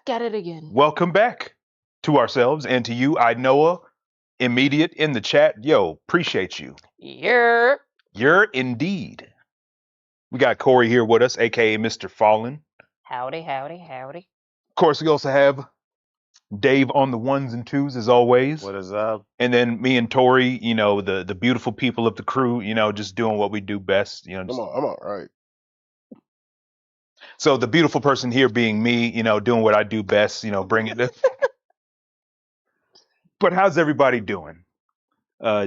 back at it again. Welcome back to ourselves and to you. I Noah, immediate in the chat. Yo, appreciate you. Yeah. You're indeed. We got Corey here with us, aka Mr. Fallen. Howdy, howdy, howdy. Of course, we also have Dave on the ones and twos as always. What is up? And then me and Tori, you know, the beautiful people of the crew, you know, just doing what we do best. You know, just, I'm all right. so the beautiful person here being me, you know, doing what I do best, you know, bringing it. But how's everybody doing?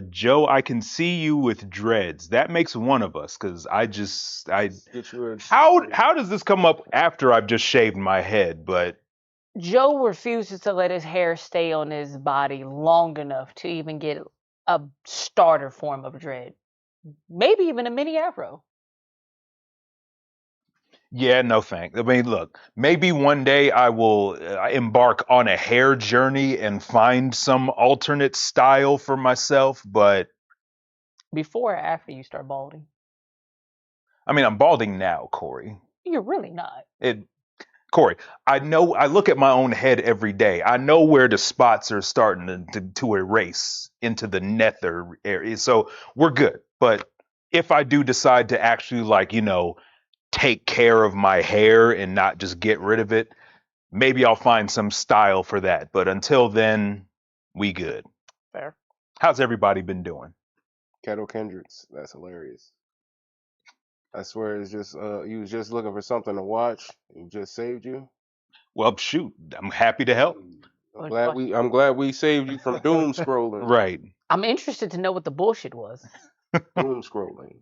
Joe, I can see you with dreads. That makes one of us, because I Get you a, how does this come up after I've just shaved my head? But Joe refuses to let his hair stay on his body long enough to even get a starter form of dread. Maybe even a mini afro. yeah, no thanks. I mean, look, maybe one day I will embark on a hair journey and find some alternate style for myself. But Before or after you start balding? I mean, I'm balding now, Corey. You're really not. Corey, I know. I look at my own head every day. I know where the spots are starting to erase into the nether area. So we're good. But if I do decide to actually, like, you know, take care of my hair and not just get rid of it, maybe I'll find some style for that. But until then, we good. Fair. How's everybody been doing? Kettle Kendricks. That's hilarious. I swear it's just you was just looking for something to watch. It just saved you. Well, shoot, I'm happy to help. I'm glad we saved you from doom scrolling. Right. I'm interested to know what the bullshit was. Doom scrolling.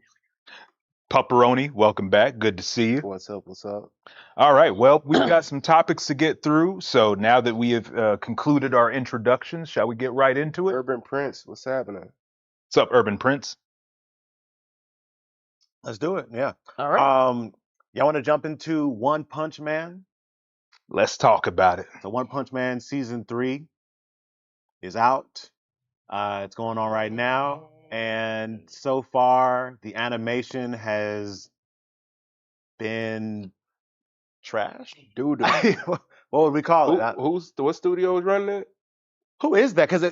Pepperoni, welcome back. Good to see you. What's up? What's up? All right. Well, we've got some topics to get through. So now that we have concluded our introductions, shall we get right into it? Urban Prince, what's happening? What's up, Urban Prince? Let's do it. Yeah. All right. Y'all want to jump into One Punch Man? Let's talk about it. So One Punch Man season 3 is out. It's going on right now, and so far the animation has been trash. Dude, What would we call it? what studio is running it? Who is that? Because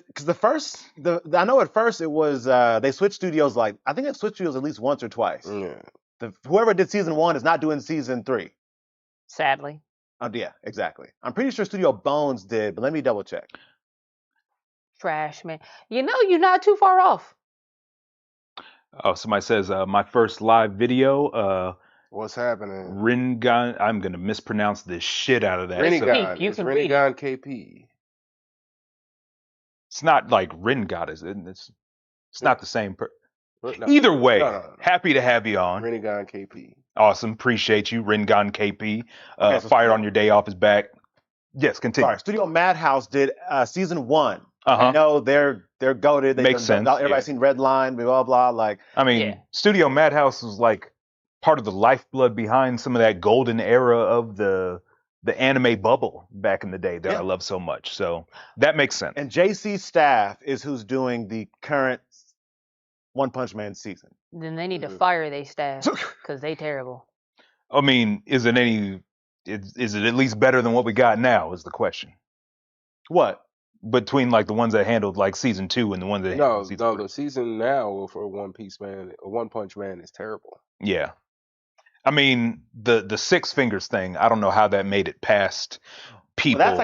I know at first it was they switched studios, like I think they switched studios at least once or twice. Yeah. Whoever did season 1 is not doing season 3. Sadly. Yeah, exactly. I'm pretty sure Studio Bones did, but let me double check. Trash, man. You know, you're not too far off. Oh, somebody says my first live video. What's happening? Ringan. I'm gonna mispronounce the shit out of that. Rinnegan. You It's can read Rinnegan KP. It's not like Ringat, is it? It's not the same. No, Either way, no. happy to have you on. Rinnegan KP. Awesome, appreciate you, Ringan KP. Okay, so Fired on your day off is back. Yes, continue. Sorry, Studio Madhouse did season 1. Uh-huh. I know they're goated. Makes sense. Everybody's seen Red Line, blah blah. Like, I mean, Yeah. Studio Madhouse was like part of the lifeblood behind some of that golden era of the anime bubble back in the day that Yeah. I love so much. So that makes sense. and JC Staff is who's doing the current One Punch Man season. Then they need to fire their staff because they terrible. I mean, is it at least better than what we got now? Is the question. What? Between like the ones that handled like season 2 and the ones that handled season 3. The season now for One Punch Man is terrible. Yeah. I mean, the Six Fingers thing, I don't know how that made it past people. Well, that's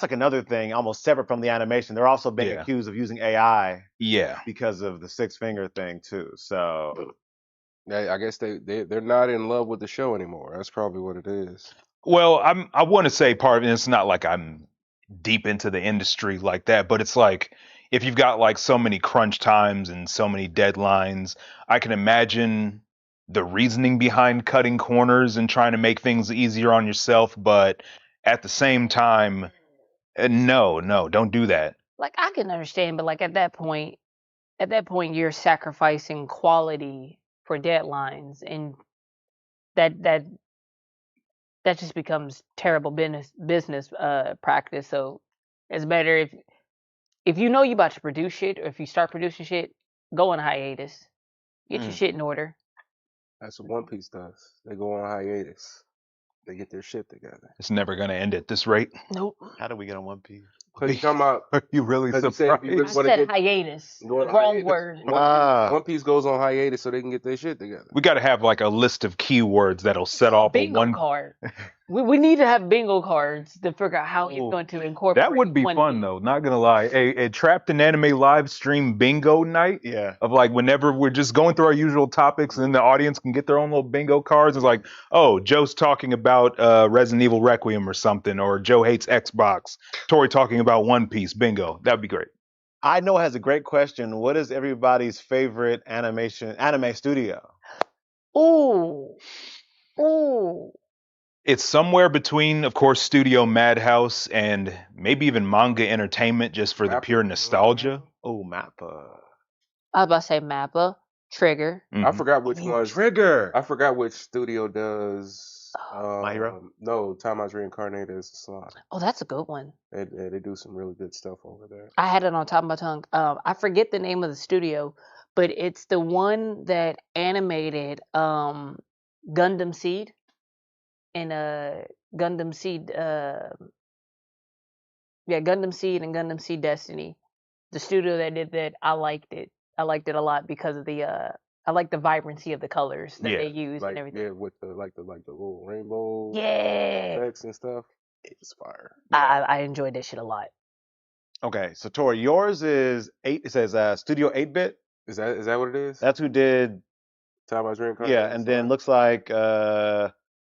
like another thing, almost separate from the animation. They're also being Yeah. accused of using AI Yeah. because of the Six Finger thing too. So I guess they're not in love with the show anymore. That's probably what it is. Well, I want to say part of it, it's not like I'm deep into the industry like that, but it's like if you've got like so many crunch times and so many deadlines, I can imagine the reasoning behind cutting corners and trying to make things easier on yourself, but at the same time, no, don't do that. Like I can understand, but like at that point you're sacrificing quality for deadlines, and that just becomes terrible business practice. So it's better if you know you about to produce shit, or if you start producing shit, go on hiatus. Get your shit in order. That's what One Piece does. They go on hiatus. they get their shit together. It's never gonna end at this rate. Nope. How do we get on One Piece? Because you talking about, Are you really because you said if you I really surprised? want to said get hiatus. going on Wrong hiatus, word. One Piece goes on hiatus so they can get their shit together. We got to have like a list of keywords that'll set off a Bingo one. card. We need to have bingo cards to figure out how he's Ooh, going to incorporate. That would be One fun Piece. though. Not gonna lie, a trapped in anime live stream bingo night Yeah. of like whenever we're just going through our usual topics, and then the audience can get their own little bingo cards. It's like, oh, Joe's talking about Resident Evil Requiem or something, or Joe hates Xbox. Tori talking about One Piece. Bingo. That'd be great. I know has a great question. What is everybody's favorite anime studio? Ooh. Ooh. It's somewhere between, of course, Studio Madhouse and maybe even Manga Entertainment, just for the Mappa. pure nostalgia. Oh, Mappa. I was about to say Mappa, Trigger. I Mhm. forgot which one. Trigger. I forgot which studio does. My Hero? No, Time I Was Reincarnated as a slot. Oh, that's a good one. They do some really good stuff over there. I had it on top of my tongue. I forget the name of the studio, but it's the one that animated Gundam Seed and Gundam Seed Gundam Seed and Gundam Seed Destiny. The studio that did that, I liked it. I liked it a lot because of the I like the vibrancy of the colors that Yeah, they use Like and everything. with the little rainbow Yeah. effects and stuff. It's fire. I enjoyed that shit a lot. Okay, so Tori, yours is 8. It says Studio 8-bit. Is that what it is? That's who did. Time I Was Reincarnated. Yeah, and then looks like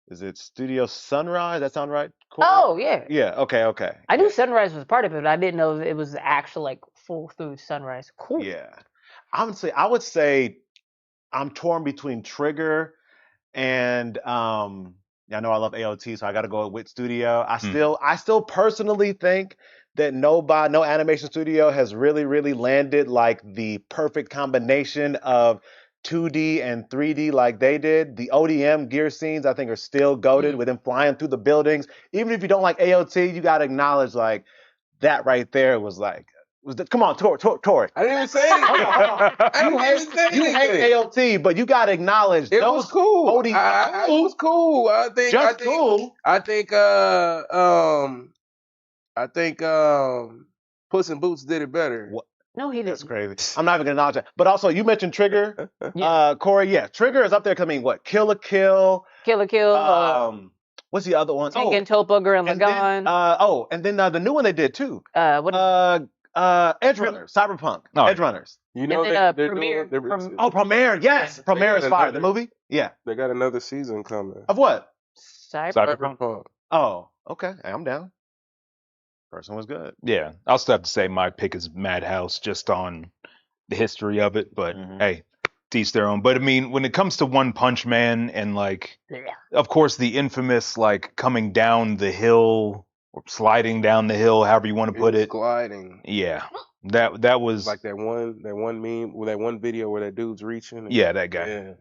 is it Studio Sunrise? That sound right? Corey? Oh yeah. Yeah. Okay. I knew Sunrise was part of it, but I didn't know it was the actual like full through Sunrise. Cool. Yeah. I would say I'm torn between Trigger and I know I love AOT, so I got to go with Studio. I still personally think that no animation studio has really landed like the perfect combination of 2D and 3D like they did. The ODM gear scenes I think are still goated with them flying through the buildings. Even if you don't like AOT, you got to acknowledge like that right there was like come on, Tori. I didn't even say anything. You hate AOT, but you gotta acknowledge It was cool. OD It was cool. I think Puss in Boots did it better. What? No, he That's didn't. crazy. I'm not even gonna acknowledge that. But also, you mentioned Trigger. Corey, yeah, Trigger is up there. 'Cause I mean, what? Kill la Kill. Kill la Kill. What's the other one? Tengen Toppa, Gurren Lagann. And then the new one they did too. What? Edge Runners, Cyberpunk, Edge Runners. You know And then, they're Premiere doing. Premiere, yes, Premiere is fire. The movie, yeah. They got another season coming. Of what? Cyberpunk. Oh, okay, I'm down. First one was good. Yeah, I'll still have to say my pick is Madhouse, just on the history of it. But hey, to each their own. But I mean, when it comes to One Punch Man and like, of course, the infamous like coming down the hill or sliding down the hill, however you want to put it. Gliding. Yeah, that was like that one meme with that one video where that dude's reaching. Yeah, that guy. Yeah.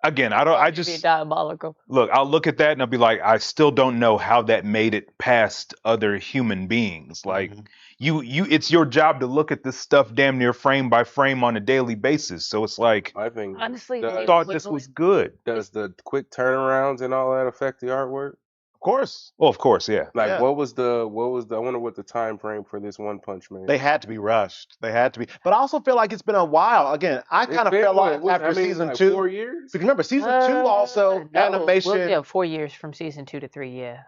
Again, I just Diabolical. Look, I'll look at that and I'll be like, I still don't know how that made it past other human beings. Like it's your job to look at this stuff damn near frame by frame on a daily basis. So it's like, I think honestly, I thought this was good. Does the quick turnarounds and all that affect the artwork? Of course. Well, of course, yeah. Like what was the I wonder what the time frame for this One Punch Man. They had to be rushed. They had to be. But I also feel like it's been a while. Again, I kind of fell off after season 2. 4 years? Because remember, season 2 also animation. Well, yeah, 4 years from season 2 to 3, yeah.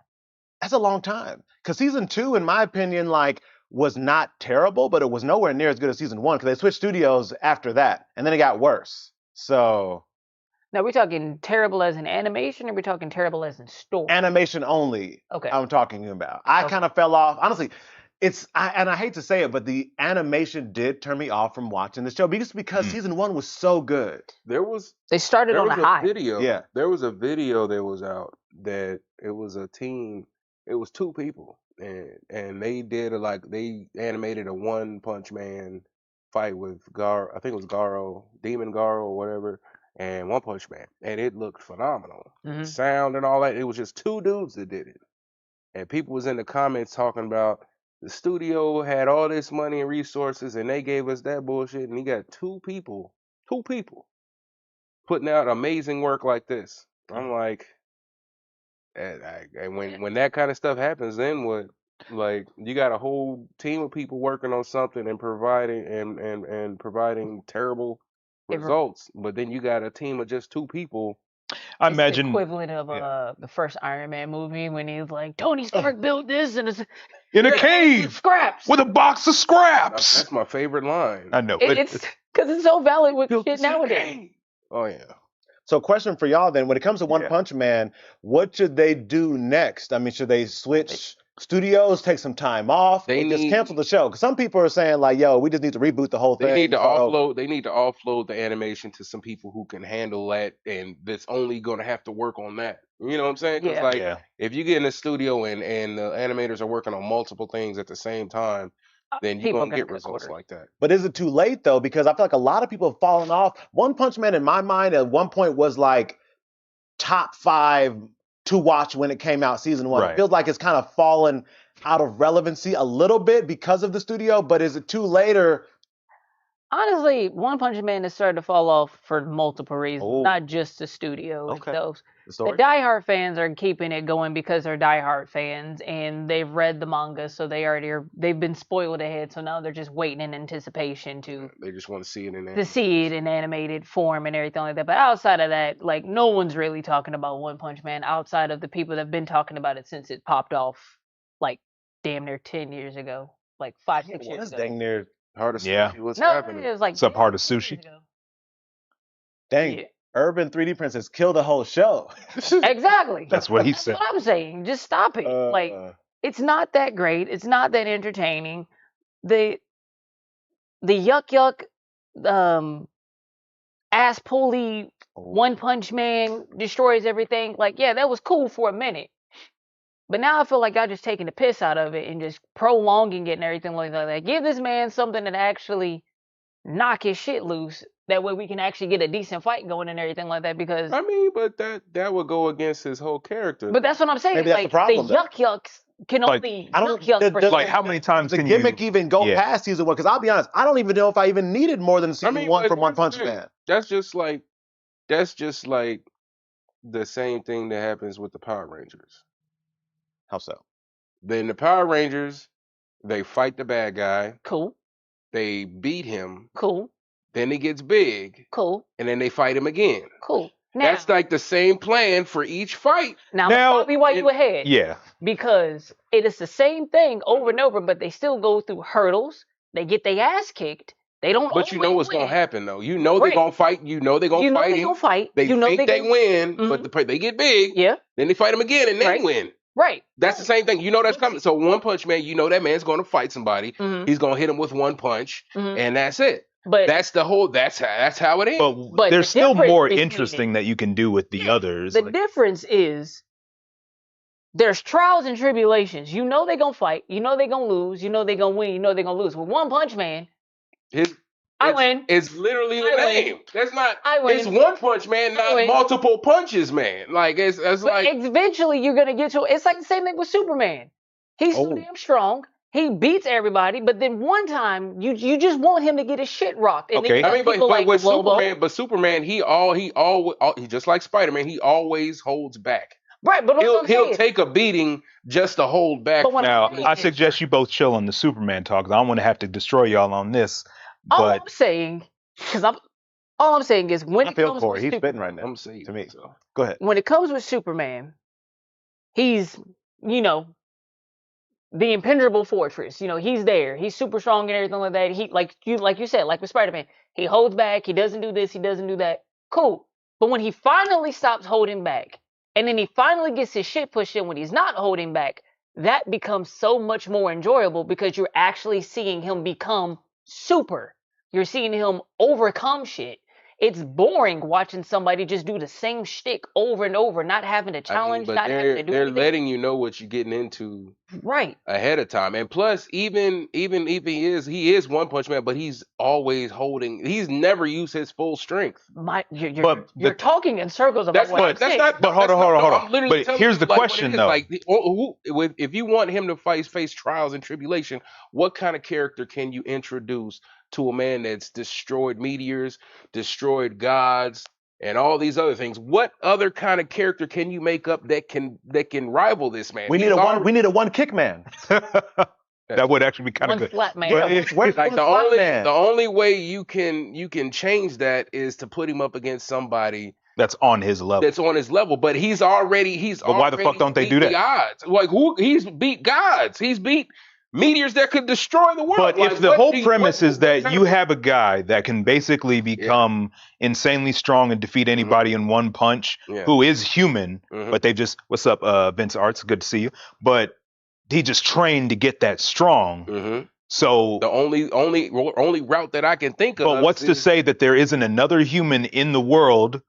That's a long time. Because season 2, in my opinion, like was not terrible, but it was nowhere near as good as season 1 because they switched studios after that, and then it got worse. So. Now, we're talking terrible as in animation, or we're talking terrible as in story? Animation only. Okay. I'm talking about. I kind of fell off. Honestly, I hate to say it, but the animation did turn me off from watching the show because season 1 was so good. They started on a high. Video. Yeah. There was a video that was out that it was a team. It was 2 people, and they did they animated a One Punch Man fight with I think it was Garo, Demon Garo or whatever. And One Punch Man, and it looked phenomenal. Sound and all that. It was just 2 dudes that did it, and people was in the comments talking about the studio had all this money and resources, and they gave us that bullshit. And he got 2 people putting out amazing work like this. I'm like, and when that kind of stuff happens, then what? Like you got a whole team of people working on something and providing and providing terrible It re- results, but then you got a team of just two people. I It's the imagine equivalent of yeah. the first Iron Man movie when he's like, Tony Stark built this and it's In a with cave scraps. with a box of scraps. That's my favorite line. I know It's because it's so valid with Built shit this in a nowadays. cave. Oh yeah. So, question for y'all then: when it comes to One Yeah. Punch Man, what should they do next? I mean, should they switch studios, take some time off, They or just need- cancel the show? Because some people are saying like, "Yo, we just need to reboot the whole They thing." need to start over." offload. They need to offload the animation to some people who can handle that, and that's only going to have to work on that. You know what I'm saying? Because Yeah. like, Yeah. if you get in a studio and the animators are working on multiple things at the same time, then you're People are gonna gonna get cut results corners. like that. But is it too late though? Because I feel like a lot of people have fallen off. One Punch Man, in my mind, at one point was like top 5 to watch when it came out season 1. It Right. feels like it's kind of fallen out of relevancy a little bit because of the studio. But is it too late or? Honestly, One Punch Man is starting to fall off for multiple reasons, Oh. not just the studio Okay. itself. The The story? diehard fans are keeping it going because they're diehard fans and they've read the manga, so they've been spoiled ahead. So now they're just waiting in anticipation to They just want to see it in see it in animated form and everything like that. But outside of that, like no one's really talking about One Punch Man outside of the people that have been talking about it since it popped off, like damn near 10 years ago, like 5, 6 It years was ago. dang near. Heart of Yeah. Sushi, what's No, happening? it was like What's up, damn Heart near of 10 years Sushi? ago. Dang, Yeah. Urban 3D Princess killed the whole show. Exactly. That's what he That's said. what I'm saying. Just stop it. Like it's not that great. It's not that entertaining. The yuck yuck ass pulley One Punch Man destroys everything. Like, yeah, that was cool for a minute. But now I feel like y'all just taking the piss out of it and just prolonging it and everything like that. Give this man something that actually knock his shit loose. That way we can actually get a decent fight going and everything like that. Because I mean, but that would go against his whole character. but that's what I'm saying. Maybe that's like the problem, the yuck yucks can Like, only I don't- yuck yuck for the- Like, so how long. many times the can gimmick you even go Yeah. past season 1? Because I'll be honest, I don't even know if I even needed more than season 1 but from One here's the Punch thing. Man. That's just like the same thing that happens with the Power Rangers. How so? Then the Power Rangers, they fight the bad guy, Cool, they beat him, cool, then he gets big, cool, and then they fight him again. cool. Now, That's like the same plan for each fight. now Now, stop me while you ahead. Yeah. Because it is the same thing over and over, but they still go through hurdles. They get their ass kicked. They don't. But you know always what's gonna win. happen though. You know Right. they're gonna fight. You know they're gonna You know fight they him. gonna fight. They you know think they gonna, win, Mhm. but they get big. Yeah. Then they fight him again and they Right. win. Right. That's the same thing. You know that's coming. So One Punch Man, you know that man's gonna fight somebody. Mhm. He's gonna hit him with one punch, Mhm. and that's it. But That's the whole. That's how it is. But there's the still difference more between interesting that you can do with the others. the like- difference is there's trials and tribulations. You know they're gonna fight. You know they're gonna lose. You know they're gonna win. You know they're gonna lose. With One Punch Man, I win. It's literally the I win. name. That's not. I win. It's One Punch Man, I not win. multiple punches, man. Like it's But like. eventually you're gonna get to. It's like the same thing with Superman. He's so damn strong. He beats everybody, but then one time you just want him to get his shit rocked. And Okay. then I mean, but people like with Lobo. Superman, he always just like Spider-Man, he always holds back. Right, but He'll take a beating just to hold back. But when Now, I'm saying I is- suggest you both chill on the Superman talk. 'Cause I don't want to have to destroy y'all on this. all But I'm saying, all I'm saying is when I it feel comes Corey. with He's Superman, spitting right now. I'm saying To me. so. Go ahead. when it comes with Superman, he's the impenetrable fortress. He's there. He's super strong and everything like that. He like you said, like with Spider-Man, he holds back. He doesn't do this. He doesn't do that. Cool. But when he finally stops holding back, and then he finally gets his shit pushed in when he's not holding back, that becomes so much more enjoyable because you're actually seeing him become super. You're seeing him overcome shit. It's boring watching somebody just do the same shtick over and over, not having to challenge, but not having to do they're anything. letting you know what you're getting into Right. ahead of time. And plus, even if he is One Punch Man, but he's always holding. He's never used his full strength. You're talking in circles about what I'm saying. But hold on. I'm literally But telling here's you, the like, what question, it is. though. Like, if you want him to face trials and tribulation, what kind of character can you introduce to a man that's destroyed meteors, destroyed gods, and all these other things. What other kind of character can you make up that can rival this man? We need a one kick man. That would actually be kind of One good. slap man. Yeah, where's Like the the slap man? only way you can change that is to put him up against somebody That's on his level. that's on his level. But But why the fuck don't they do beat that? the odds. Like he's beat gods. He's beat meteors that could destroy the world. But Like, if the what whole do you- premise what- is that what you have a guy that can basically become insanely strong and defeat anybody in one punch, Yeah. who is human, Mhm. but they just, what's up, Vince Arts, good to see you. But he just trained to get that strong. Mhm. So, The only route that I can think of. but what's to say that there isn't another human in the world,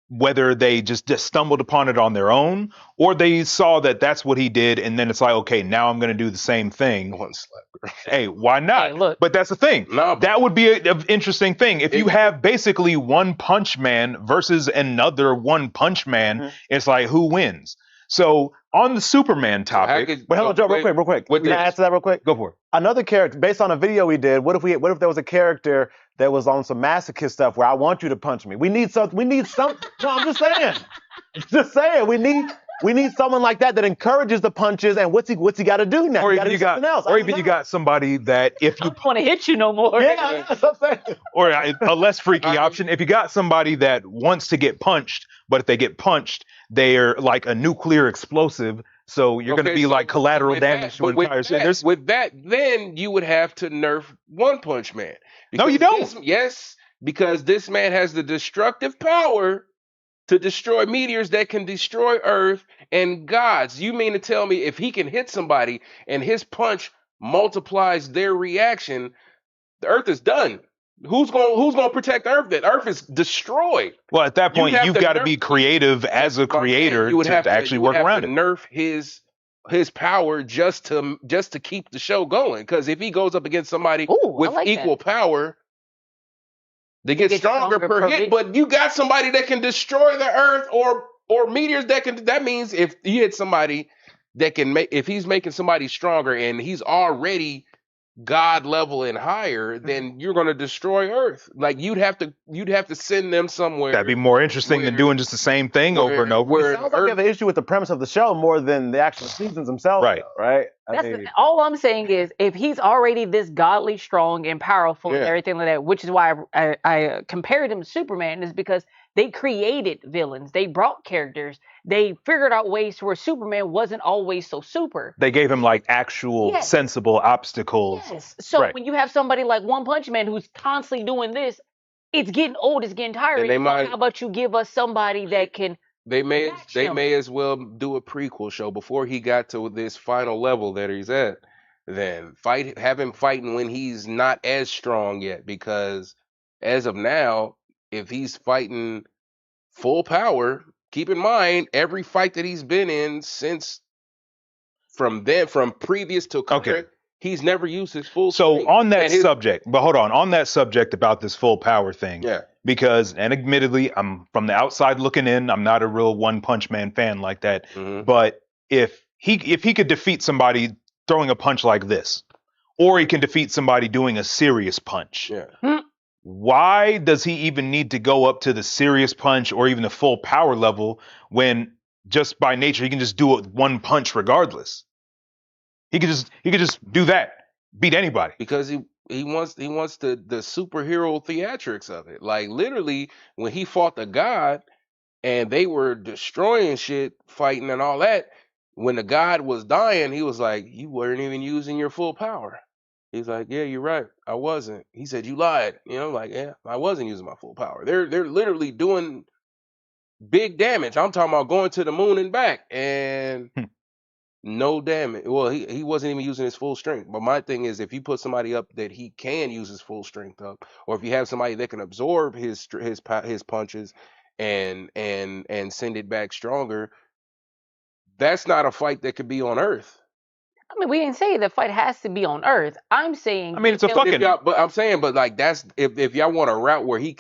whether they just stumbled upon it on their own, or they saw that that's what he did, and then it's like, okay, now I'm going to do the same thing. One slap. Hey, why not? Hey, look. But that's the thing. No, That would be an interesting thing. If you have basically One Punch Man versus another One Punch Man, it's like, who wins? So on the Superman topic, But hold on, Joe, real quick. With Can I this. answer that real quick? go for it. Another character, based on a video we did, what if there was a character that was on some masochist stuff where I want you to punch me? We need some. No, I'm just saying. We need someone like that encourages the punches, and what's he got to do now? Or He even gotta you do got, something else. or even you got somebody that if I you, don't want to hit you no more. Yeah, that's what I'm saying. or a less freaky option, if you got somebody that wants to get punched, but if they get punched, they're like a nuclear explosive. So you're going to be like collateral damage to entire shit. With that, then you would have to nerf One Punch Man. No, you Because don't. yes, because this man has the destructive power to destroy meteors that can destroy Earth and gods. You mean to tell me if he can hit somebody and his punch multiplies their reaction, the Earth is done? Who's gonna protect Earth? That Earth is destroyed. Well, at that point, have you've to got to nerf- be creative as a creator You would have to actually you would work have around to it. nerf his power just to keep the show going. Because if he goes up against somebody Ooh, I with like equal that. power, they get get stronger stronger per per hit. hit. But you got somebody that can destroy the Earth or meteors that can. That means if you hit somebody that can make, if he's making somebody stronger and he's already God level and higher, then you're going to destroy Earth. Like you'd have to send them somewhere. That'd be more interesting than where- doing just the same thing over and over. where It sounds like you have an issue with the premise of the show more than the actual seasons themselves. Right. though, right? All I'm saying is, if he's already this godly strong and powerful and Yeah. everything like that, which is why I compared him to Superman, is because they created villains, they brought characters, they figured out ways to where Superman wasn't always so super. They gave him like actual Yes. sensible obstacles. Yes. So Right. when you have somebody like One Punch Man who's constantly doing this, it's getting old, it's getting tiring. And they So might- how about you give us somebody that can? They may Match him. as well do a prequel show before he got to this final level that he's at. Then have him fighting when he's not as strong yet, because as of now, if he's fighting full power, keep in mind every fight that he's been in since from previous to current, Okay. he's never used his full So strength. on that And his- subject, but hold on that subject about this full power thing. Yeah. Because, and admittedly, I'm from the outside looking in. I'm not a real One Punch Man fan like that. Mhm. But if he could defeat somebody throwing a punch like this, or he can defeat somebody doing a serious punch, Yeah. why does he even need to go up to the serious punch or even the full power level when just by nature he can just do it one punch regardless? He could just do that, beat anybody. Because he wants the superhero theatrics of it. Like literally when he fought the god and they were destroying shit, fighting and all that, when the god was dying, he was like, "You weren't even using your full power." He's like, "Yeah, you're right. I wasn't." He said, "You lied." Like, "Yeah, I wasn't using my full power." They're literally doing big damage. I'm talking about going to the moon and back and no damage. Well, he wasn't even using his full strength. But my thing is, if you put somebody up that he can use his full strength up, or if you have somebody that can absorb his punches and send it back stronger, that's not a fight that could be on Earth. I mean, we didn't say the fight has to be on Earth. I'm saying. I mean, it's a they- fucking- But I'm saying, like that's if y'all want a route where it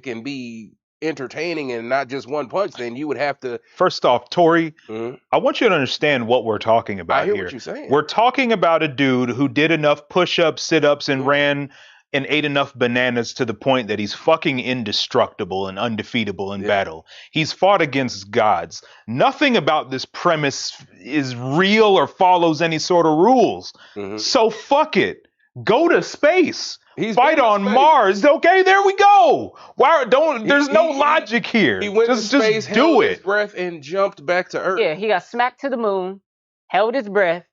can be entertaining and not just one punch, then you would have to. First off, Tori, Mhm. I want you to understand what we're talking about I hear here. what you're saying. We're talking about a dude who did enough push-ups, sit-ups, and Mhm. ran and ate enough bananas to the point that he's fucking indestructible and undefeatable in battle. He's fought against gods. Nothing about this premise is real or follows any sort of rules. Mhm. So fuck it. Go to space. He's Fight been to on space. Mars. Okay, there we go. Why don't there's no He- logic here. He went to space, just do held his it. breath, and jumped back to Earth. Yeah, he got smacked to the moon, held his breath,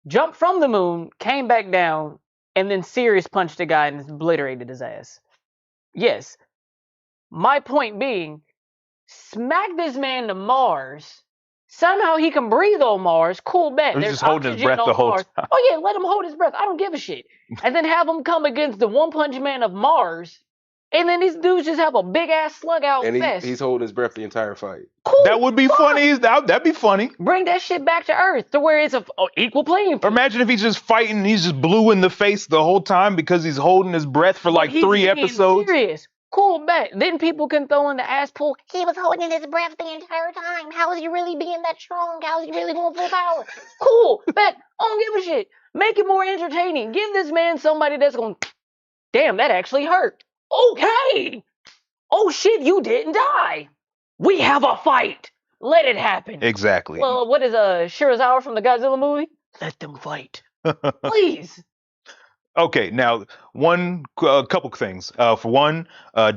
jumped from the moon, came back down, and then Sirius punched the guy and obliterated his ass. Yes. My point being, smack this man to Mars. Somehow he can breathe on Mars. Cool bet. He's There's just holding his oxygen breath on the whole Mars. time. Oh yeah, let him hold his breath. I don't give a shit. And then have him come against the One Punch Man of Mars. And then these dudes just have a big ass slug out And fest. he's holding his breath the entire fight. Cool. That would be funny. That'd be funny. Bring that shit back to Earth to where it's a equal playing Or field. imagine if he's just fighting and he's just blue in the face the whole time because he's holding his breath for like He's 3 being episodes. Serious. Cool bet. Then people can throw in the ass pull. He was holding his breath the entire time. How is he really being that strong? How is he really going full power? Cool bet. I don't give a shit. Make it more entertaining. Give this man somebody that's going, damn, that actually hurt. Okay. Oh shit, you didn't die. We have a fight. Let it happen. Exactly. Well, what is Shirazawa from the Godzilla movie? Let them fight. Please. Okay, now couple things. For one,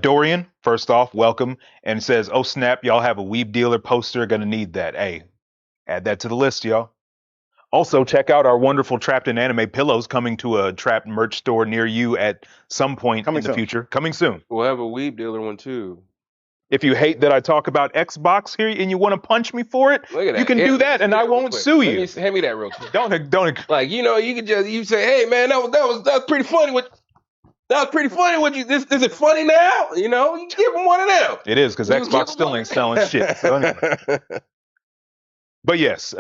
Dorian, first off, welcome, and says, "Oh snap, y'all have a Weeb Dealer poster. Gonna need that. Hey, add that to the list, y'all." Also, check out our wonderful Trapped in Anime pillows coming to a Trapped merch store near you at some point Coming in the soon. future. Coming soon. We'll have a Weeb Dealer one too. If you hate that I talk about Xbox here and you want to punch me for it, Look at that. you can Yeah, do let me that, see and that I real won't quick. sue Let you. me- Hand me that real quick. Don't. Like, you can just say, hey man, that was pretty funny. That was pretty funny. What you this is it funny now? You give him one of them. It is because You give Xbox him still one ain't of selling them. shit. So anyway. But yes,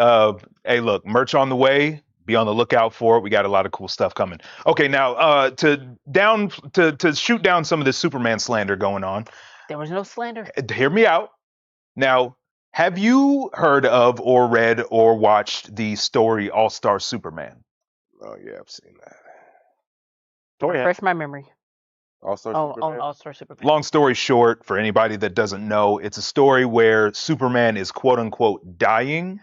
hey, look, merch on the way. Be on the lookout for it. We got a lot of cool stuff coming. Okay, now to shoot down some of this Superman slander going on. There was no slander. Hear me out. Now, have you heard of or read or watched the story All Star Superman? Oh yeah, I've seen that. Story. Refresh my memory. All-Star Oh, Superman. All-Star Superman. Long story short, for anybody that doesn't know, it's a story where Superman is quote unquote dying.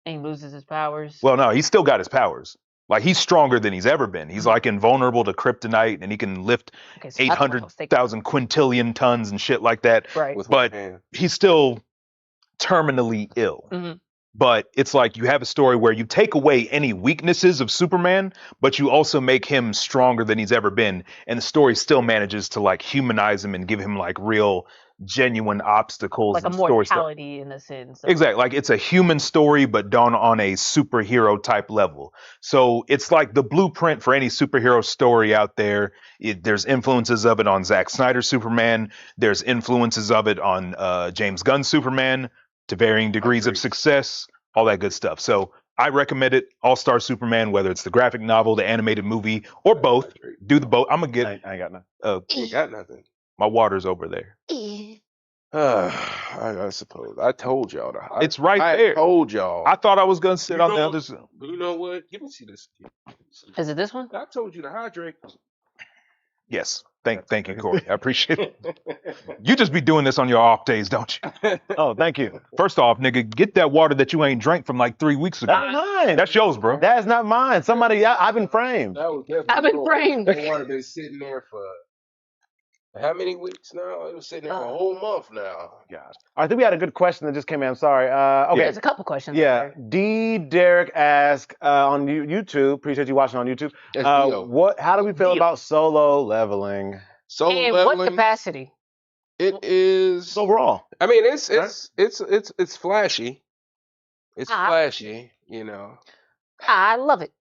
And he loses his powers. Well, no, he's still got his powers. Like he's stronger than he's ever been. He's like invulnerable to kryptonite, and he can lift Okay, so that's what I was thinking. 800,000 quintillion tons and shit like that. Right. With But one hand. he's still terminally ill. Mhm. But it's like you have a story where you take away any weaknesses of Superman, but you also make him stronger than he's ever been, and the story still manages to like humanize him and give him like real, genuine obstacles Like a and story stuff. mortality in a sense. of- Exactly. Like it's a human story, but done on a superhero type level. So it's like the blueprint for any superhero story out there. There's influences of it on Zack Snyder's Superman. There's influences of it on James Gunn's Superman to varying degrees of Agreed. success, all that good stuff. So I recommend it. All Star Superman, whether it's the graphic novel, the animated movie, or both. Do the both. I'm going to get I ain't got none. Ain't got nothing. my water's over there. I suppose. I told y'all. It's right I there. told y'all. I thought I was going to sit You on the know- other side. You know what? Give me see this. Is it this one? I told you to hydrate. Yes. Thank you, Corey. I appreciate it. You just be doing this on your off days, don't you? Oh, thank you. First off, nigga, get that water that you ain't drank from like 3 weeks ago. That's mine. That's yours, bro. That is not mine. Somebody, I've been framed. That was definitely I've been cool. framed. The water been sitting there for how many weeks now? It was sitting there for a whole month now. Gosh. I think we had a good question that just came in. I'm sorry. Okay. There's a couple questions. Yeah. D. Derek asked on YouTube. Appreciate you watching on YouTube. That's Dio. How do we feel Dio. about solo leveling? Solo In leveling. what capacity? It is. Overall. I mean, it's flashy. It's Ah. flashy. I love it.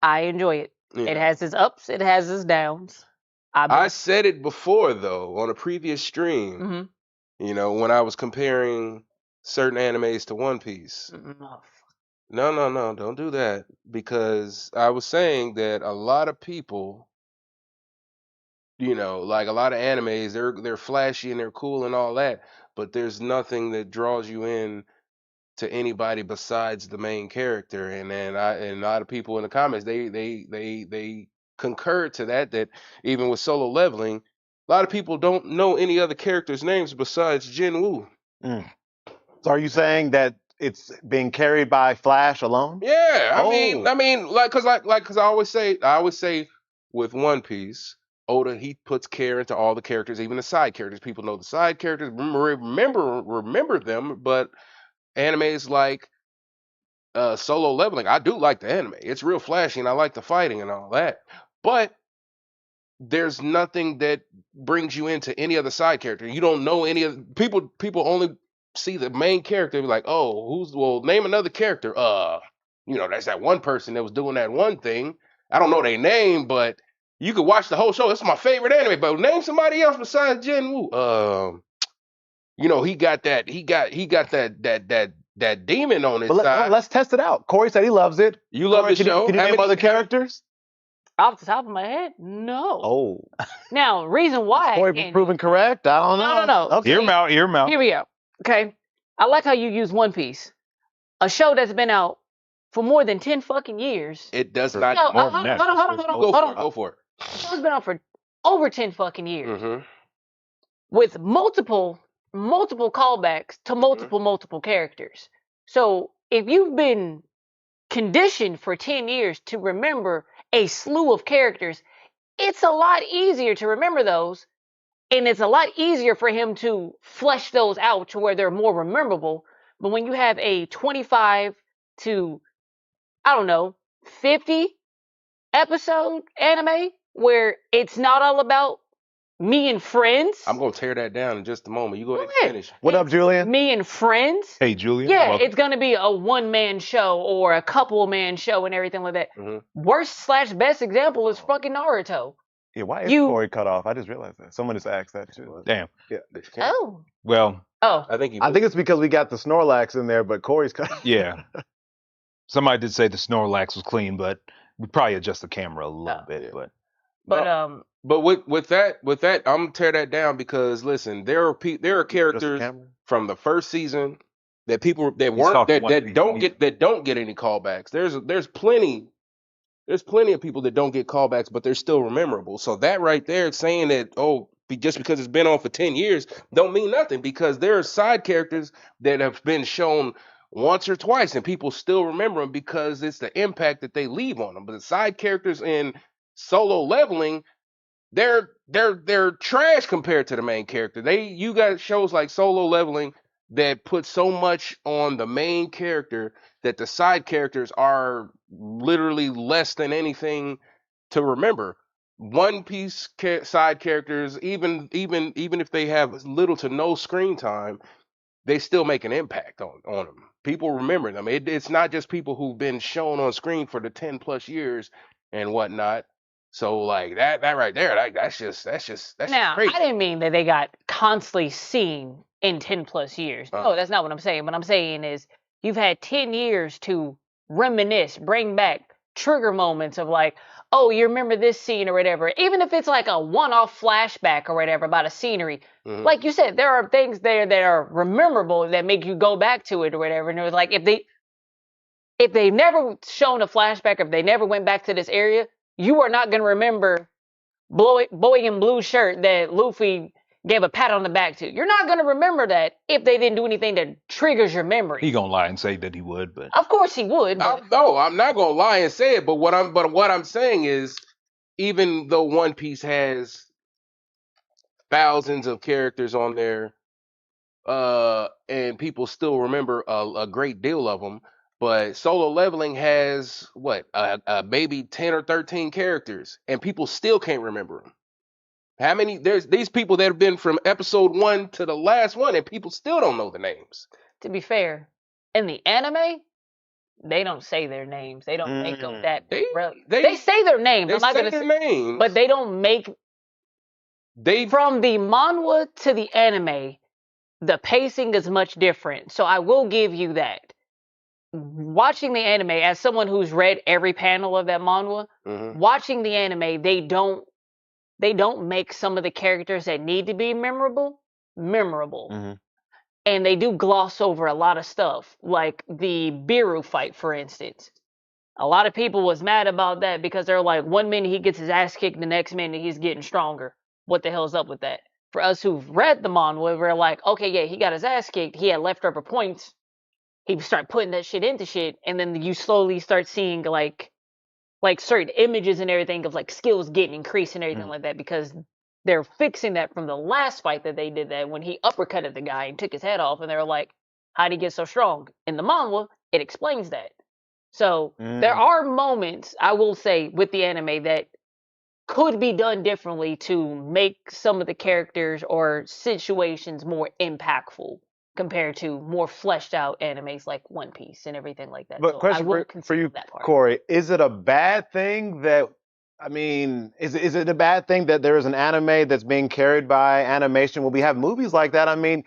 I enjoy it. Yeah. It has its ups. It has its downs. I said it before though on a previous stream. Mhm. When I was comparing certain animes to One Piece. Oh, No, don't do that because I was saying that a lot of people, like a lot of animes, they're flashy and they're cool and all that, but there's nothing that draws you in to anybody besides the main character. And then a lot of people in the comments they concurred to that even with Solo Leveling, a lot of people don't know any other characters' names besides Jin Woo. So are you saying that it's being carried by Flash alone? Yeah, I Oh. mean, cause I always say with One Piece, Oda, he puts care into all the characters, even the side characters. People know the side characters, remember them, but animes like Solo Leveling, I do like the anime. It's real flashy, and I like the fighting and all that. But there's nothing that brings you into any other side character. You don't know any of people. People only see the main character. Be like, oh, name another character. That's that one person that was doing that one thing. I don't know their name, but you could watch the whole show. It's my favorite anime. But name somebody else besides Jin Woo. He got that demon on his side. Let's test it out. Corey said he loves it. You love the show. Can you name other characters? Off the top of my head, no. Oh. Now, reason why. Corey proven correct? I don't know. No. Okay. Hear him out. Here we go. Okay. I like how you use One Piece. A show that's been out for more than 10 fucking years. It does not. Hold on. Go for it. The show's been out for over 10 fucking years. Mm-hmm. With multiple callbacks to multiple characters. So if you've been conditioned for 10 years to remember a slew of characters, it's a lot easier to remember those, and it's a lot easier for him to flesh those out to where they're more memorable. But when you have a 25 to, 50 episode anime where it's not all about me and friends. I'm going to tear that down in just a moment. You go ahead and finish. What up, Julian? Me and friends. Hey, Julian. Yeah, it's going to be a one-man show or a couple-man show and everything like that. Mm-hmm. Worst/best example is fucking Naruto. Yeah, why is Corey cut off? I just realized that. Someone just asked that too. Damn. Yeah. Oh. Well. Oh. I think it's because we got the Snorlax in there, but Corey's cut. Yeah. Somebody did say the Snorlax was clean, but we probably adjust the camera a little bit. Yeah. But with that, I'm gonna tear that down because listen, there are characters from the first season that people that don't get any callbacks. There's plenty of people that don't get callbacks, but they're still memorable. So that right there, saying that just because it's been on for 10 years, don't mean nothing because there are side characters that have been shown once or twice, and people still remember them because it's the impact that they leave on them. But the side characters in Solo Leveling, they're trash compared to the main character. You got shows like Solo Leveling that put so much on the main character that the side characters are literally less than anything to remember. One Piece side characters, even if they have little to no screen time, they still make an impact on them. People remember them. It's not just people who've been shown on screen for the 10 plus years and whatnot. So like that right there, that's just now, crazy. I didn't mean that they got constantly seen in 10 plus years. No, that's not what I'm saying. What I'm saying is you've had 10 years to reminisce, bring back trigger moments of like, oh, you remember this scene or whatever. Even if it's like a one-off flashback or whatever about a scenery. Mm-hmm. Like you said, there are things there that are memorable that make you go back to it or whatever. And it was like if they never shown a flashback, if they never went back to this area, you are not going to remember boy in blue shirt that Luffy gave a pat on the back to. You're not going to remember that if they didn't do anything that triggers your memory. He gonna lie and say that he would, but of course he would. But... I'm not gonna lie and say it. But what I'm saying is, even though One Piece has thousands of characters on there, and people still remember a great deal of them. But Solo Leveling has maybe 10 or 13 characters, and people still can't remember them. How many? There's these people that have been from episode 1 to the last one, and people still don't know the names. To be fair, in the anime, they don't say their names. They don't make them that. They say their names. They I'm not say gonna their say, names, but they don't make. From the manga to the anime, the pacing is much different. So I will give you that. Watching the anime, as someone who's read every panel of that manga, watching the anime, they don't make some of the characters that need to be memorable. And they do gloss over a lot of stuff, like the Biru fight, for instance. A lot of people was mad about that because they're like, one minute he gets his ass kicked, the next minute he's getting stronger. What the hell's up with that? For us who've read the manga, we're like, okay, yeah, he got his ass kicked. He had leftover points. He start putting that shit into shit, and then you slowly start seeing like certain images and everything of like skills getting increased and everything like that because they're fixing that from the last fight that they did that when he uppercutted the guy and took his head off, and they were like, how'd he get so strong? In the manga, it explains that. So there are moments, I will say, with the anime that could be done differently to make some of the characters or situations more impactful compared to more fleshed out animes like One Piece and everything like that. But So I question will for consider you, that part. Corey, is it a bad thing that, I mean, is it a bad thing that there is an anime that's being carried by animation? Well, we have movies like that. I mean,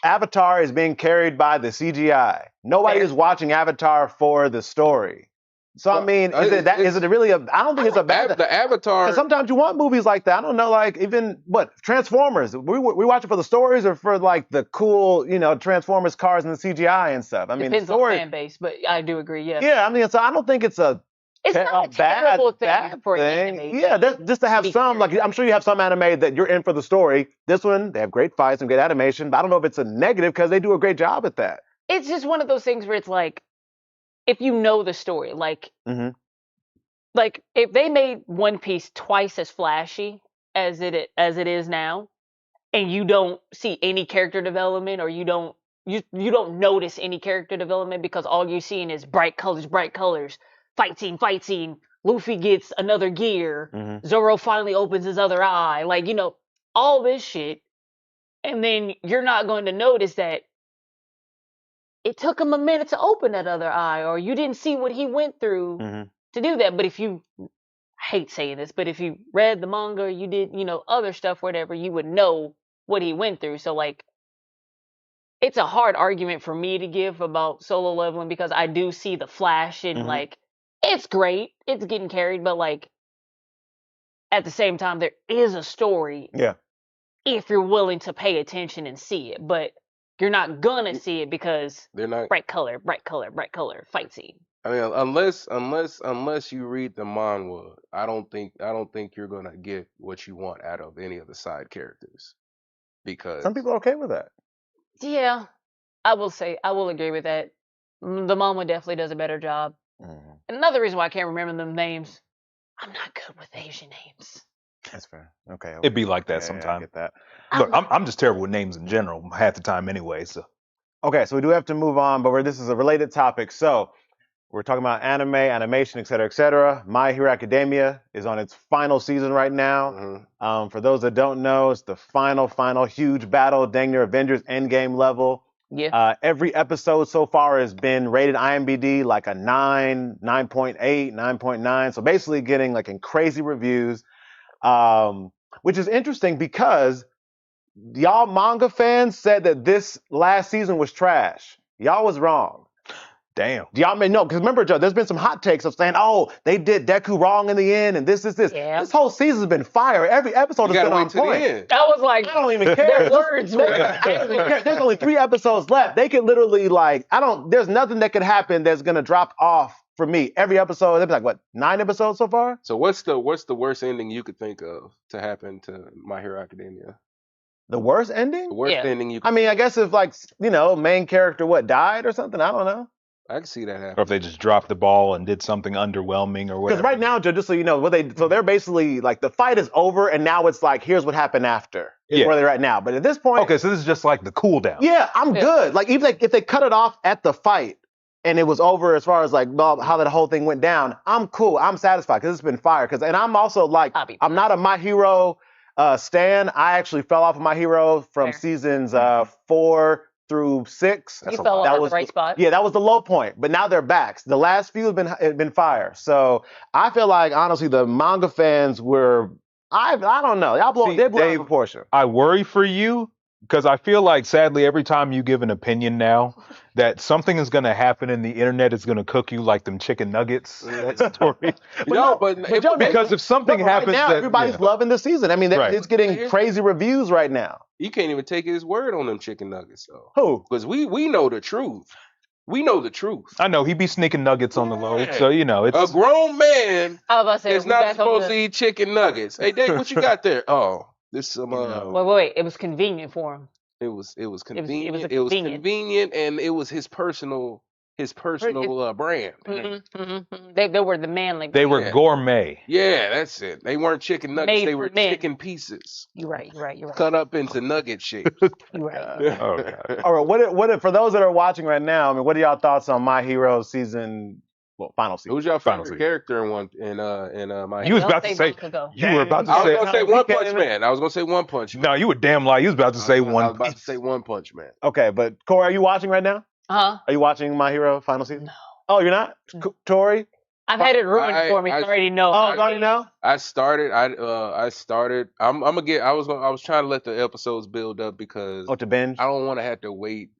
Avatar is being carried by the CGI. Nobody Fair. is watching Avatar for the story. So I Well, mean, is it that? Is it really a? I don't think it's a bad thing. The Avatar. Because sometimes you want movies like that. I don't know, like even what Transformers. We watch it for the stories or for like the cool, Transformers cars and the CGI and stuff. I mean, the Depends on story. fan base, but I do agree. Yeah, Yeah, I mean, so I don't think it's a it's not a terrible thing bad for an thing. anime. Yeah, just to have be some, like carried I'm sure you have some anime that you're in for the story. This one, they have great fights and great animation, but I don't know if it's a negative because they do a great job at that. It's just one of those things where it's like, if you know the story, Mm-hmm. like if they made One Piece twice as flashy as it is now, and you don't see any character development, or you don't notice any character development because all you're seeing is bright colors, fight scene. Luffy gets another gear. Mm-hmm. Zoro finally opens his other eye. Like, all this shit, and then you're not going to notice that it took him a minute to open that other eye, or you didn't see what he went through Mm-hmm. to do that. But if you, I hate saying this, but if you read the manga, or you did, other stuff, whatever, you would know what he went through. So like, it's a hard argument for me to give about Solo Leveling because I do see the flash and Mhm. like, it's great, it's getting carried, but like, at the same time, there is a story. Yeah. If you're willing to pay attention and see it, but you're not gonna see it because They're not. bright color, fight scene. I mean, unless you read the manga, I don't think you're gonna get what you want out of any of the side characters because Some people are okay with that. Yeah, I will agree with that. The mama definitely does a better job. Mm-hmm. Another reason why I can't remember them names, I'm not good with Asian names. That's fair. Okay. It'd be like that Yeah, I sometimes. get that. Look, I'm just terrible with names in general half the time anyway. So Okay, so we do have to move on, but this is a related topic. So we're talking about anime, animation, et cetera, et cetera. My Hero Academia is on its final season right now. Mhm. For those that don't know, it's the final huge battle, dang near Avengers Endgame level. Yeah. Every episode so far has been rated IMDb like a 9, 9.8, 9.9. So basically getting like in crazy reviews, which is interesting because y'all manga fans said that this last season was trash. Y'all was wrong. damn. Do y'all may know? Because remember, Joe, there's been some hot takes of saying, oh, they did Deku wrong in the end, and this. Yeah. This whole season's been fire. Every episode You has gotta been wait on till the point. end. I was like, I don't even care. their words were. There's only 3 episodes left. They could literally there's nothing that could happen that's gonna drop off for me. Every episode, there's like what, 9 episodes so far? So what's the worst ending you could think of to happen to My Hero Academia? The worst ending? The worst Yeah. ending you. I mean, I guess if main character died or something. I don't know. I can see that happen. Or if they just dropped the ball and did something underwhelming or whatever. Because right now, Joe, just so you know, they're basically like the fight is over, and now it's like here's what happened after. Is Yeah. where they're at now. But at this point, Okay, so this is just like the cool down. yeah, I'm Yeah. good. Like even if they cut it off at the fight and it was over as far as like how that whole thing went down, I'm cool. I'm satisfied because it's been fire. And I'm also like I'll be I'm not a My Hero stan. I actually fell off of My Hero from Fair. seasons 4 through 6. You fell off That at was the right spot. Yeah, that was the low point. But now they're back. The last few have been fire. So I feel like honestly the manga fans were I don't know. They blew out of Dave, proportion. I worry for you because I feel like sadly every time you give an opinion now that something is going to happen and the internet is going to cook you like them chicken nuggets. That story. Because if something happens right now, that everybody's loving the season. I mean, Right. it's getting crazy reviews right now. You can't even take his word on them chicken nuggets though. Who? Because we know the truth. We know the truth. I know he be sneaking nuggets on the low, Yeah. so you know A it's. grown man I was about to say, is we not back on supposed the. to eat chicken nuggets. Hey, Dave, what you got there? Oh, this some You know. Wait. It was convenient for him. it was convenient. a It was convenient. convenient, and it was his personal brand. They were the manly. They were Yeah. gourmet. Yeah, that's it. They weren't chicken nuggets. Made They for were men. chicken pieces You're right. cut up into nugget shapes. You're right. Oh god. All right, what for those that are watching right now? I mean, what are y'all thoughts on My Hero season? Well, final season. Who's your Final favorite season. character in my? You was Don't about to say say. months ago. You were about to I was say. gonna say One Punch Man. I was gonna say One Punch Man. No, you were damn lie. You was about to say I One was about to Piece. say One Punch Man. Okay, but Corey, are you watching right now? Huh? Are you watching My Hero final season? No. Oh, you're not. Tori? I've had it ruined I- for me. I- so I already know. Oh, you already know. I started. I started. I'm gonna get. I was trying to let the episodes build up because Oh, to binge. I don't want to have to wait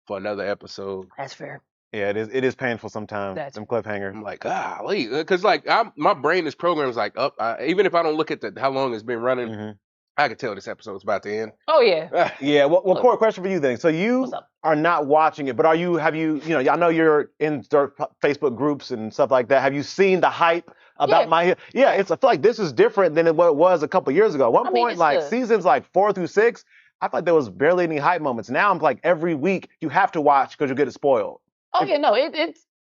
for another episode. That's fair. Yeah, it is painful sometimes. That's- Them cliffhangers. I'm like, because like my brain is programmed like up. Even if I don't look at how long it's been running, hmm I can tell this episode's about to end. Oh yeah. Yeah. Well, Corey, question for you then. So you What's up? are not watching it, but have you? I know you're in Facebook groups and stuff like that. Have you seen the hype about Yeah. My Hero? Yeah, I feel like this is different than what it was a couple years ago. At one I mean, point, it's like the- seasons like 4 through 6, I feel like there was barely any hype moments. Now I'm like every week you have to watch because you get it spoiled. Oh yeah. No.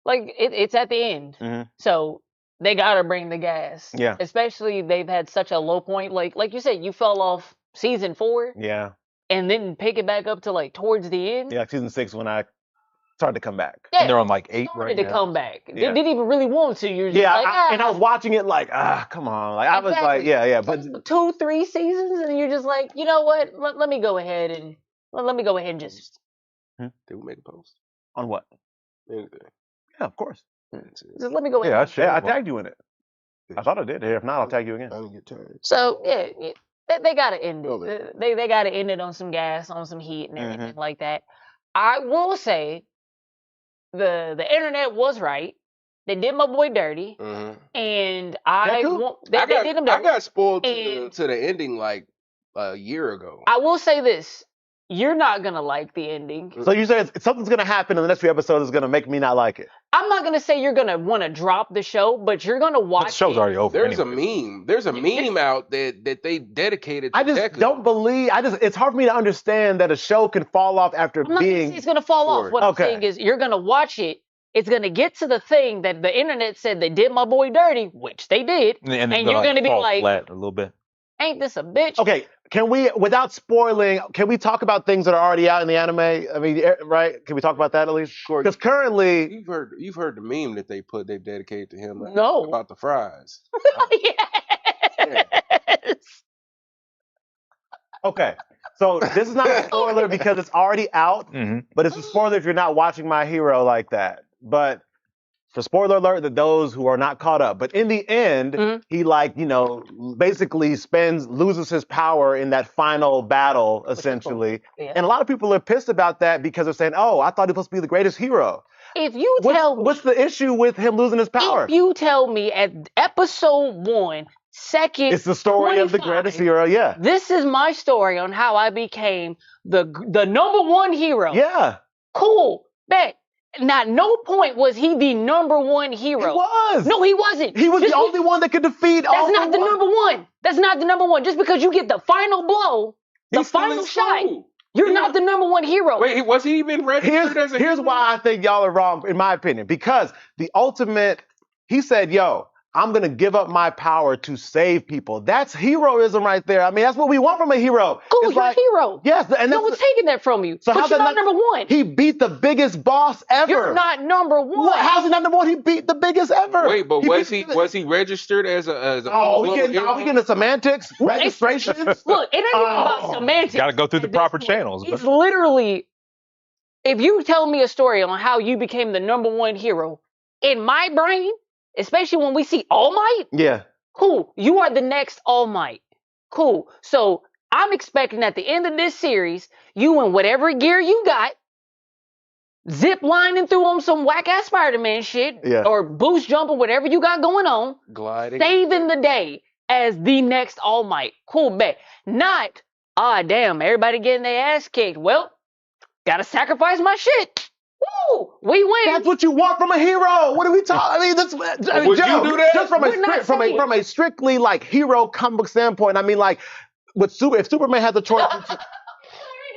It's at the end. Mhm. So they gotta bring the gas. Yeah. Especially they've had such a low point. Like you said, you fell off season 4 Yeah. and then pick it back up to like towards the end. Yeah. Season 6 when I started to come back. Yeah. And they're on like 8 started right to now. come back. Yeah. They didn't even really want to. You're just Yeah, like, and I was watching it like, come on. Like I was like, Exactly. yeah, but 2-3 seasons, and you're just like, you know what? Let me go ahead and just Did we make a post? on what? Anything. Yeah, of course. let me go ahead. Yeah, I and- shared Yeah, I one. tagged you in it. I thought I did. If not, I'll tag you again. I didn't get tired. So yeah, they gotta end it. Okay. They gotta end it on some gas, on some heat, and Mm-hmm. everything like that. I will say, the internet was right. They did my boy dirty, and Deku? they did him dirty. I got spoiled And- to the ending like a year ago. I will say this: you're not gonna like the ending. So you say something's gonna happen in the next few episodes is gonna make me not like it. I'm not gonna say you're gonna want to drop the show, but you're gonna watch. But the show's it. already over. There's anyway. a meme. There's a meme out that they dedicated to I just Deku. don't believe. It's hard for me to understand that a show can fall off after I'm not gonna being. say it's gonna fall off. Forward. What Okay. I'm saying is you're gonna watch it. It's gonna get to the thing that the internet said they did my boy dirty, which they did. And And you're gonna be fall like- flat a little bit. Ain't this a bitch? Okay, can we, without spoiling, can we talk about things that are already out in the anime? I mean, right? Can we talk about that at least? Corey, Because currently, you've heard the meme that they dedicated to him No. about the fries. Yes. okay. So this is not a spoiler because it's already out, Mm-hmm. but it's a spoiler if you're not watching My Hero like that. But for spoiler alert that those who are not caught up. But in the end, Mhm. he basically loses his power in that final battle, essentially. Yeah. And a lot of people are pissed about that because they're saying, "Oh, I thought he was supposed to be the greatest hero." If you tell me, What's the issue with him losing his power? if you tell me at episode 1, second, It's the story of the 25, greatest hero. Yeah, this is my story on how I became the number 1 hero. yeah. Cool. Bet. Not no point was he the number 1 hero. He was. No, he wasn't. He was Just the only one that could defeat all. That's not the number 1. That's not the number 1. Just because you get the final blow, the He's still final in shot, school. you're not the number 1 hero. Wait, was he even registered as a Here's hero? why I think y'all are wrong, in my opinion. Because the ultimate, he said, "Yo, I'm gonna give up my power to save people." That's heroism right there. I mean, that's what we want from a hero. Cool, It's you're like, a hero. yes, and No that's one's taking that from you. So but how's you're that not not- number 1. he beat the biggest boss ever. You're not number 1. What? How's he not number one? He beat the biggest ever. Wait, but was he registered as a Oh, we global getting hero? into semantics, registrations. Look, it ain't even about Oh. semantics. Got to go through the at this proper point. channels. It's literally, if you tell me a story on how you became the number 1 hero, in my brain, especially when we see All Might, Yeah. cool, you are the next All Might. Cool. So I'm expecting at the end of this series, you in whatever gear you got, zip lining through on some whack ass Spider-Man shit, Yeah. or boost jumping, whatever you got going on, gliding. saving the day as the next All Might. Cool, bet. Not, damn, everybody getting their ass kicked. Well, gotta sacrifice my shit. Woo! We win. That's what you want from a hero. What are we talking? I mean, that's Would Joe, you do that? just from We're not saying- from a strictly like hero comic book standpoint. I mean, like, if Superman had the choice,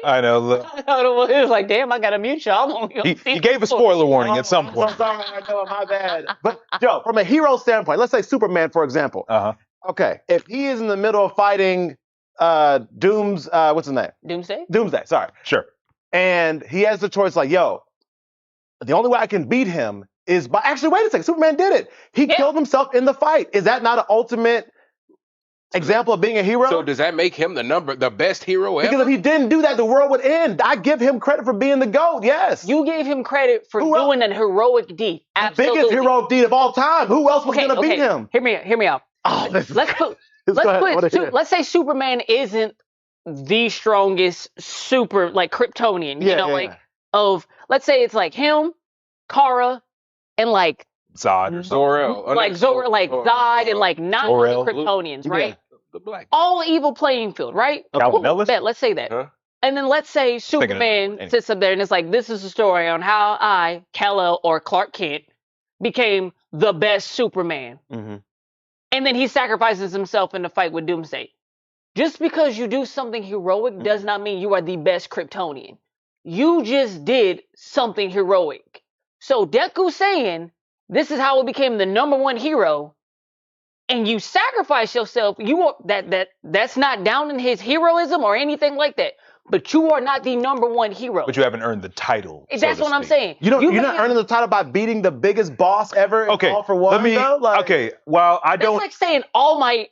I know. Look, It was like, damn, I got to mute y'all. he gave a spoiler warning at some point. I'm sorry, I know, my bad. But Joe, from a hero standpoint, let's say Superman, for example. Uh-huh. Okay, if he is in the middle of fighting what's his name? Doomsday? Doomsday, sorry. Sure. And he has the choice like, yo, the only way I can beat him is by, actually, wait a second, Superman did it. He killed himself in the fight. Is that not an ultimate example of being a hero? So does that make him the best hero ever? Because if he didn't do that, the world would end. I give him credit for being the GOAT, yes. You gave him credit for doing an heroic deed. Absolutely. Biggest heroic deed of all time. Who else was going to beat him? Hear me out. Oh, Let's say Superman isn't the strongest super like Kryptonian. Let's say it's like him, Kara, and like Zod or Zor-El. Zod and like not Zor-El. Kryptonians, right? The black. All even playing field, right? Calvin Ellis? Bet, let's say that. Huh? And then let's say Thinking of- Superman sits up there and it's like, this is a story on how I, Kal-El or Clark Kent, became the best Superman. Mm-hmm. And then he sacrifices himself in the fight with Doomsday. Just because you do something heroic does not mean you are the best Kryptonian. You just did something heroic. So Deku saying, this is how it became the #1 hero, and you sacrifice yourself, that's not down in his heroism or anything like that. But you are not the #1 hero. But you haven't earned the title. That's what I'm saying. You're not earning the title by beating the biggest boss ever. Okay, All for one. Well, I That's don't. like saying All Might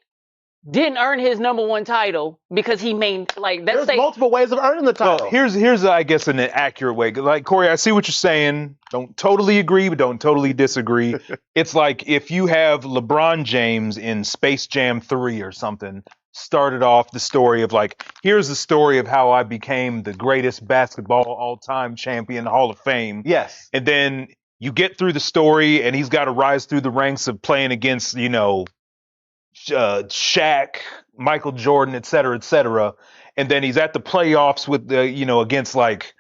didn't earn his #1 title because he There's multiple ways of earning the title. Well, here's I guess an accurate way. Like Corey, I see what you're saying. Don't totally agree, but don't totally disagree. It's like if you have LeBron James in Space Jam 3 or something, started off the story of like, here's the story of how I became the greatest basketball all-time champion, Hall of Fame. Yes. And then you get through the story, and he's got to rise through the ranks of playing against, Shaq, Michael Jordan, et cetera, and then he's at the playoffs with against like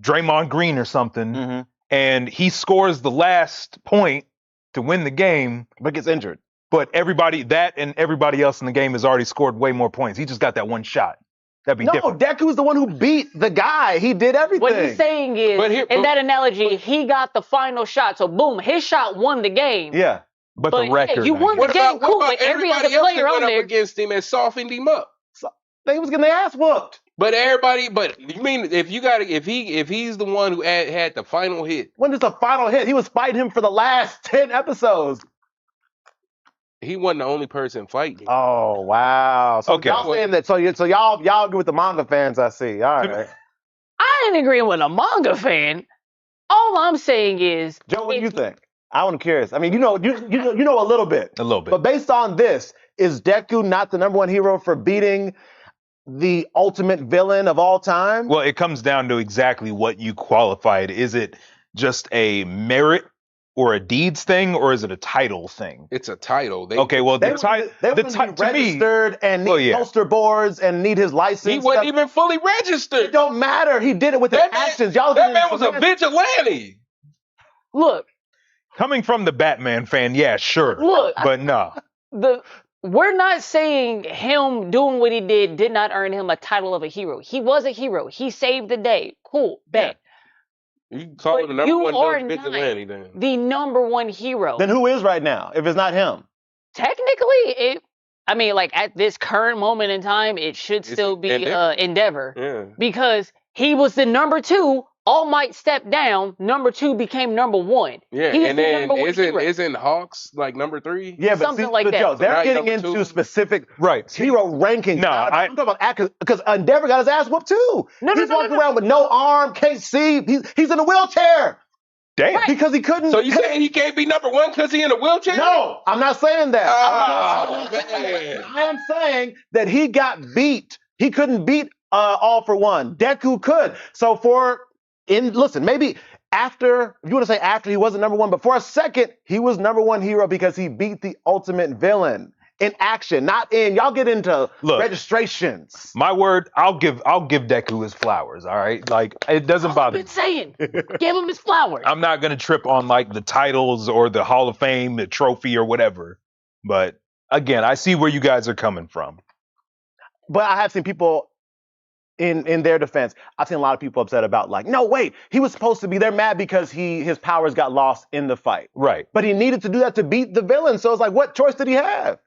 Draymond Green or something, and he scores the last point to win the game, but gets injured. But everybody else in the game has already scored way more points. He just got that one shot. That'd be different. Deku's the one who beat the guy. He did everything. What he's saying is, in that analogy, he got the final shot. So boom, his shot won the game. Yeah. But the record. You won the game, cool. But every other player on there against him and softened him up. They was getting their ass whooped. But you mean if he's the one who had the final hit? When is the final hit? He was fighting him for the last 10 episodes. He wasn't the only person fighting. Oh wow! So okay. Y'all saying that? So y'all agree with the manga fans? I see. All right. I ain't agreeing with a manga fan. All I'm saying is, Joe, what do you think? I'm curious. I mean, you know a little bit. A little bit. But based on this, is Deku not the #1 hero for beating the ultimate villain of all time? Well, it comes down to exactly what you qualified. Is it just a merit or a deeds thing, or is it a title thing? It's a title. They would be registered and need poster boards and need his license. He wasn't even fully registered. It don't matter. He did it with his actions. That man was a vigilante. Look. Coming from the Batman fan, yeah, sure. Look. But no. We're not saying him doing what he did not earn him a title of a hero. He was a hero. He saved the day. Cool. Bet. You call him the #1 vigilante then. The #1 hero. Then who is right now, if it's not him? Technically, at this current moment in time, it should still be Endeavor. Yeah. Because he was the #2. All Might stepped down. #2 became #1. Yeah, and then isn't Hawks like #3? Yeah, but something like that. Joe, they're getting into specific hero rankings. No, I'm talking about because Endeavor got his ass whooped too. He's walking around with no arm, can't see. He's in a wheelchair. Damn. Right. Because he couldn't. So you saying he can't be #1 because he in a wheelchair? No, I'm not saying that. Man. I am saying that he got beat. He couldn't beat All for One. Deku could. So listen, maybe after, if you want to say after he wasn't #1, but for a second, he was #1 hero because he beat the ultimate villain. in action, not in y'all get into Look. registrations. My word, I'll give Deku his flowers. All right, like it doesn't I've bother been me. saying, give him his flowers. I'm not gonna trip on like the titles or the Hall of Fame, the trophy or whatever. But again, I see where you guys are coming from. But I have seen people in their defense, I've seen a lot of people upset about like, no, wait, he was supposed to be there mad because his powers got lost in the fight. Right. But he needed to do that to beat the villain. So it's like, what choice did he have?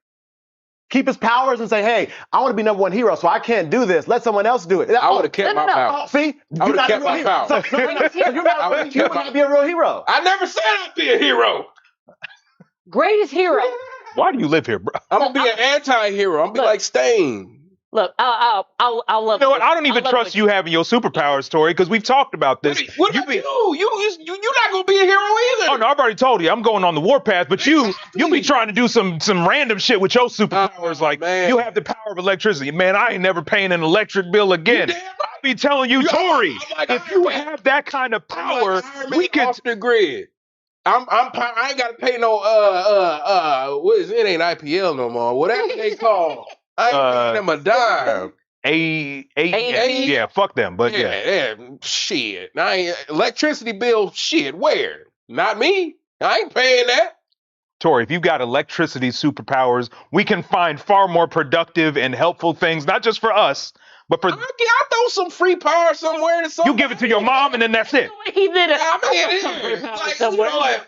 Keep his powers and say, hey, I want to be #1 hero, so I can't do this. Let someone else do it. I would have kept my power. See? I would have kept my power. So you're not be a real hero. I never said I'd be a hero. Greatest hero. Why do you live here, bro? I'm gonna be an anti-hero. I'm gonna be like Stain. Look, I'll love. You know what? I don't even trust you having your superpowers, Tori, because we've talked about this. What about you? You're not gonna be a hero either. Oh no, I've already told you I'm going on the warpath, but you'll be trying to do some random shit with your superpowers. Like man. you have the power of electricity. Man, I ain't never paying an electric bill again. You damn right. I'll be telling you, Tori, like if you have that kind of power, we could off the grid. I ain't gotta pay no what is it? Ain't IPL no more. Whatever they call. I ain't paying them a dime. yeah, fuck them. But yeah. Shit. Electricity bill, shit, where? Not me. I ain't paying that. Tori, if you've got electricity superpowers, we can find far more productive and helpful things, not just for us, but for I'll throw some free power somewhere. you give it to your mom and then that's it. He did it.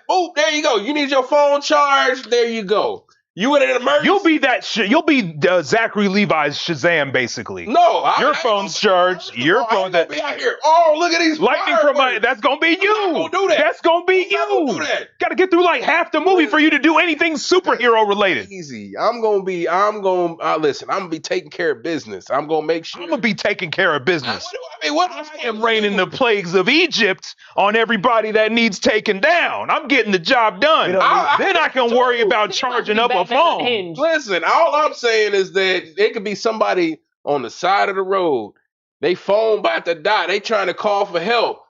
Oh, there you go. You need your phone charged. There you go. You in an emergency? You'll be that. You'll be Zachary Levi's Shazam, basically. No, your phone's charged. Your phone that. Be out here. Oh, look at these lightning from my. That's gonna be you. Don't do that. That's gonna be you. Do that. Got to get through like half the movie for you to do anything superhero related. Easy. Listen. I'm gonna be taking care of business. I'm gonna make sure. I'm gonna be taking care of business. What I am raining the plagues of Egypt on everybody that needs taken down. I'm getting the job done. Then I can worry about charging up a phone. Listen, all I'm saying is that it could be somebody on the side of the road. They phone about to die. They trying to call for help.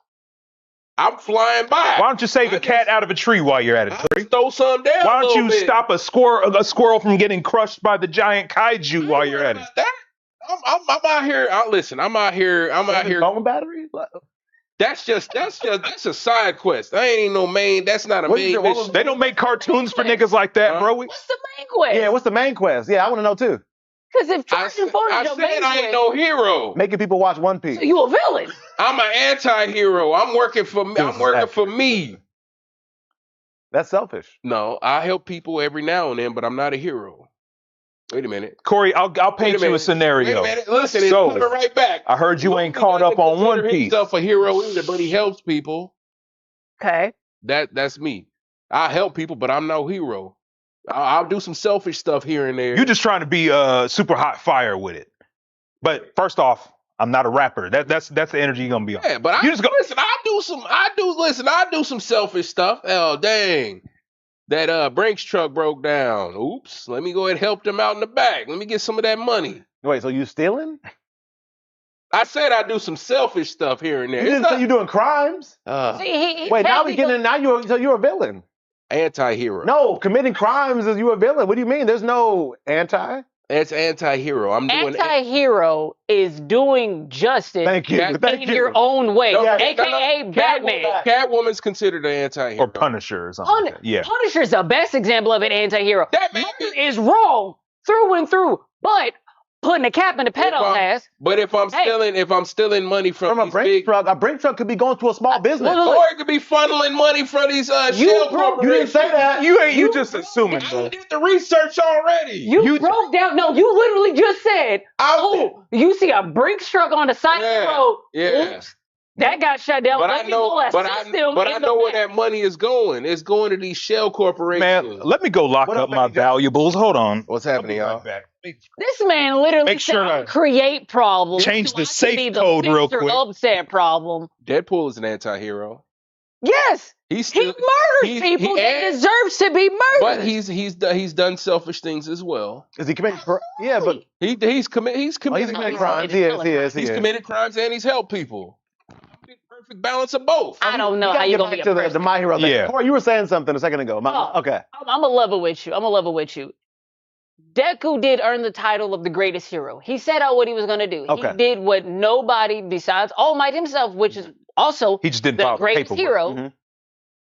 I'm flying by. Why don't you save a cat out of a tree while you're at it, Tori? Throw some down. Why don't you stop a squirrel from getting crushed by the giant kaiju while you're at it? I'm out here. I'm out here. Phone batteries? That's a side quest. I ain't no main. That's not a main mission. They don't make cartoons for niggas like that, bro. What's the main quest? Yeah, what's the main quest? Yeah, I want to know too. Because if charging phone is your main I ain't no hero. Making people watch One Piece. so you a villain. I'm an anti-hero. I'm working for me. I'm working for me. That's selfish. No, I help people every now and then, but I'm not a hero. Wait a minute. Corey, I'll paint you a scenario. Wait a minute. Listen, So, put it right back. I heard you ain't caught up on One Piece. Himself a hero either, but he helps people. Okay. That's me. I help people, but I'm no hero. I'll do some selfish stuff here and there. You're just trying to be super hot fire with it. But first off, I'm not a rapper. That's the energy you're gonna be on. Yeah, but listen. I do some selfish stuff. Oh dang. That Brinks truck broke down. Oops. Let me go ahead and help them out in the back. Let me get some of that money. Wait, so you stealing? I said I do some selfish stuff here and there. You didn't say you doing crimes. See, Wait, now we getting in. Now you're a villain. Anti-hero. No, committing crimes is you a villain. What do you mean? There's no anti. It's anti-hero. I'm doing anti-hero is doing justice. Thank you. In your own way, aka Batman. Catwoman's considered an anti-hero. Or Punisher or something. Yeah. Punisher's the best example of an anti-hero. That man is wrong through and through, but putting a cap in the pedal's ass. But if I'm stealing money from a Brinks truck, a Brinks truck could be going to a small business. Or it could be funneling money from these shell corporations. You didn't say that. You just assuming, bro. I did the research already. You broke down. No, you literally just said, you see a Brinks truck on the side of the road. Yeah. Oops. That got shut down. But I know where that money is going. It's going to these shell corporations. Man, let me go lock up my valuables. Hold on. What's happening, y'all? This man literally said, create problems. Change the safe code real quick. Upset problem. Deadpool is an anti-hero. Yes. He murders people that deserves to be murdered. But he's done selfish things as well. Is he committing? Yeah, but he's committed crimes. He is. He's committed crimes and he's helped people. Perfect balance of both. I don't know how you're gonna be to the My Hero thing. Yeah. Corey, you were saying something a second ago. Okay. I'm a level with you. Deku did earn the title of the greatest hero. He set out what he was going to do. Okay. He did what nobody besides All Might himself, which is also He just didn't the follow the greatest paperwork. hero, Mhm.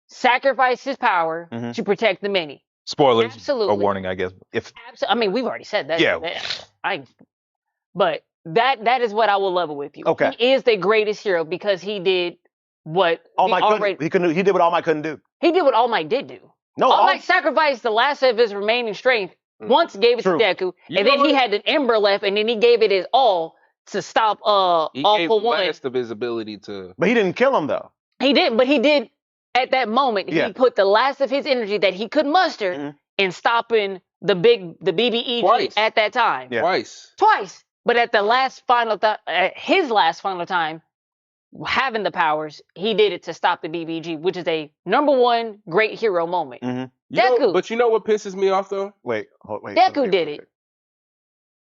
sacrificed his power Mhm. to protect the many. Spoilers, a Absolutely. warning, I guess. If I mean, we've already said that. Yeah. But that is what I will level with you. Okay. He is the greatest hero because he did what All the Might already couldn't. He did what All Might couldn't do. he did what All Might did do. No, All Might sacrificed the last of his remaining strength. Once gave it True. to Deku, You and know then he what? had an ember left, and then he gave it his all to stop He all gave for the one. last of his ability to. But he didn't kill him though. He did, but he did at that moment. Yeah. He put the last of his energy that he could muster Mhm. in stopping the BBEG Twice. at that time. Yeah. Twice. But at the last final at his last final time, having the powers, he did it to stop the BBG, which is a #1 great hero moment. Mhm. Deku. But you know what pisses me off though? Wait. Deku did it.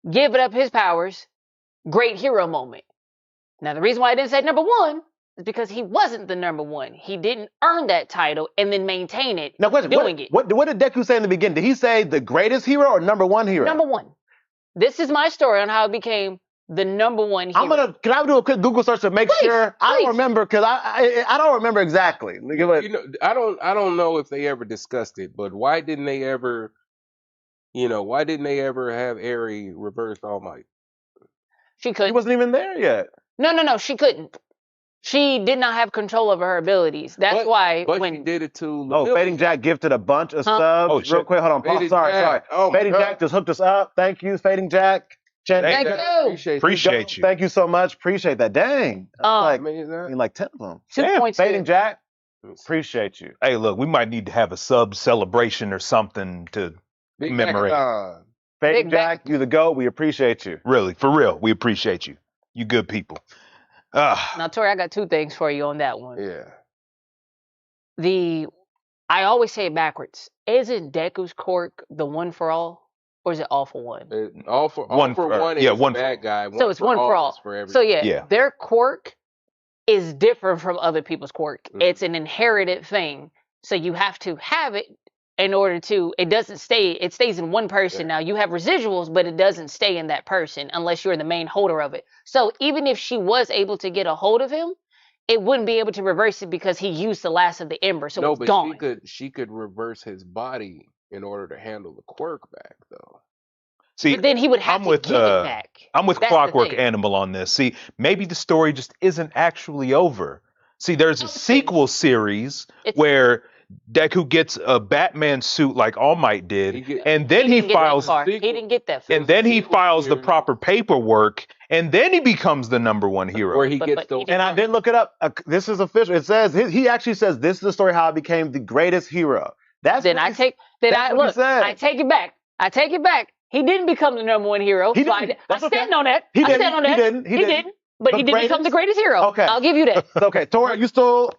Give it up his powers, great hero moment. Now the reason why I didn't say #1 is because he wasn't the #1. He didn't earn that title and then maintain it Now, question, doing it. what did Deku say in the beginning? Did he say the greatest hero or #1 hero? #1. This is my story on how it became the #1 hero. Can I do a quick Google search to make sure? I don't remember because I don't remember exactly. You know, I don't know if they ever discussed it, but why didn't they ever have Eri reverse All Might? She couldn't. He wasn't even there yet. No, she couldn't. She did not have control over her abilities. That's why But when she did it to Fading Jack gifted a bunch of subs. Real quick, hold on. Fading Sorry. Jack. Oh, my Fading God. Jack just hooked us up. Thank you, Fading Jack. Thank you. Appreciate you. Thank you so much. Appreciate that. Dang. That's I mean, like 10 of them. 2.2. Fading Jack. Appreciate you. Hey, look, we might need to have a sub celebration or something to commemorate. Fading Jack, you the GOAT. We appreciate you. Really, for real, we appreciate you. You good people. Now, Tori, I got 2 things for you on that one. Yeah. I always say it backwards. Isn't Deku's quirk the one for all, or is it all for one? All for one is one bad guy. So it's one for all. So yeah, their quirk is different from other people's quirk. Mhm. It's an inherited thing. So you have to have it in order to, it stays in one person. Now you have residuals, but it doesn't stay in that person unless you're the main holder of it. So even if she was able to get a hold of him, it wouldn't be able to reverse it because he used the last of the ember. So it's gone. she could reverse his body in order to handle the quirk back though. See, but then he would have to give it back. I'm with That's the Clockwork thing. Animal on this. See, maybe the story just isn't actually over. See, there's a sequel series where Deku gets a Batman suit like All Might did, and then he files. He didn't get that far. And then he files the proper paperwork, and then he becomes the #1 hero. Where he gets the. And I did look it up. This is official. It says he actually says this is the story how I became the greatest hero. That's Then what I he- take that's that. what he Look, said. I take it back. I take it back. He didn't become the #1 hero. He So didn't. I That's okay. stand on that. He I didn't. stand on that. He didn't. He didn't. But But he didn't become the greatest hero. Okay. I'll give you that. Okay, Tori, you still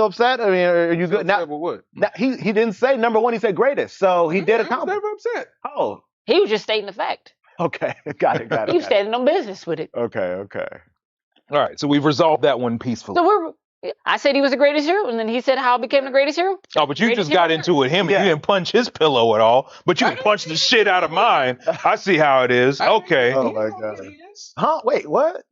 upset? I mean, are you good now? What? He didn't say #1. He said greatest. So he did I was accomplish. never upset. Oh, He was just stating the fact. okay, got it. He was standing on business with it. Okay. All right, so we've resolved that one peacefully. So I said he was the greatest hero, and then he said how I became the greatest hero. Oh, but you Greatest just got hero? into it with him. Yeah. You didn't punch his pillow at all, but you can punch the shit out of mine. I see how it is. Okay. Oh my god. Huh? Wait, what?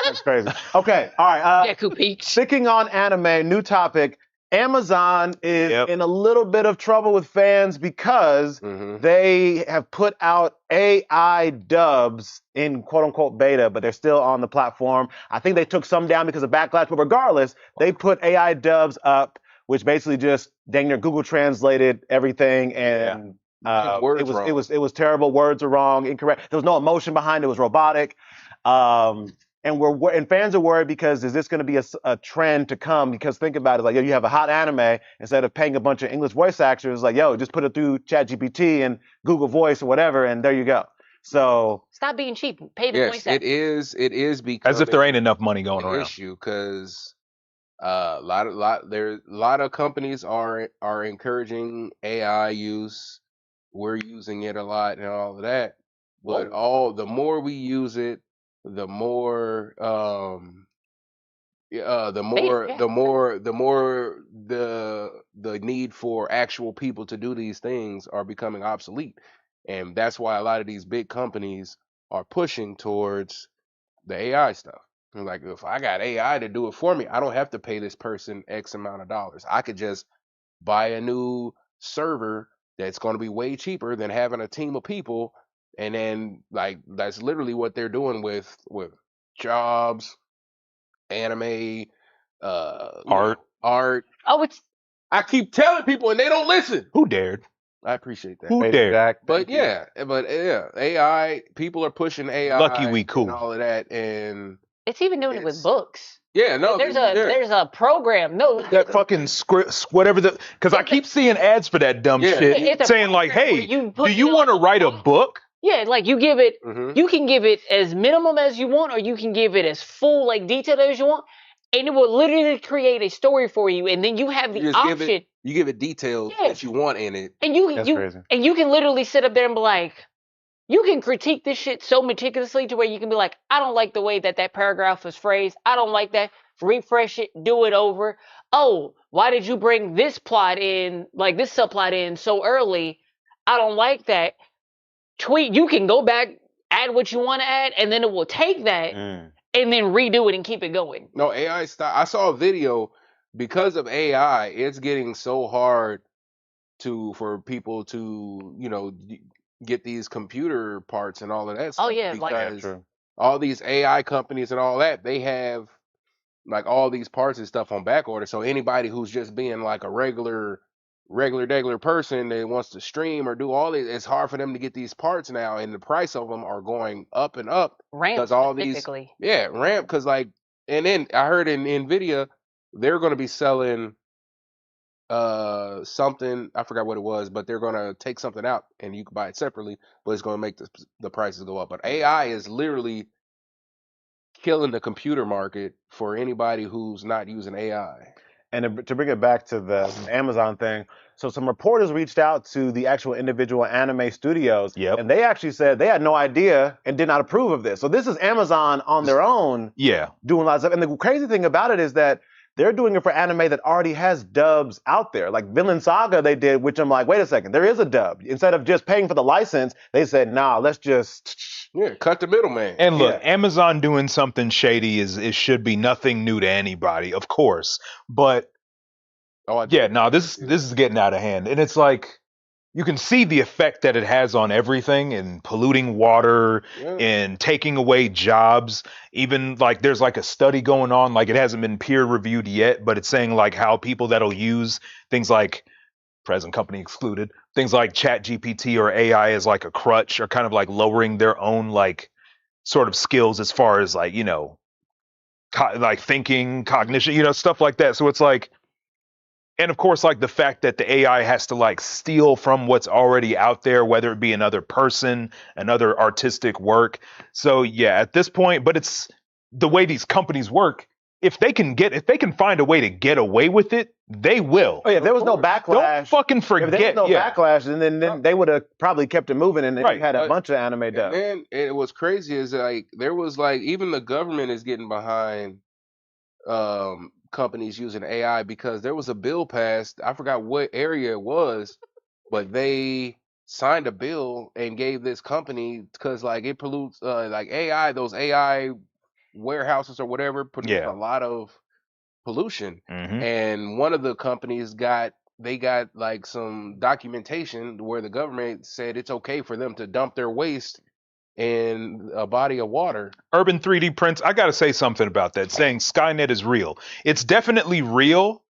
That's crazy. Okay, all right. Deku peaks. Sticking on anime, new topic. Amazon is in a little bit of trouble with fans because they have put out AI dubs in quote unquote beta, but they're still on the platform. I think they took some down because of backlash, but regardless, they put AI dubs up, which basically just dang near Google translated everything and it was terrible. Words are wrong, incorrect. There was no emotion behind it. It was robotic. And fans are worried because is this going to be a trend to come? Because think about it, like you have a hot anime instead of paying a bunch of English voice actors, like just put it through ChatGPT and Google Voice or whatever, and there you go. So stop being cheap. Pay the voice actors. It is because as if there ain't enough money going around. Issue because a lot of companies are encouraging AI use. We're using it a lot and all of that, but the more we use it, the more the need for actual people to do these things are becoming obsolete. And that's why a lot of these big companies are pushing towards the AI stuff. And like, if I got AI to do it for me, I don't have to pay this person X amount of dollars. I could just buy a new server that's going to be way cheaper than having a team of people. And then, like, that's literally what they're doing with jobs, anime, Art. art. Oh, it's I keep telling people and they don't listen. Who dared? I appreciate that. Who Hey, dared? Jack, But thank you. yeah, AI, people are pushing AI Lucky we and cool. all of that, and it's even doing it with It's- books. yeah, no, There's yeah. there's a program. No, That fucking script, whatever the, because I keep seeing ads for that dumb Yeah, shit it's a saying like, program where hey, you put do it you on want to the write a prompt. book? Yeah, like you give it, Mhm. you can give it as minimum as you want, or you can give it as full, like detailed as you want, and it will literally create a story for you, and then you have You the just give option, it details Yeah. that you want in it. and you That's you crazy. and you can literally sit up there and be like, you can critique this shit so meticulously to where you can be like, I don't like the way that paragraph was phrased. I don't like that. Refresh it, do it over. Oh, why did you bring this plot in, like this subplot in so early? I don't like that. Tweet, you can go back, add what you want to add, and then it will take that Mm. and then redo it and keep it going. No, AI style. I saw a video because of AI. It's getting so hard for people to get these computer parts and all of that stuff. Yeah, like- Yeah, because true. all these AI companies and all that, they have like all these parts and stuff on back order. So anybody who's just being like a regular person that wants to stream or do all this, it's hard for them to get these parts now, and the price of them are going up and up Ramp because all these specifically. ramp, because like, and then I heard in Nvidia they're going to be selling something, I forgot what it was, but they're going to take something out and you can buy it separately, but it's going to make the prices go up. But AI is literally killing the computer market for anybody who's not using AI. And to bring it back to the Amazon thing, so some reporters reached out to the actual individual anime studios, Yep. and they actually said they had no idea and did not approve of this. So this is Amazon on their own Yeah. doing lots of stuff. And the crazy thing about it is that they're doing it for anime that already has dubs out there. Like Vinland Saga they did, which I'm like, wait a second, there is a dub. Instead of just paying for the license, they said, nah, let's just... Yeah, cut the middleman. And look, Yeah. Amazon doing something shady it should be nothing new to anybody, of course. But this is getting out of hand. And it's like you can see the effect that it has on everything, and polluting water and taking away jobs. Even like there's like a study going on, like it hasn't been peer reviewed yet, but it's saying like how people that'll use things like, present company excluded, things like Chat GPT or AI as like a crutch, or kind of like lowering their own like sort of skills as far as like, like thinking, cognition, stuff like that. So it's like, and of course, like the fact that the AI has to like steal from what's already out there, whether it be another person, another artistic work. So yeah, at this point, but it's the way these companies work. If they can find a way to get away with it, they will. Oh yeah, if there was no backlash. Don't fucking forget. If there was no backlash, then they would have probably kept it moving, and then you had a bunch of anime dubs. And then what's crazy is like there was like even the government is getting behind companies using AI, because there was a bill passed, I forgot what area it was, but they signed a bill and gave this company, because like it pollutes like AI, those AI warehouses or whatever produce a lot of pollution. Mm-hmm. And one of the companies got like some documentation where the government said it's okay for them to dump their waste in a body of water. Urban 3D prints. I got to say something about that, saying Skynet is real. It's definitely real,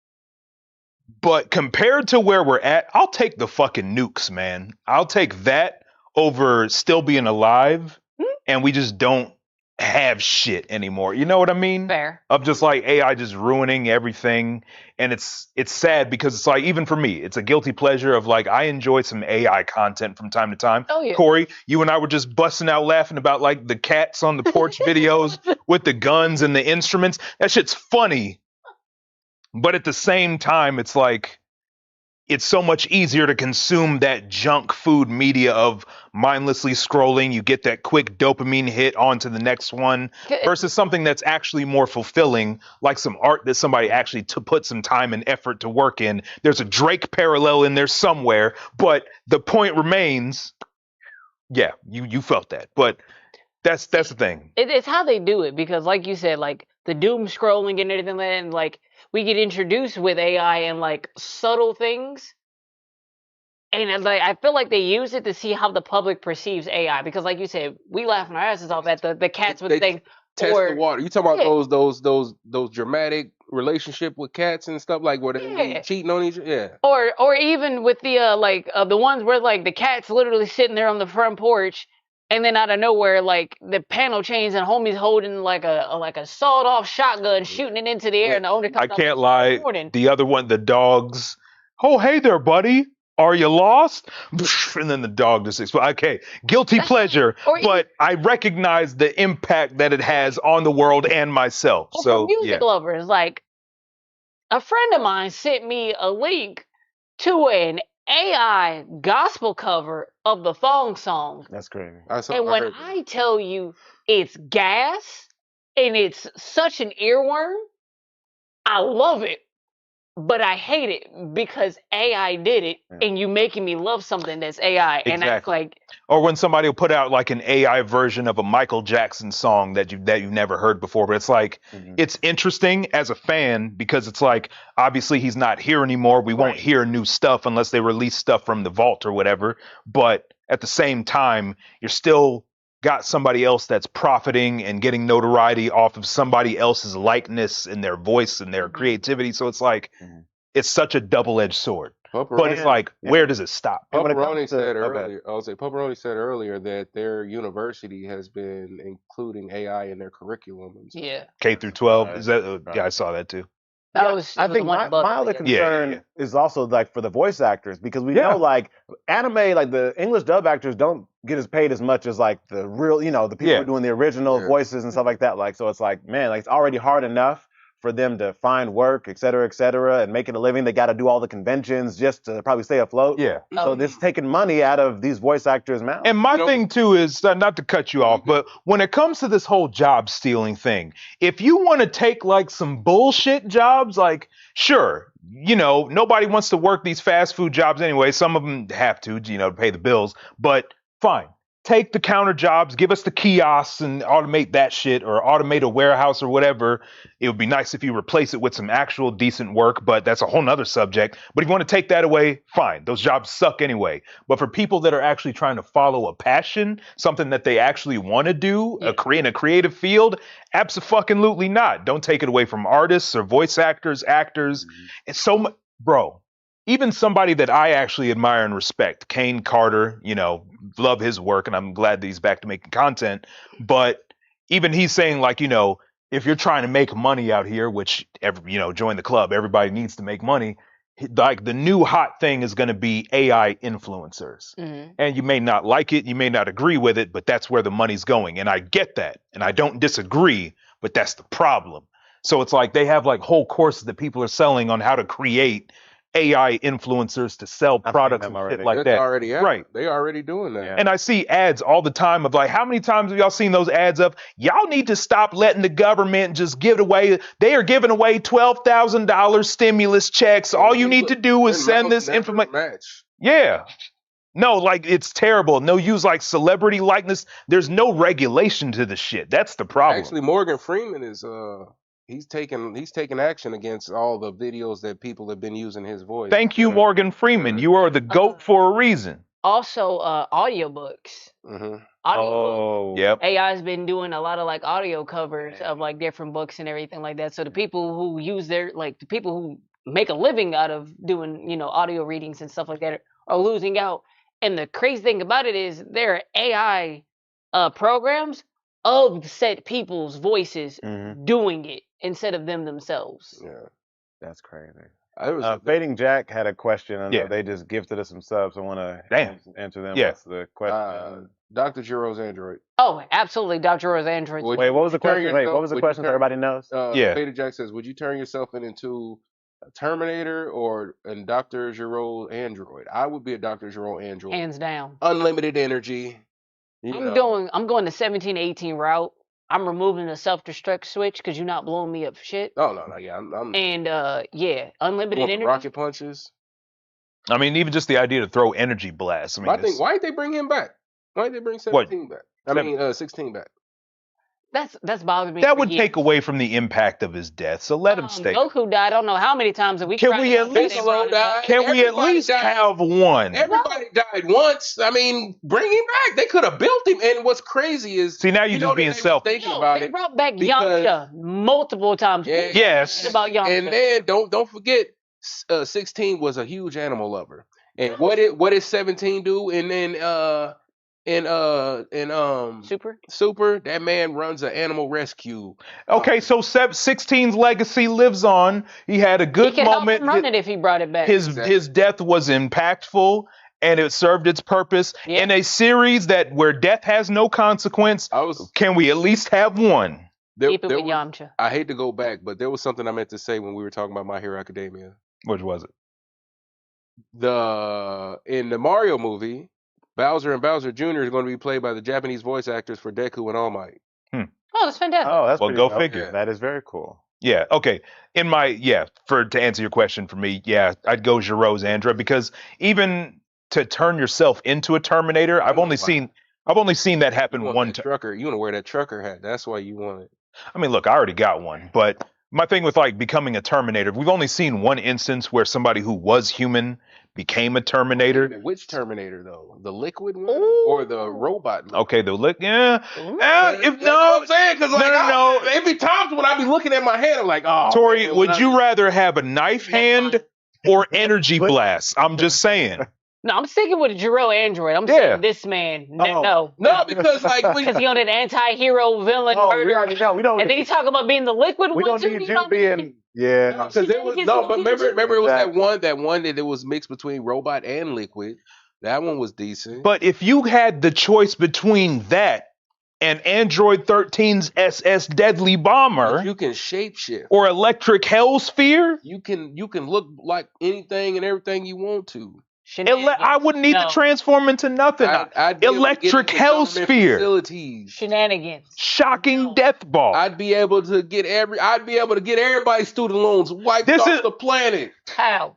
but compared to where we're at, I'll take the fucking nukes, man. I'll take that over still being alive, and we just don't have shit anymore. You know what I mean? Fair. Of just like AI just ruining everything. And it's sad because it's like, even for me, it's a guilty pleasure of like, I enjoy some AI content from time to time. Oh, yeah. Corey, you and I were just busting out laughing about like the cats on the porch videos with the guns and the instruments. That shit's funny. But at the same time, it's like, it's so much easier to consume that junk food media of mindlessly scrolling. You get that quick dopamine hit onto the next one versus something that's actually more fulfilling, like some art that somebody actually put some time and effort to work in. There's a Drake parallel in there somewhere, but the point remains, Yeah, you felt that, but that's the thing. It's how they do it because, like you said, like the doom scrolling and everything like that, and like we get introduced with AI and like subtle things, and like I feel like they use it to see how the public perceives AI because, like you said, we laughing our asses off at the cats with the They thing, test the or water. You talking about yeah, those dramatic relationship with cats and stuff like where they be yeah. cheating on each other? Yeah. Or even with the the ones where like the cat's literally sitting there on the front porch, and then out of nowhere like the panel changes and homie's holding like a sawed off shotgun shooting it into the air, and the owner I comes out can't like, "Good lie. morning." The other one, the dogs. Oh, hey there, buddy. Are you lost? And then the dog just explodes. Okay, guilty That's pleasure, or even but I recognize the impact that it has on the world and myself. or for So music yeah, lovers, like a friend of mine sent me a link to an AI gospel cover of the thong song. That's crazy. I And I when heard that. I tell you it's gas and it's such an earworm, I love it, but I hate it because AI did it, Yeah. and you making me love something that's AI, and that's exactly. like, Or when somebody will put out like an AI version of a Michael Jackson song that you've never heard before, but it's like it's interesting as a fan because it's like obviously he's not here anymore. We won't Right. hear new stuff unless they release stuff from the vault or whatever. But at the same time, you're still got somebody else that's profiting and getting notoriety off of somebody else's likeness and their voice and their creativity. So it's like Mhm. it's such a double-edged sword. But it's Pepperoni, like, where does it stop? And when it Pepperoni comes to said oh, bad. earlier. I would say Pepperoni said earlier that their university has been including AI in their curriculum and stuff. yeah, K through 12. Is Right. that? Yeah, I saw that too. that Yeah, was I it was the think one my, above my it, other but yeah. concern is also like for the voice actors because we Yeah. know like anime, like the English dub actors don't get as paid as much as like the real, you know, the people who Yeah. are doing the original Yeah. voices and stuff like that. Like, so it's like, man, like it's already hard enough for them to find work, et cetera, and making a living. They got to do all the conventions just to probably stay afloat. Yeah. So Oh, this is taking money out of these voice actors' mouths. And my You know- thing too is not to cut you off, but when it comes to this whole job stealing thing, if you want to take like some bullshit jobs, like sure, you know, nobody wants to work these fast food jobs anyway. Some of them have to, you know, to pay the bills, but fine. Take the counter jobs, give us the kiosks and automate that shit or automate a warehouse or whatever. It would be nice if you replace it with some actual decent work, but that's a whole nother subject. But if you want to take that away, fine. Those jobs suck anyway. But for people that are actually trying to follow a passion, something that they actually want to do, Yeah. in a creative field, absolutely not. Don't take it away from artists or voice actors, actors. It's so much, bro. Even somebody that I actually admire and respect, Kane Carter, you know, love his work, and I'm glad that he's back to making content. But even he's saying, like, you know, if you're trying to make money out here, which you know, join the club, everybody needs to make money. Like the new hot thing is going to be AI influencers. mhm. And you may not like it, you may not agree with it, but that's where the money's going. And I get that. And I don't disagree, but that's the problem. So it's like they have like whole courses that people are selling on how to create AI influencers to sell I've seen products them and shit already. like That's that. already out. Right. They already doing that. Yeah. And I see ads all the time of like, how many times have y'all seen those ads of y'all need to stop letting the government just give it away? They are giving away $12,000 stimulus checks. All you need to do is Their send mouths this never information. match. Yeah. No, like it's terrible. No use like celebrity likeness. There's no regulation to the shit. That's the problem. Actually, Morgan Freeman is he's taking action against all the videos that people have been using his voice. Thank you, Morgan Freeman. Yeah. You are the GOAT for a reason. Also, audiobooks. hmm Audiobooks. Yep. AI's been doing a lot of like audio covers of like different books and everything like that. So the people who use their like the people who make a living out of doing, you know, audio readings and stuff like that are losing out. And the crazy thing about it is there are AI programs of said people's voices doing it instead of them themselves. Yeah. That's crazy. I was Fading Jack had a question. I know Yeah. they just gifted us some subs. I want to Damn. answer them. Yeah. What's the question? Dr. Jiro's Android. Oh, absolutely, Dr. Rose Android. Would Wait, what was the turn question? Wait, yourself- what was the would you question? So turn- everybody knows. Yeah. Fading Jack says, would you turn yourself into a Terminator or a Dr. Giro Android? I would be a Dr. Giro Android. Hands down. Unlimited energy. You I'm know. going the 17-18 route. I'm removing the self-destruct switch because you're not blowing me up for shit. Oh no, yeah, I'm And yeah, unlimited going for energy. rocket punches. I mean, even just the idea to throw energy blasts. I mean, I think why did they bring him back? Why did they bring What? 17 back? I mean, 16 back. That's bothered me. That for would years. take away from the impact of his death. So let him stay. Goku died. I don't know how many times, and we Can cried we about at that, least- they brought it up. Can we at Everybody least died. have one? Everybody died once. I mean, bring him back. They could have built him. And what's crazy is, See, now you're you know just being that they was selfish. thinking No, about they it. brought back because- Yamcha multiple times. Yeah. Yes. About Yamcha. And then don't forget, 16 was a huge animal lover. And what did 17 do? And then Super, that man runs an animal rescue. Okay, so 16's legacy lives on. He had a He good could help moment. him run it if he brought it back. His death was impactful, and it served its purpose. Yeah. In a series where death has no consequence, can we at least have one? Keep it with Yamcha. I hate to go back, but there was something I meant to say when we were talking about My Hero Academia. Which was it? In the Mario movie, Bowser and Bowser Jr. is going to be played by the Japanese voice actors for Deku and All Might. Oh, that's fantastic. Oh, that's Well, pretty go dope. figure. That is very cool. Yeah, okay. To answer your question for me, yeah, I'd go Jiro's Android, because even to turn yourself into a Terminator, I've only seen that happen one time. You want to wear that trucker hat. That's why you want it. I mean, look, I already got one, but my thing with becoming a Terminator, we've only seen one instance where somebody who was human became a Terminator. Which Terminator though? The liquid one or the robot? Okay, the liquid. Yeah. That's what I'm saying, because no. Every time when I be looking at my hand, I'm like, oh. Tori, man, would you rather have a knife hand or energy blast? I'm just saying. No, I'm sticking with Jiro Android. I'm saying this man. No, because because he on an anti-hero villain murder. We already know. We don't. And then he talking about being the liquid We one don't too. need you being. Yeah. Because there was but remember it was that one that it was mixed between robot and liquid. That one was decent. But if you had the choice between that and Android 13's SS Deadly Bomber, but you can shapeshift or Electric Hellsphere, you can look like anything and everything you want to. I wouldn't need to transform into nothing. Electric Hellsphere, facilities, shenanigans, shocking death ball. I'd be able to get everybody's student loans wiped off the planet. How?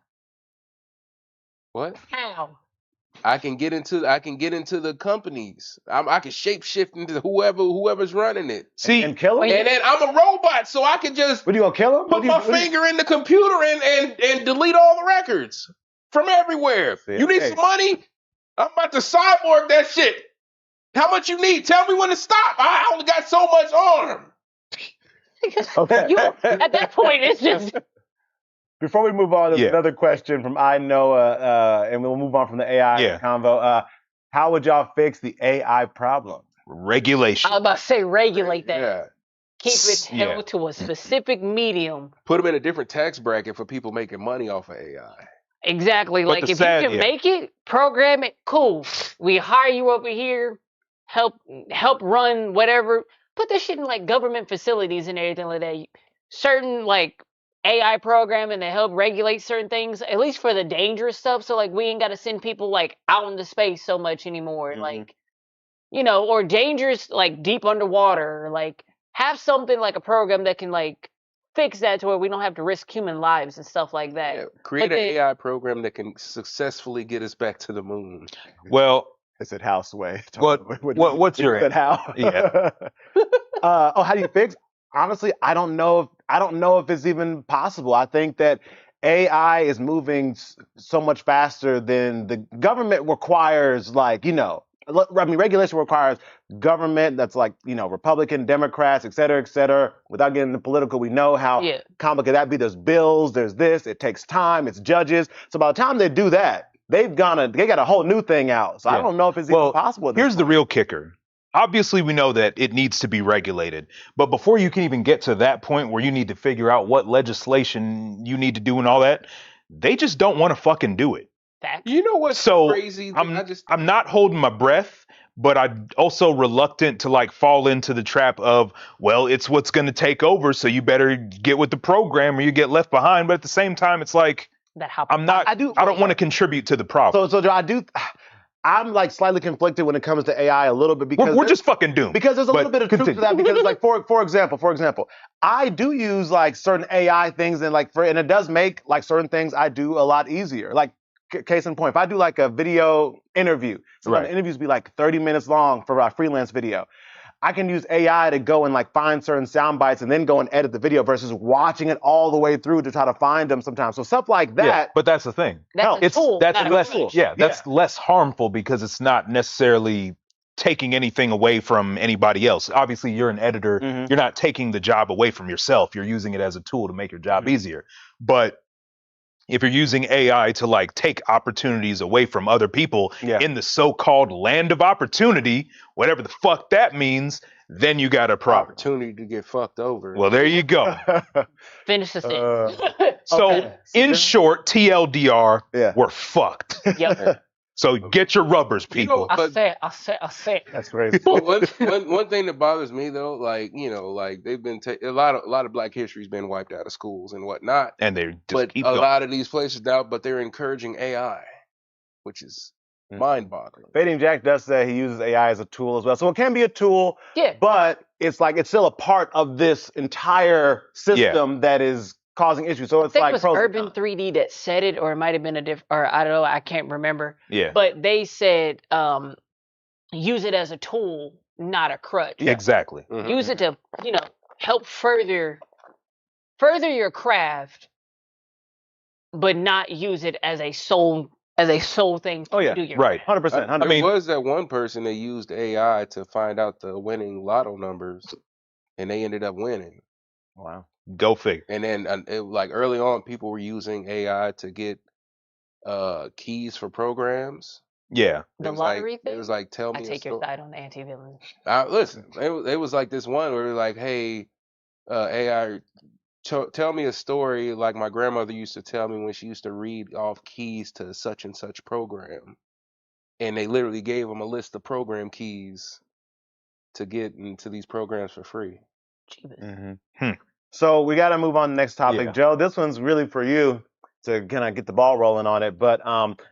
What? How? I can get into the companies. I can shapeshift into whoever's running it. See, and kill him. And then I'm a robot, so I can just. What, you gonna kill him? Put my finger in the computer and delete all the records from everywhere. You need some money? I'm about to cyborg that shit. How much you need? Tell me when to stop. I only got so much arm. Okay. At that point, it's just. Before we move on, there's another question from I Noah, and we'll move on from the AI convo. How would y'all fix the AI problem? Regulation. I was about to say regulate that. Yeah. Keep it held to a specific medium. Put them in a different tax bracket for people making money off of AI. Exactly. Like, if you can make it, program it, cool. We hire you over here, help run whatever. Put that shit in like government facilities and everything like that. Certain like AI programming to help regulate certain things, at least for the dangerous stuff. So like we ain't got to send people like out into space so much anymore. Like, or dangerous like deep underwater. Like have something like a program that can like fix that to where we don't have to risk human lives and stuff like that. Yeah, create an AI program that can successfully get us back to the moon. Well, it's at Houseway. What's your answer? How? Yeah. How do you fix? Honestly, I don't know if it's even possible. I think that AI is moving so much faster than the government requires. Regulation requires government that's like, Republican, Democrats, et cetera, without getting into political. We know how complicated that be. There's bills, there's this, it takes time, it's judges. So by the time they do that, they got a whole new thing out. So I don't know if it's even possible. Here's the real kicker. Obviously, we know that it needs to be regulated. But before you can even get to that point where you need to figure out what legislation you need to do and all that, they just don't want to fucking do it. You know what's crazy? I'm not holding my breath, but I'm also reluctant to fall into the trap of, well, it's what's going to take over, so you better get with the program or you get left behind. But at the same time, it's like I don't want to contribute to the problem. So I'm slightly conflicted when it comes to AI a little bit because we're just fucking doomed. Because there's a little bit of truth to that. Because for example, I do use certain AI things and it does make certain things I do a lot easier. case in point, if I do like a video interview, sometimes Right. interviews be like 30 minutes long for a freelance video. I can use AI to go and like find certain sound bites and then go and edit the video versus watching it all the way through to try to find them sometimes. So stuff like Yeah, that. but that's the thing. That's a It's tool, that's not a less crutch. that's less harmful because it's not necessarily taking anything away from anybody else. Obviously, you're an editor. Mhm. You're not taking the job away from yourself. You're using it as a tool to make your job easier. But if you're using AI to like take opportunities away from other people Yeah. in the so-called land of opportunity, whatever the fuck that means, then you got a problem. Opportunity to get fucked over. Well, there you go. Finish the sentence. So, Okay. in short, TLDR, Yeah. we're fucked. Yep. So get your rubbers, You know, people. I but said. That's crazy. But one thing that bothers me though, like like they've been a lot of Black history's been wiped out of schools and whatnot. And they just But keep a going. lot of these places now, but they're encouraging AI, which is mind-boggling. Fading Jack does say he uses AI as a tool as well. So it can be a tool, Yeah. but it's still a part of this entire system that is causing issues. So I it's think like it was pros and Urban cons. 3D that said it, or it might have been a different, or I don't know, I can't remember. Yeah, But they said use it as a tool, not a crutch. exactly. Mhm. Use it to, help further your craft, but not use it as a sole thing to Oh, yeah. do your Right. craft. 100%. I mean- There was that one person that used AI to find out the winning lotto numbers, and they ended up winning. Wow. Go figure. And then like early on, people were using AI to get keys for programs. Yeah. The It was lottery like, thing? It was like, tell I me a take your story. side on the anti-villain. Listen, it was like this one where like, hey, AI, tell me a story like my grandmother used to tell me when she used to read off keys to such and such program. And they literally gave them a list of program keys to get into these programs for free. Jeebus. Mm-hmm. So we got to move on to the next topic. Yeah. Joe, this one's really for you to kind of get the ball rolling on it. But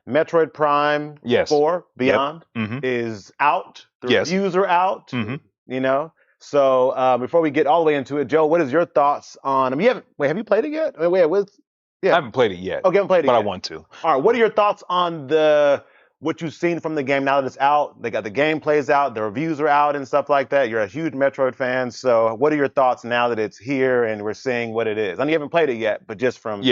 Metroid Prime Yes. 4 Beyond Mm-hmm. is out. The Yes. reviews are out. Mm-hmm. So before we get all the way into it, Joe, what is your thoughts on? I mean, have you played it yet? I haven't played it yet. Okay, I haven't played it but yet. I want to. All right, what are your thoughts on what you've seen from the game now that it's out? They got the gameplays out, the reviews are out and stuff like that. You're a huge Metroid fan, so what are your thoughts now that it's here and we're seeing what it is? I know you haven't played it yet, but just from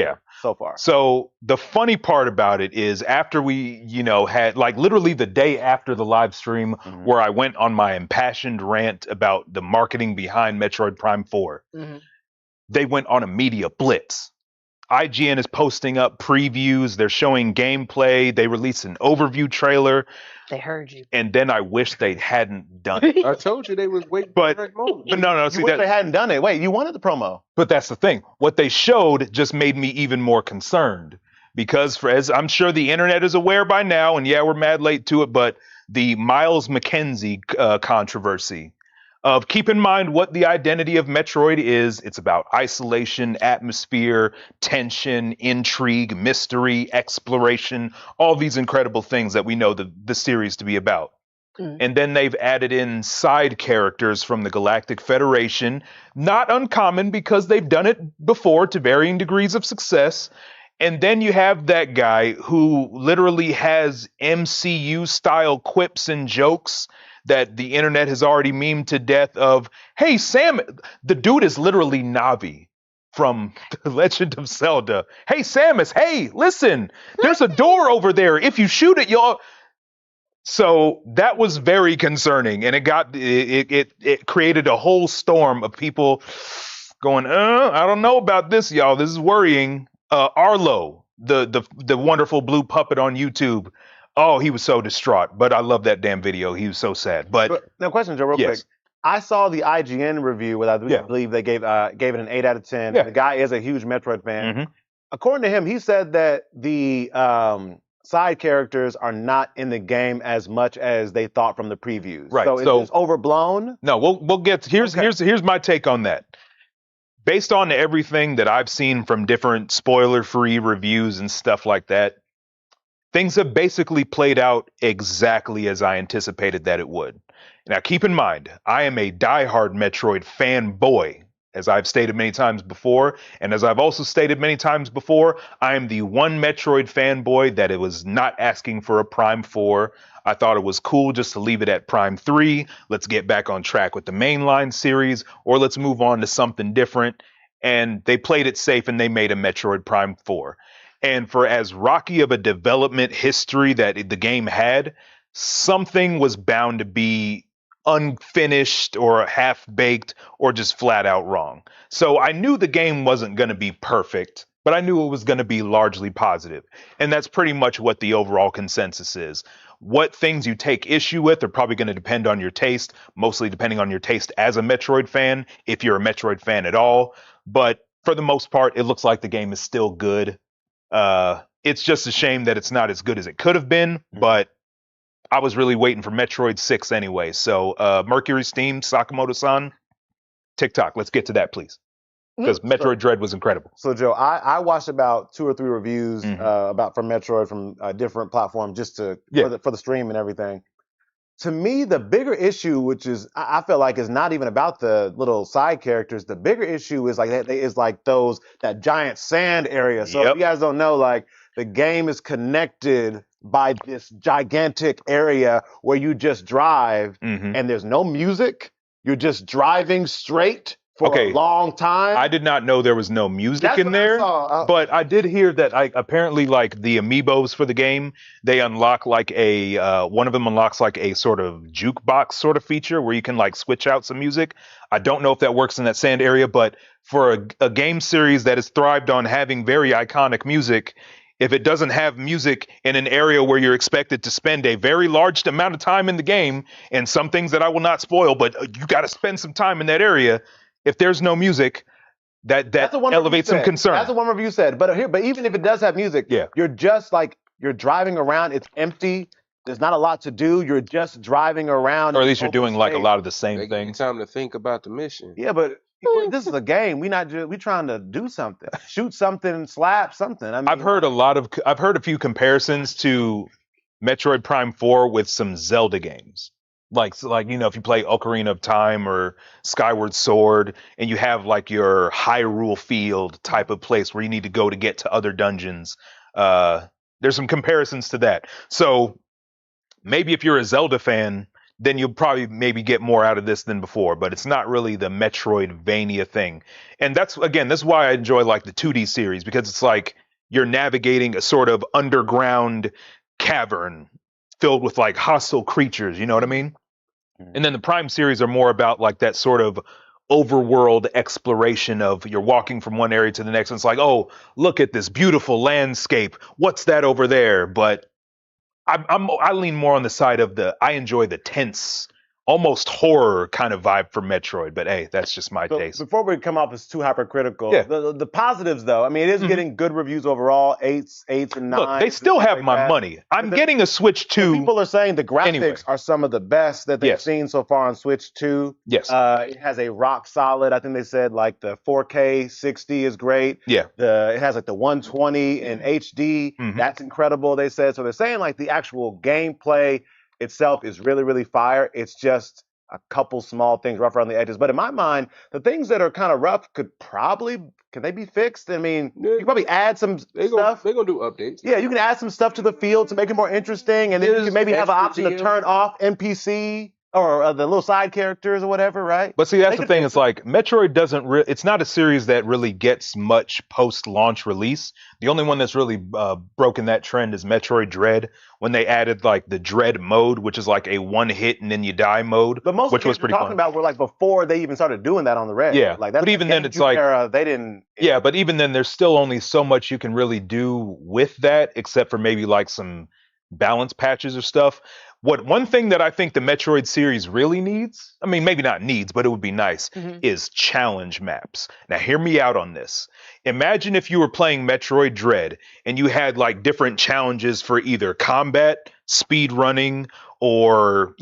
so far. So the funny part about it is after we, had like literally the day after the live stream Mhm. where I went on my impassioned rant about the marketing behind Metroid Prime 4, they went on a media blitz. IGN is posting up previews. They're showing gameplay. They released an overview trailer. They heard you. And then I wish they hadn't done it. I told you they was waiting But- for that moment. But no, You wish they hadn't done it. Wait, you wanted the promo. But that's the thing. What they showed just made me even more concerned because, as I'm sure the internet is aware by now, and yeah, we're mad late to it, but the Miles McKenzie controversy of keep in mind what the identity of Metroid is. It's about isolation, atmosphere, tension, intrigue, mystery, exploration, all these incredible things that we know the series to be about. And then they've added in side characters from the Galactic Federation. Not uncommon because they've done it before to varying degrees of success. And then you have that guy who literally has MCU style quips and jokes that the internet has already memed to death of, hey, Sam, the dude is literally Navi from The Legend of Zelda. Hey, Samus, hey, listen, there's a door over there. If you shoot it, you'll... So that was very concerning, and it created a whole storm of people going, I don't know about this, y'all. This is worrying. Arlo, the wonderful blue puppet on YouTube. Oh, he was so distraught, but I love that damn video. He was so sad. But now, question, Joe, real quick. I saw the IGN review where I believe they gave it an 8 out of 10. Yeah. The guy is a huge Metroid fan. Mhm. According to him, he said that the side characters are not in the game as much as they thought from the previews. Right, So so- it's overblown. No, we'll get here's my take on that. Based on everything that I've seen from different spoiler-free reviews and stuff like that, things have basically played out exactly as I anticipated that it would. Now, keep in mind, I am a diehard Metroid fanboy. as I've stated many times before, and as I've also stated many times before, I am the one Metroid fanboy that it was not asking for a Prime 4. I thought it was cool just to leave it at Prime 3. Let's get back on track with the mainline series, or let's move on to something different. And they played it safe and they made a Metroid Prime 4. And for as rocky of a development history that the game had, something was bound to be unfinished or half baked or just flat out wrong. So I knew the game wasn't going to be perfect, but I knew it was going to be largely positive. And that's pretty much what the overall consensus is. What things you take issue with are probably going to depend on your taste, mostly depending on your taste as a Metroid fan, if you're a Metroid fan at all. But for the most part, it looks like the game is still good. It's just a shame that it's not as good as it could have been, but I was really waiting for Metroid 6 anyway. So, Mercury Steam, Sakamoto-san, TikTok, let's get to that, please. Because Metroid Dread was incredible. So, Joe, I watched about 2 or 3 reviews about from Metroid from different platforms just to for the stream and everything. To me, the bigger issue, which is I feel like is not even about the little side characters. The bigger issue is like that giant sand area. So if you guys don't know, like the game is connected by this gigantic area where you just drive and there's no music. You're just driving straight for a long time. I did not know there was no music in there, but I did hear that apparently like the amiibos for the game, they unlock like one of them unlocks like a sort of jukebox sort of feature where you can like switch out some music. I don't know if that works in that sand area, but for a game series that has thrived on having very iconic music, if it doesn't have music in an area where you're expected to spend a very large amount of time in the game, and some things that I will not spoil, but you got to spend some time in that area. If there's no music, that elevates some concern. That's what one review said. But even if it does have music, you're just like you're driving around. It's empty. There's not a lot to do. You're just driving around. Or at least you're doing like a lot of the same things. Time to think about the mission. Yeah, but this is a game. We trying to do something, shoot something, slap something. I mean, I've heard a few comparisons to Metroid Prime 4 with some Zelda games. Like if you play Ocarina of Time or Skyward Sword, and you have like your Hyrule Field type of place where you need to go to get to other dungeons. There's some comparisons to that. So maybe if you're a Zelda fan, then you'll probably maybe get more out of this than before, but it's not really the Metroidvania thing. And that's why I enjoy like the 2D series, because it's like you're navigating a sort of underground cavern filled with like hostile creatures, you know what I mean? And then the Prime series are more about like that sort of overworld exploration of you're walking from one area to the next, and it's like, oh, look at this beautiful landscape. What's that over there? But I lean more on the side of I enjoy the tense, almost horror kind of vibe for Metroid. But hey, that's just my taste. Before we come off as too hypercritical, the positives though, I mean, it is getting good reviews overall, 8s and 9s. Look, they still have my money. I'm getting a Switch 2. People are saying the graphics are some of the best that they've seen so far on Switch 2. Yes. It has a rock solid. I think they said like the 4K 60 is great. Yeah. It has like the 120 in HD. That's incredible, they said. So they're saying like the actual gameplay itself is really, really fire. It's just a couple small things rough around the edges. But in my mind, the things that are kind of rough can they be fixed? I mean, you can probably add some stuff. They're going to do updates. Yeah, you can add some stuff to the field to make it more interesting. And then you can maybe have an option to turn off NPC or the little side characters or whatever, right? But see, that's the thing. It's like Metroid it's not a series that really gets much post-launch release. The only one that's really broken that trend is Metroid Dread, when they added like the Dread mode, which is like a one hit and then you die mode, but most which was pretty fun. Talking about were like before they even started doing that on the Red. Yeah, like that's but even then it's like era, they didn't. Yeah, but even then there's still only so much you can really do with that, except for maybe like some balance patches or stuff. One thing that I think the Metroid series really needs, I mean, maybe not needs, but it would be nice, is challenge maps. Now, hear me out on this. Imagine if you were playing Metroid Dread and you had like different challenges for either combat, speed running, or,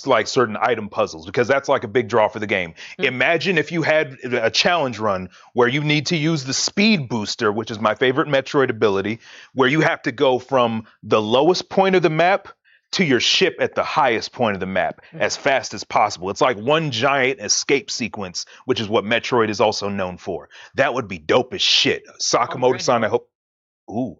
like certain item puzzles, because that's like a big draw for the game. Imagine if you had a challenge run where you need to use the speed booster, which is my favorite Metroid ability, where you have to go from the lowest point of the map to your ship at the highest point of the map as fast as possible. It's like one giant escape sequence, which is what Metroid is also known for. That would be dope as shit. Sakamoto-san, I hope. Ooh.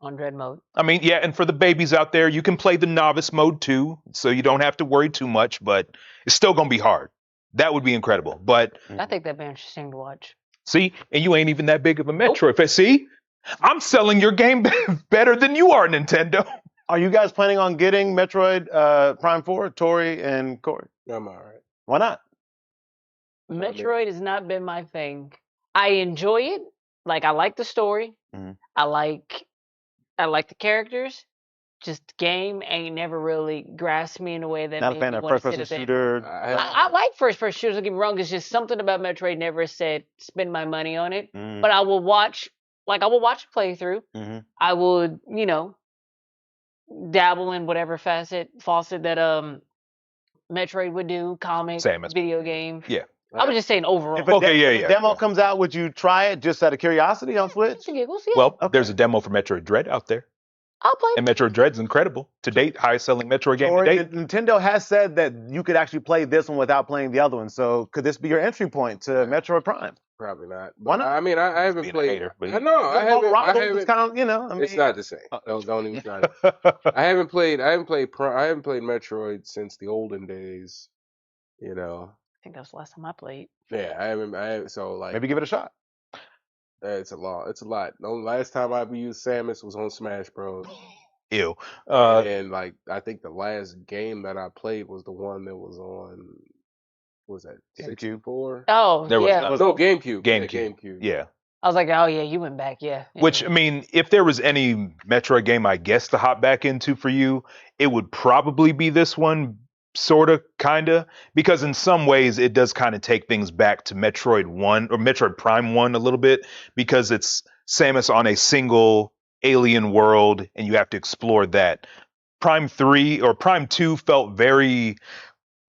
On Dread mode. I mean, yeah, and for the babies out there, you can play the novice mode too, so you don't have to worry too much, but it's still going to be hard. That would be incredible. But I think that'd be interesting to watch. see, and you ain't even that big of a Metroid fan. See, I'm selling your game better than you are, Nintendo. Are you guys planning on getting Metroid Prime 4, Tori and Corey? I'm all right. Why not? Metroid has not been my thing. I enjoy it. Like, I like the story. Mhm. I like the characters. Just the game ain't never really grasped me in a way that Not a made fan me of want to sit first-person at there. shooter. I like first-person shooters. Don't get me wrong. It's just something about Metroid never said spend my money on it. Mhm. But I will watch a playthrough. Mhm. I would, dabble in whatever faucet that Metroid would do, comic, Samus. video game. Yeah. I was just saying overall. If a Okay, if yeah. a demo comes out, would you try it just out of curiosity on Switch? Just the giggles, yeah. Well, Okay. there's a demo for Metroid Dread out there, I'll play. and Metroid Dread's incredible to date, highest selling Metroid game to Or date. Nintendo has said that you could actually play this one without playing the other one. So could this be your entry point to Metroid Prime? Probably not. Why not? I mean, I haven't Being a played. hater, but- I know. I haven't. It's kind of, I mean, It's not the same. Don't even try to. I haven't played Metroid since the olden days. I think that was the last time I played. Yeah, I haven't. So like, maybe give it a shot. it's a lot. It's a lot. The last time I used Samus was on Smash Bros. Ew. And like, I think the last game that I played was the one that was on. What was that? GameCube. 64? Oh, There was yeah. none. No, GameCube. GameCube. Yeah, GameCube. Yeah. I was like, oh, yeah, you went back, yeah. Which, I mean, if there was any Metroid game I guess to hop back into for you, it would probably be this one, sort of, kind of, because in some ways it does kind of take things back to Metroid 1 or Metroid Prime 1 a little bit, because it's Samus on a single alien world and you have to explore that. Prime 3 or Prime 2 felt very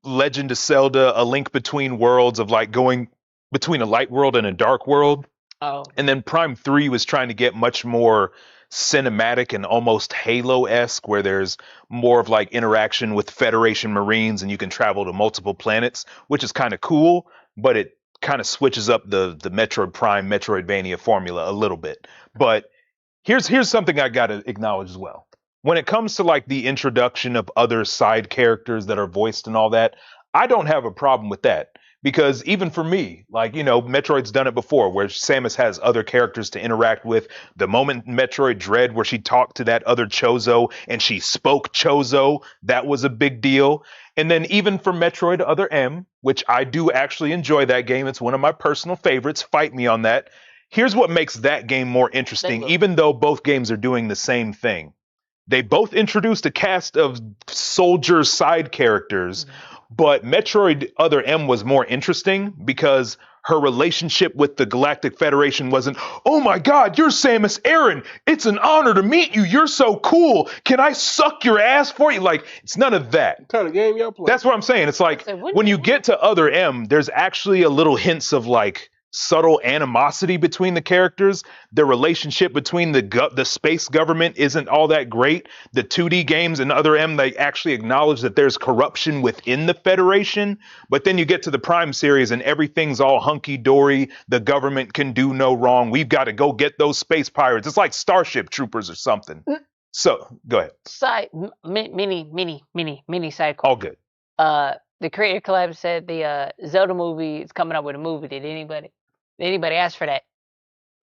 Legend of Zelda, A Link Between Worlds, of like going between a light world and a dark world. Oh. And then Prime 3 was trying to get much more cinematic and almost Halo-esque, where there's more of like interaction with Federation Marines and you can travel to multiple planets, which is kind of cool, but it kind of switches up the Metroid Prime, Metroidvania formula a little bit. But here's something I got to acknowledge as well. When it comes to like the introduction of other side characters that are voiced and all that, I don't have a problem with that. Because even for me, like, Metroid's done it before where Samus has other characters to interact with. The moment Metroid Dread where she talked to that other Chozo and she spoke Chozo, that was a big deal. And then even for Metroid Other M, which I do actually enjoy that game. It's one of my personal favorites. Fight me on that. Here's what makes that game more interesting, even though both games are doing the same thing. They both introduced a cast of soldier side characters, but Metroid Other M was more interesting because her relationship with the Galactic Federation wasn't, oh my God, you're Samus Aran. It's an honor to meet you. You're so cool. Can I suck your ass for you? Like, it's none of that. What kind of game y'all play? That's what I'm saying. It's like when you get to Other M, there's actually a little hints of like subtle animosity between the characters. The relationship between the space government isn't all that great. The 2D games and Other M, they actually acknowledge that there's corruption within the Federation. But then you get to the Prime series and everything's all hunky-dory. The government can do no wrong. We've got to go get those space pirates. It's like Starship Troopers or something. So, go ahead. Mini side. All good. The Creator Collab said the Zelda movie is coming up with a movie. Did anybody ask for that?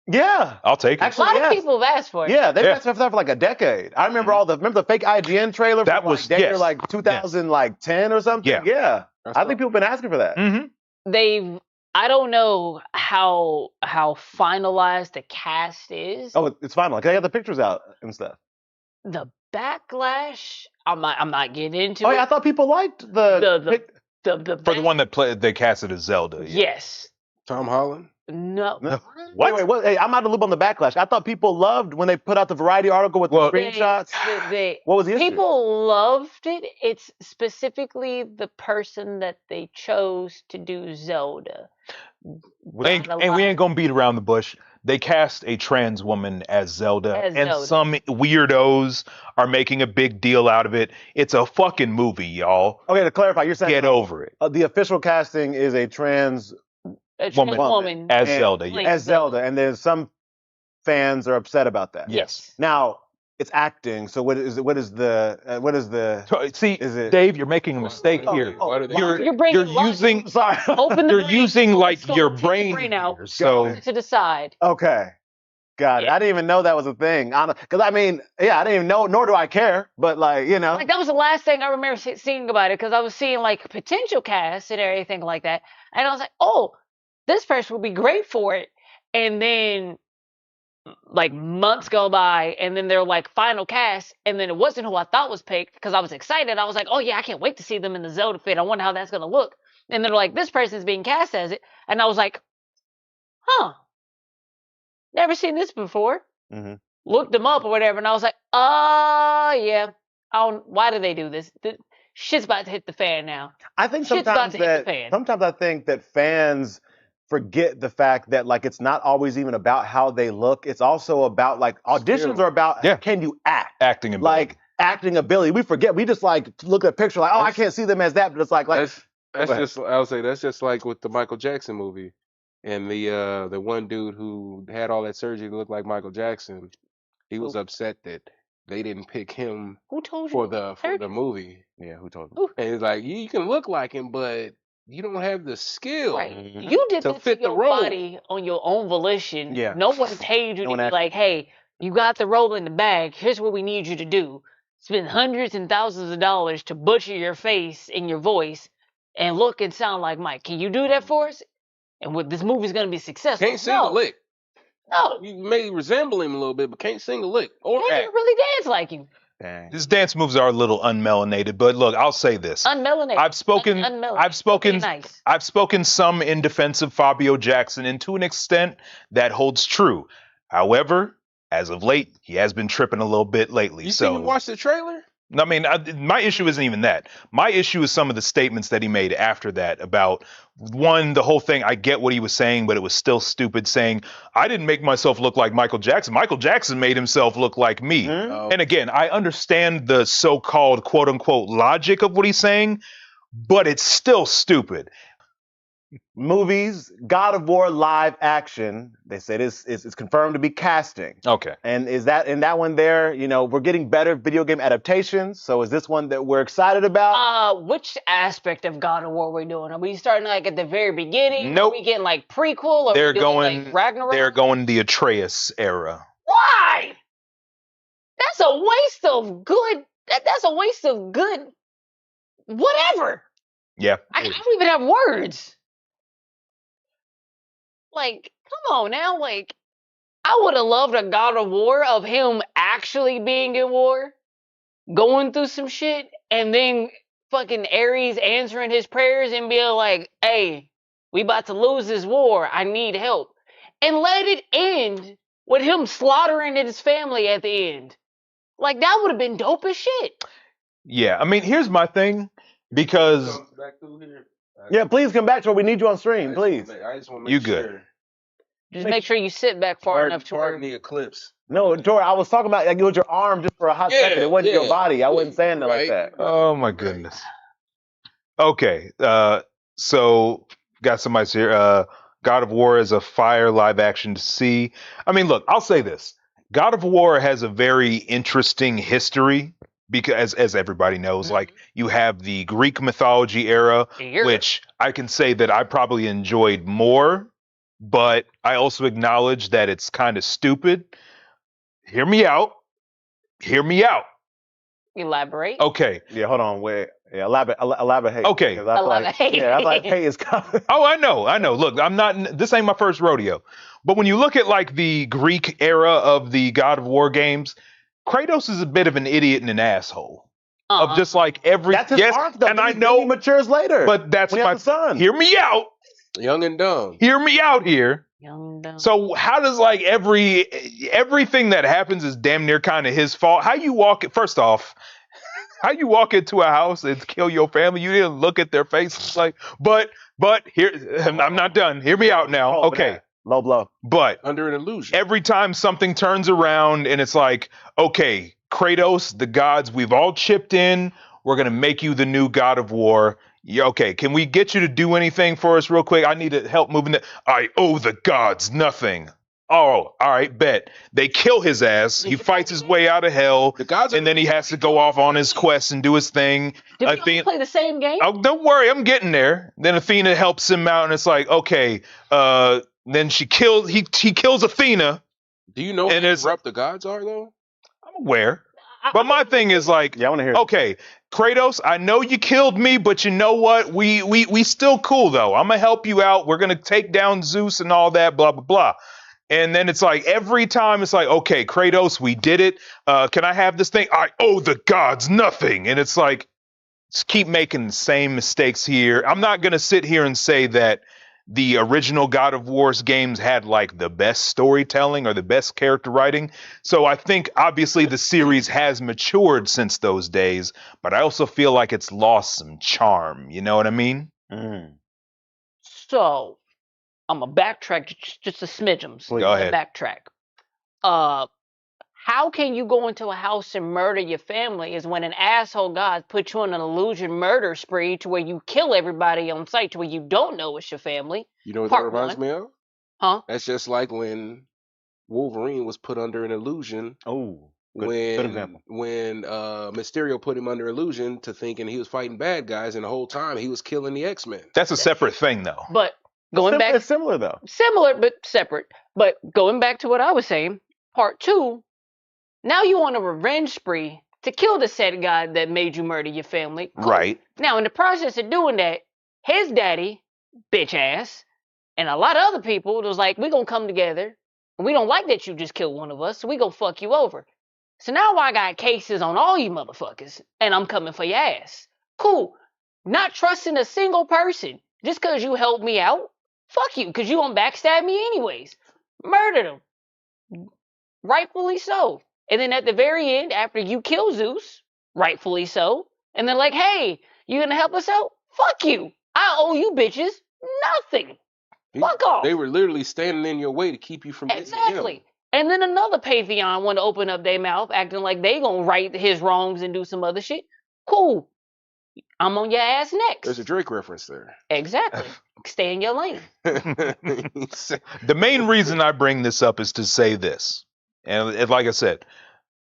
Yeah. I'll take it. Actually, A lot of people have asked for it. Yeah, they've asked for that for like a decade. I remember remember the fake IGN trailer That from was- like, yes. like 2010 or something? Yeah. Yeah. That's I think people have been asking for that. Mm-hmm. I don't know how finalized the cast is. Oh, it's fine. Like, they got the pictures out and stuff. The backlash, I'm not getting into Oh, it. yeah, I thought people liked the For the one that they casted as Zelda. Yeah. Yes. Tom Holland? No. Wait, what? Hey, I'm out of the loop on the backlash. I thought people loved when they put out the Variety article with the screenshots. What was the issue? People loved it. It's specifically the person that they chose to do Zelda. And we ain't gonna beat around the bush. they cast a trans woman as Zelda, As and Zelda. some weirdos are making a big deal out of it. It's a fucking movie, y'all. Okay, to clarify, you're saying Get over it. the official casting is a trans A trans Woman. woman As and- Zelda, playing yes. as Zelda, and then some fans are upset about that. Yes. Now it's acting. So what is the? See, Is it- Dave, you're making a mistake Oh, here. oh, Why do they- You're bringing you're logic. using Sorry. Open the you're brain. using like Go your take brain, brain out. here, so To the side. Okay. Got it. Yeah. I didn't even know that was a thing. Because I mean, yeah, I didn't even know, nor do I care. But like, you know. Like that was the last thing I remember seeing about it because I was seeing like potential casts and everything like that, and I was like, oh, this person would be great for it. And then like months go by, and then they're like final cast, and then it wasn't who I thought was picked because I was excited. I was like, oh yeah, I can't wait to see them in the Zelda fit. I wonder how that's gonna look. And they're like, this person's being cast as it, and I was like, huh, never seen this before. Mhm. Looked them up or whatever, and I was like, oh yeah, why do they do this? Shit's about to hit the fan now. I think Shit's about sometimes to hit the that fan. sometimes I think that fans forget the fact that like it's not always even about how they look. It's also about like auditions Skill. are about Yeah. can you act? acting ability. Like acting ability. We forget. We just like look at a picture like, oh, I That's- can't see them as that. But it's like That's Go ahead. just I'll say that's just like with the Michael Jackson movie, and the one dude who had all that surgery to look like Michael Jackson. He was upset that they didn't pick him Who told you? for the movie, yeah, who told me? Ooh. and it's like you can look like him, but you don't have the skill. Right. Mhm. You did To this fit to the your role. body on your own volition. Yeah. No one paid you No to one be asked like, hey, you got the role in the bag. Here's what we need you to do. Spend hundreds and thousands of dollars to butcher your face and your voice and look and sound like Mike. Can you do that for us? And what this movie's gonna be successful. Can't sing no. a lick. No. You may resemble him a little bit, but can't sing a lick or Can't act. even really dance like you. Dang. His dance moves are a little unmelanated, but look, I'll say this. Unmelanated. I've spoken Unmelanated. I've spoken Very nice. I've spoken some in defense of Fabio Jackson, and to an extent that holds true. However, as of late, he has been tripping a little bit lately. You so seen him watch the trailer? I mean, my issue isn't even that. My issue is some of the statements that he made after that about, one, the whole thing. I get what he was saying, but it was still stupid saying, I didn't make myself look like Michael Jackson. Michael Jackson made himself look like me. Mhm. Oh, And again, I understand the so-called quote unquote logic of what he's saying, but it's still stupid. Movies, God of War live action. They said it's confirmed to be casting. Okay. And is that in that one there? You know, we're getting better video game adaptations. So is this one that we're excited about? Which aspect of God of War we doing? Are we starting like at the very beginning? Nope. Are we getting like prequel? Or They're we doing, going like, Ragnarok? they're going the Atreus era. Why? That's a waste of good. That's a waste of good. Whatever. Yeah. I don't even have words. Like, come on now. Like, I would have loved a God of War of him actually being in war, going through some shit, and then fucking Ares answering his prayers and being like, hey, we about to lose this war. I need help. And let it end with him slaughtering his family at the end. Like, that would have been dope as shit. Yeah. I mean, here's my thing, because back through here. Yeah, please come back to where we need you on stream, please. I just want to make You good. sure. Just make sure you sit back far enough to Pardon where... the eclipse. No, Tori, I was talking about like, it was your arm just for a hot Yeah, second. It wasn't your yeah. body. I wasn't saying that like Right. that. oh my goodness. Okay. So got somebody here. God of War is a fire live action to see. I mean, look, I'll say this. God of War has a very interesting history because, as everybody knows, like you have the Greek mythology era, You're- which I can say that I probably enjoyed more, but I also acknowledge that it's kind of stupid. Hear me out. Hear me out. Elaborate. Okay. Yeah, hold on, wait. Yeah, elaborate. Okay. Because I feel like, Elaborate. yeah, I feel like hey is coming. Oh, I know. Look, I'm not, this ain't my first rodeo. But when you look at like the Greek era of the God of War games, Kratos is a bit of an idiot and an asshole. Of just like every, That's his yes, arc, though. and I He know, matures later. but that's when he my, has a son. hear me out. Young and dumb. Hear me out here. Young dumb. So how does like everything that happens is damn near kind of his fault? How you walk it, first off, how you walk into a house and kill your family? You didn't look at their faces like, but here, I'm not done. Hear me out now. Oh, Okay. Low blow. But Under an illusion. every time something turns around and it's like, okay, Kratos, the gods, we've all chipped in. We're going to make you the new god of war. Yeah, okay, can we get you to do anything for us real quick? I need help moving it. I owe the gods nothing. Oh, all right, bet. They kill his ass. He fights his way out of hell. The gods are and then he has to go off on his quest and do his thing. Did we all play the same game? Oh, don't worry, I'm getting there. Then Athena helps him out, and it's like, okay, then he kills Athena. Do you know And how it's- corrupt the gods are, though? I'm aware. But my thing is like, Yeah, I want to hear. okay, Kratos, I know you killed me, but you know what? We still cool though. I'm gonna help you out. We're gonna take down Zeus and all that, blah blah blah. And then it's like every time it's like, okay, Kratos, we did it. Can I have this thing? I owe the gods nothing. And it's like, just keep making the same mistakes here. I'm not gonna sit here and say that the original God of War's games had like the best storytelling or the best character writing. So I think obviously the series has matured since those days, but I also feel like it's lost some charm. You know what I mean? Mm. So, I'm going to backtrack just a smidgems. Please. Go ahead. Backtrack. How can you go into a house and murder your family is when an asshole god puts you on an illusion murder spree to where you kill everybody on sight to where you don't know it's your family. You know what Part that reminds one. me of? Huh? That's just like when Wolverine was put under an illusion Oh, good example. when Mysterio put him under illusion to thinking he was fighting bad guys, and the whole time he was killing the X-Men. That's a separate thing though. But going back, It's similar though. similar but separate. But going back to what I was saying, part two, now you on a revenge spree to kill the said god that made you murder your family. Cool. Right. Now, in the process of doing that, his daddy, bitch ass, and a lot of other people was like, we gonna come together, and we don't like that you just killed one of us, so we gonna fuck you over. So now I got cases on all you motherfuckers, and I'm coming for your ass. Cool. Not trusting a single person just because you helped me out. Fuck you, because you gonna backstab me anyways. Murdered him. Rightfully so. And then at the very end, after you kill Zeus, rightfully so, and they're like, hey, you gonna help us out? Fuck you. I owe you bitches nothing. Fuck off. They were literally standing in your way to keep you from getting to him. Exactly. And then another Pantheon want to open up their mouth, acting like they gonna right his wrongs and do some other shit. Cool. I'm on your ass next. There's a Drake reference there. Exactly. Stay in your lane. The main reason I bring this up is to say this. And like I said,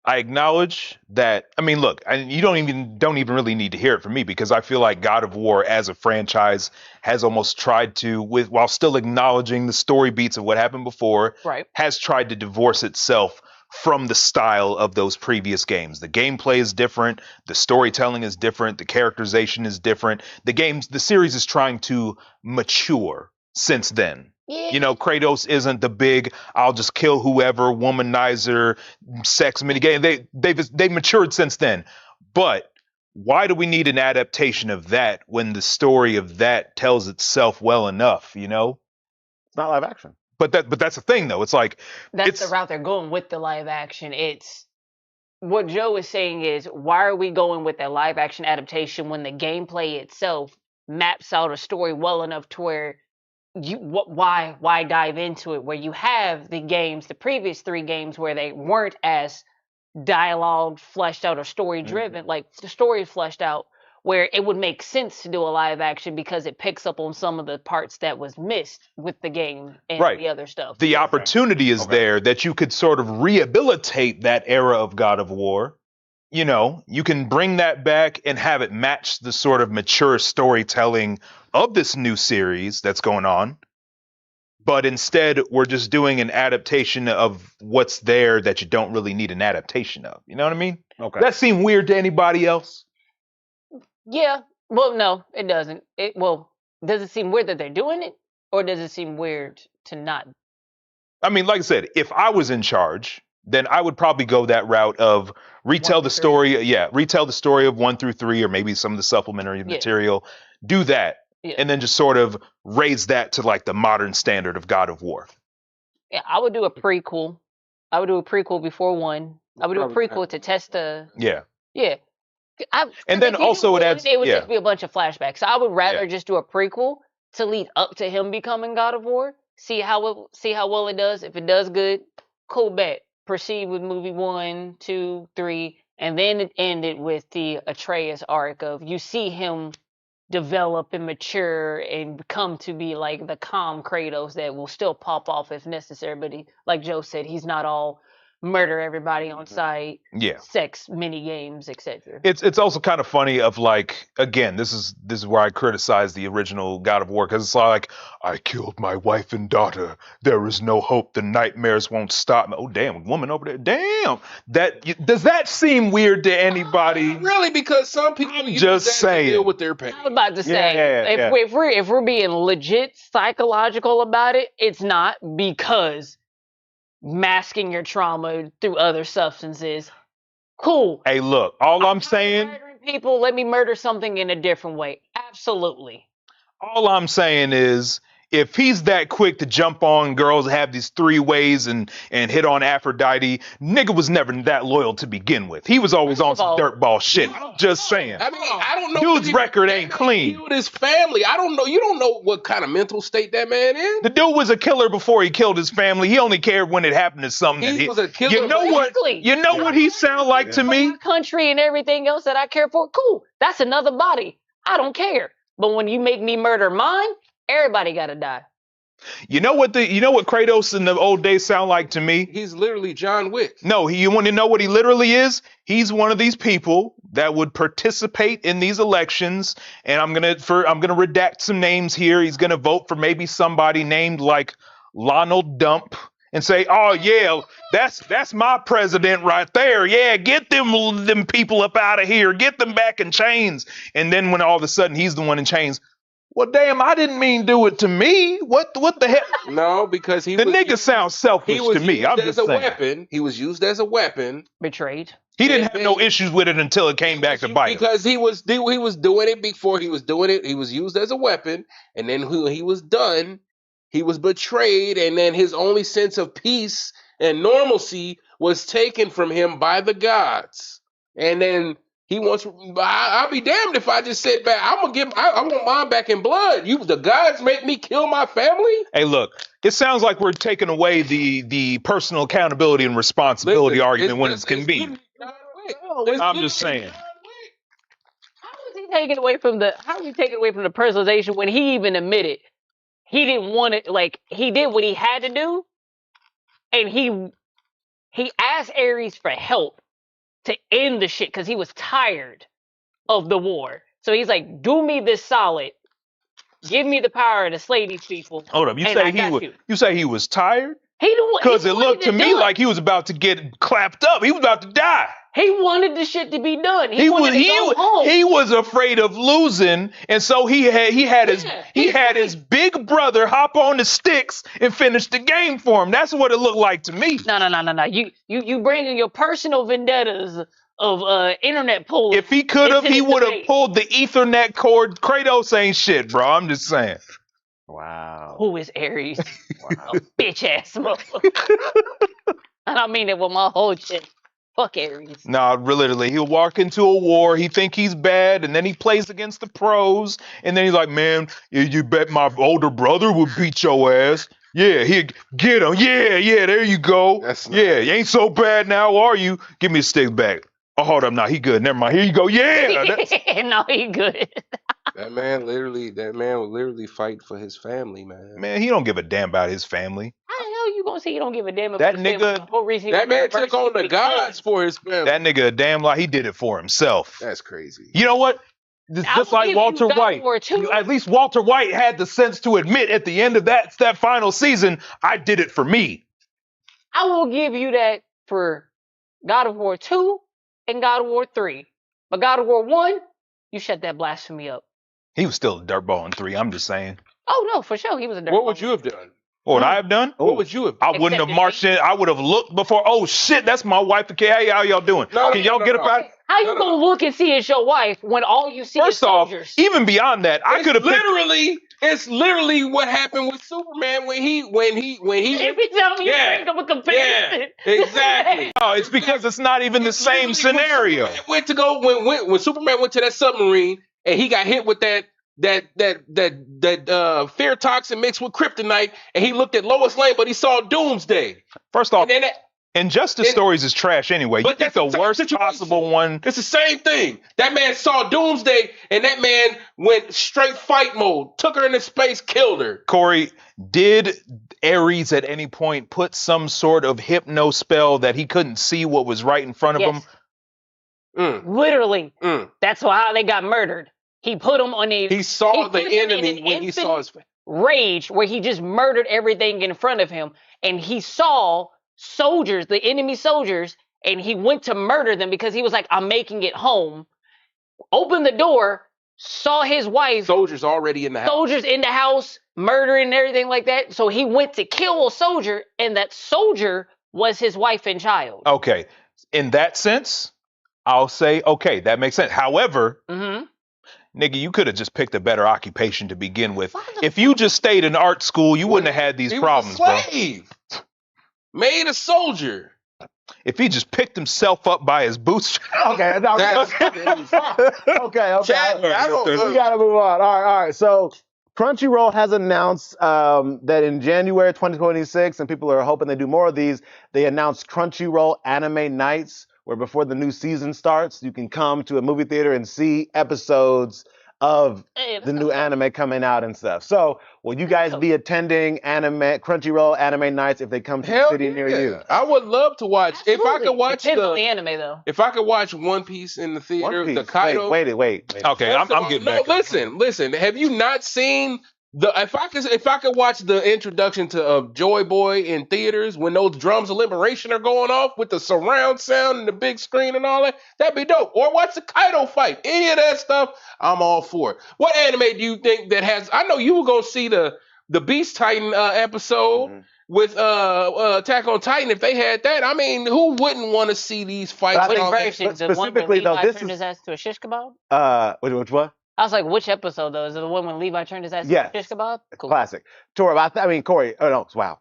I acknowledge that. I mean, look, you don't even really need to hear it from me because I feel like God of War as a franchise has almost tried to, while still acknowledging the story beats of what happened before, Right. has tried to divorce itself from the style of those previous games. The gameplay is different, the storytelling is different, the characterization is different. The series is trying to mature since then. Yeah. You know, Kratos isn't the big I'll just kill whoever womanizer sex minigame. They've matured since then. But why do we need an adaptation of that when the story of that tells itself well enough, you know? It's not live action. But that's the thing though. It's like That's the route they're going with the live action. It's what Joe is saying is, why are we going with a live action adaptation when the gameplay itself maps out a story well enough to where why dive into it where you have the previous 3 games where they weren't as dialogue fleshed out or story driven, like the story fleshed out, where it would make sense to do a live action because it picks up on some of the parts that was missed with the game and Right. the other stuff. the opportunity is there that you could sort of rehabilitate that era of God of War. You know, you can bring that back and have it match the sort of mature storytelling of this new series that's going on. But instead, we're just doing an adaptation of what's there that you don't really need an adaptation of. You know what I mean? Okay. Does that seem weird to anybody else? Yeah. Well, no, it doesn't. Does it seem weird that they're doing it, or does it seem weird to not? I mean, like I said, if I was in charge, then I would probably go that route of retell 1 the through 3. story. Yeah, retell the story of 1 through 3, or maybe some of the supplementary material. Do that, Yeah. and then just sort of raise that to like the modern standard of God of War. Yeah, I would do a prequel. I would do a prequel before 1. I would do a Probably prequel to test the. Yeah. Yeah. And then if you do also it one, adds- It would yeah. just be a bunch of flashbacks. So I would rather Yeah. just do a prequel to lead up to him becoming God of War see how well it does. If it does good, cool bet. Proceed with movie 1, 2, 3, and then it ended with the Atreus arc of you see him develop and mature and come to be like the calm Kratos that will still pop off if necessary. But like Joe said, he's not all murder everybody on sight, Yeah. sex, mini games, etc. It's also kind of funny of like, again, this is where I criticize the original God of War, because it's like, I killed my wife and daughter. There is no hope. The nightmares won't stop. Oh damn, woman over there. Damn. Does that seem weird to anybody? Really, because some people use just that saying. to deal with their pain. I was about to say, Yeah. if we're being legit psychological about it, it's not, because masking your trauma through other substances, cool. Hey, look, all I'm not saying, murdering people, let me murder something in a different way. Absolutely. all I'm saying is, if he's that quick to jump on girls, have these 3 ways and hit on Aphrodite, nigga was never that loyal to begin with. He was always on some dirtball shit. I'm just saying. I mean, I don't know. Dude's record ain't clean. He killed his family. I don't know. You don't know what kind of mental state that man in. The dude was a killer before he killed his family. He only cared when it happened to something. He was a killer. You know what? You know what he sound like to me? My country and everything else that I care for, cool. That's another body. I don't care. But when you make me murder mine, everybody gotta die. You know what Kratos in the old days sound like to me? He's literally John Wick. No, you want to know what he literally is? He's one of these people that would participate in these elections, and I'm gonna redact some names here. He's gonna vote for maybe somebody named like Lonald Dump and say, "Oh yeah, that's my president right there. Yeah, get them people up out of here. Get them back in chains." And then when all of a sudden he's the one in chains. Well, damn, I didn't mean do it to me. What the hell? No, because the nigga sounds selfish to me. I'm just saying. Weapon. He was used as a weapon. Betrayed. He didn't have no issues with it until it came back to bite him. Because he was doing it before he was doing it. He was used as a weapon, and then when he was done, he was betrayed, and then his only sense of peace and normalcy was taken from him by the gods, and then. He wants. I'll be damned if I just sit back. I want mine back in blood. The gods make me kill my family. Hey, look. It sounds like we're taking away the personal accountability and responsibility argument when it's convenient. I'm just saying. How is he taking away from the personalization when he even admitted he didn't want it? Like, he did what he had to do, and he asked Ares for help to end the shit because he was tired of the war. So he's like, do me this solid. Give me the power to slay these people. Hold up. You say he was tired? Because it looked to me like he was about to get clapped up. He was about to die. He wanted the shit to be done. He was afraid of losing, and so he had his big brother hop on the sticks and finish the game for him. That's what it looked like to me. No. You bringing your personal vendettas of internet pulls. If he could have, he would have pulled the Ethernet cord. Kratos ain't shit, bro. I'm just saying. Wow. Who is Ares? Wow. A bitch ass motherfucker. And I mean it with my whole shit. Fuck Ares. Nah, literally, he'll walk into a war, he think he's bad, and then he plays against the pros, and then he's like, man, you bet my older brother would beat your ass. Yeah, he get him. Yeah, there you go. That's nice. Yeah, you ain't so bad now, are you? Give me a stick back. Oh, hold up, nah, he good. Never mind. Here you go. Yeah. No, he good. That man would literally fight for his family, man. Man, he don't give a damn about his family. How the hell you gonna say you don't give a damn about that his nigga? family? The whole reason that man took on the gods for his family. That nigga a damn lie. He did it for himself. That's crazy. You know what? Just like Walter White. At least Walter White had the sense to admit at the end of that final season, I did it for me. I will give you that for God of War 2 and God of War 3. But God of War 1, you shut that blasphemy up. He was still a dirtball in 3, I'm just saying. Oh, no, for sure. He was a dirtball. What would you have done? What would I have done? What would you have done? I wouldn't have marched in. I would have looked before. Oh, shit, that's my wife. Okay, hey, how y'all doing? Can y'all get up out? How you gonna look and see it's your wife when all you see is soldiers? First off, even beyond that, I could have It's literally what happened with Superman when he Every time you bring up a comparison. Yeah, exactly. No, it's because it's not even the same scenario. When Superman went to that submarine and he got hit with that fear toxin mixed with kryptonite, and he looked at Lois Lane, but he saw Doomsday. First off, And then Injustice stories is trash anyway. You But pick that's the the same worst situation. possible one. It's the same thing. That man saw Doomsday, and that man went straight fight mode, took her into space, killed her. Corey, did Ares at any point put some sort of hypno spell that he couldn't see what was right in front of him? Literally. That's how they got murdered. He put them on a. He saw the put them in enemy an when he saw his face. rage where he just murdered everything in front of him, and he saw soldiers, the enemy soldiers, and he went to murder them because he was like, "I'm making it home." Opened the door, saw his wife. Soldiers already in the house. Soldiers in the house, murdering and everything like that. So he went to kill a soldier, and that soldier was his wife and child. Okay, in that sense, I'll say okay, that makes sense. However, nigga, you could have just picked a better occupation to begin with. If you just stayed in art school, you wouldn't have had these problems, was a slave. Made a soldier. If he just picked himself up by his boots. Okay. No, okay. Chad, We gotta move on. All right. So Crunchyroll has announced that in January 2026, and people are hoping they do more of these, they announced Crunchyroll Anime Nights, where before the new season starts, you can come to a movie theater and see episodes of the new anime coming out and stuff. So will you guys be attending Crunchyroll Anime Nights if they come to the city near you? I would love to watch. Absolutely. If I could watch Depends on the anime though. If I could watch One Piece in the theater, One Piece. the Kaido. Wait. Okay, I'm getting back. Listen. Have you not seen if I could watch the introduction to Joy Boy in theaters when those drums of liberation are going off with the surround sound and the big screen and all that, that'd be dope. Or watch the Kaido fight. Any of that stuff, I'm all for it. What anime do you think that has? I know you were gonna see the Beast Titan episode. With Attack on Titan, if they had that, I mean, who wouldn't want to see these fights? Which version? The one where Levi turned his ass to a shish kebab? Which one? I was like, which episode though? Is it the one when Levi turned his ass to a shish kebab? Cool. Classic. Tori, Corey. Oh no, wow.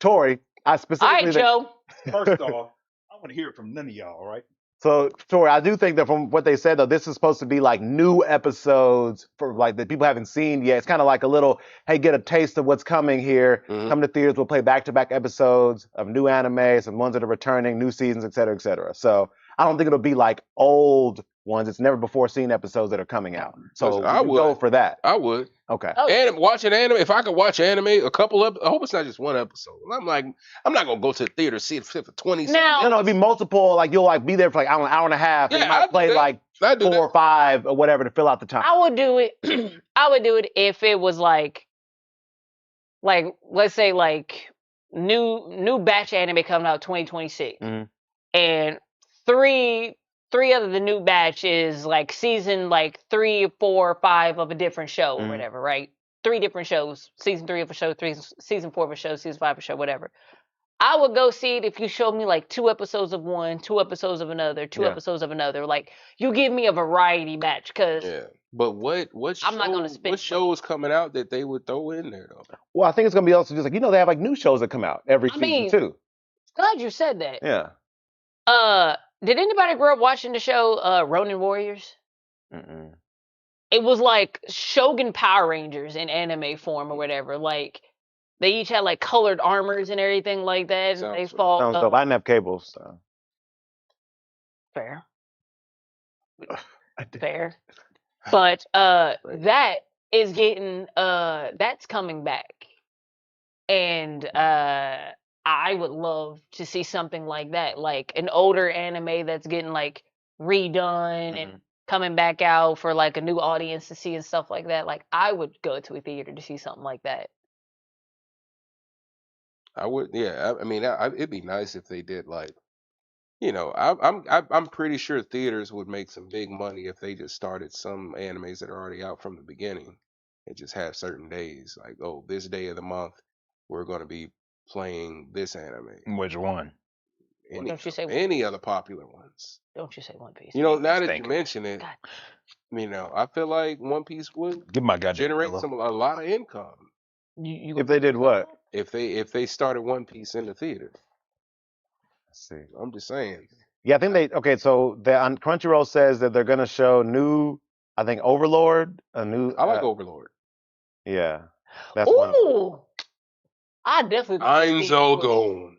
Tori, I specifically. All right, Joe. First off, I want to hear it from none of y'all, right? So, Tori, I do think that from what they said, though, this is supposed to be like new episodes for like that people haven't seen yet. It's kind of like a little, hey, get a taste of what's coming here. Come to theaters, we'll play back-to-back episodes of new anime, some ones that are returning, new seasons, et cetera, et cetera. So I don't think it'll be like old ones. It's never before seen episodes that are coming out. So I would go for that. I would. Okay. And watching anime, if I could watch anime, a couple of, I hope it's not just one episode. I'm not gonna go to the theater see it for 20. No, it'd be multiple. Like you'll like be there for like an hour and a half. Yeah, and you might play like 4 or 5 or whatever to fill out the time. I would do it. I would do it if it was like let's say like new batch anime coming out 2026, and three of the new batch is like season like 3, 4, 5 of a different show or whatever, right? 3 different shows, season 3 of a show, season 4 of a show, season 5 of a show, whatever. I would go see it if you showed me like 2 episodes of one, 2 episodes of another, 2 episodes of another. Like you give me a variety batch, cause But what show, I'm not gonna spend what show is coming out that they would throw in there though? Well, I think it's gonna be also just like they have like new shows that come out every season too. Glad you said that. Yeah. Did anybody grow up watching the show Ronin Warriors? It was like Shogun Power Rangers in anime form or whatever. Like they each had like colored armors and everything like that. And they fought. Sounds dope. I didn't have cable, so. Fair. Fair. But that is getting that's coming back. And I would love to see something like that, like an older anime that's getting like redone and coming back out for like a new audience to see and stuff like that. Like I would go to a theater to see something like that. I would, I mean, it'd be nice if they did like, I'm pretty sure theaters would make some big money if they just started some animes that are already out from the beginning and just have certain days like, oh, this day of the month we're going to be playing this anime. Which one? Don't you say any other popular ones? Don't you say One Piece? Now that you mention it, I feel like One Piece would generate a lot of income. If they did what? If they started One Piece in the theater. Let's see. I'm just saying. Yeah, I think so on Crunchyroll says that they're gonna show new I think Overlord, a new. I like Overlord. Yeah, that's one of them. Ooh, I definitely think I'm it's so Switch. gone.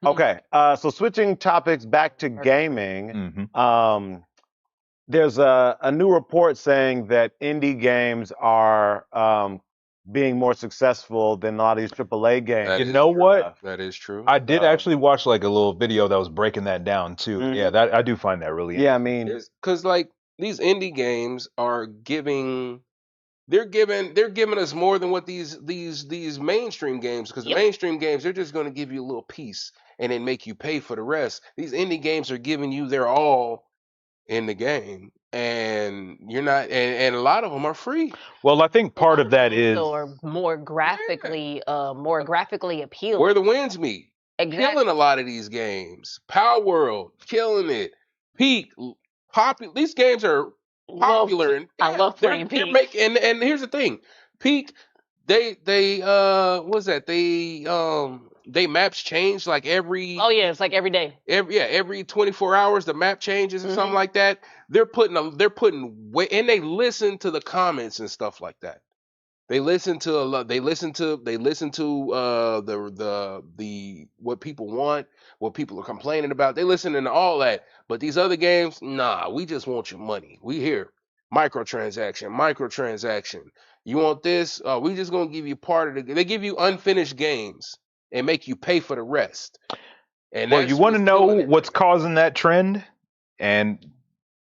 Okay, so switching topics back to gaming. Mhm. There's a new report saying that indie games are being more successful than a lot of these AAA games. That You is know true. what? That is true. I did actually watch like a little video that was breaking that down too. Yeah, Mhm. that I do find that really Yeah, I interesting. mean, Because like these indie games are giving, they're giving us more than what these mainstream games. Because the Yep. mainstream games, they're just going to give you a little piece and then make you pay for the rest. These indie games are giving you their all in the game, and you're not, and a lot of them are free. Well, I think A part lot of of them that is also are more graphically Where appealing. the winds meet. Killing a Exactly. lot of these games. Power World, killing it. Peak, popular. These games are popular, and I love playing they're Peak. making. And here's the thing, Peak, what's that? They maps change like Oh yeah, it's like every day. every 24 hours the map changes or something Mhm. like that. They're putting way, and they listen to the comments and stuff like that. They listen to a lot. They listen to the what people want, what people are complaining about. They listen to all that. But these other games, nah, we just want your money. We here, microtransaction. You want this? We just gonna give you part of the. They give you unfinished games and make you pay for the rest. And well, you that's want to what's know killing it what's right now. causing that trend, and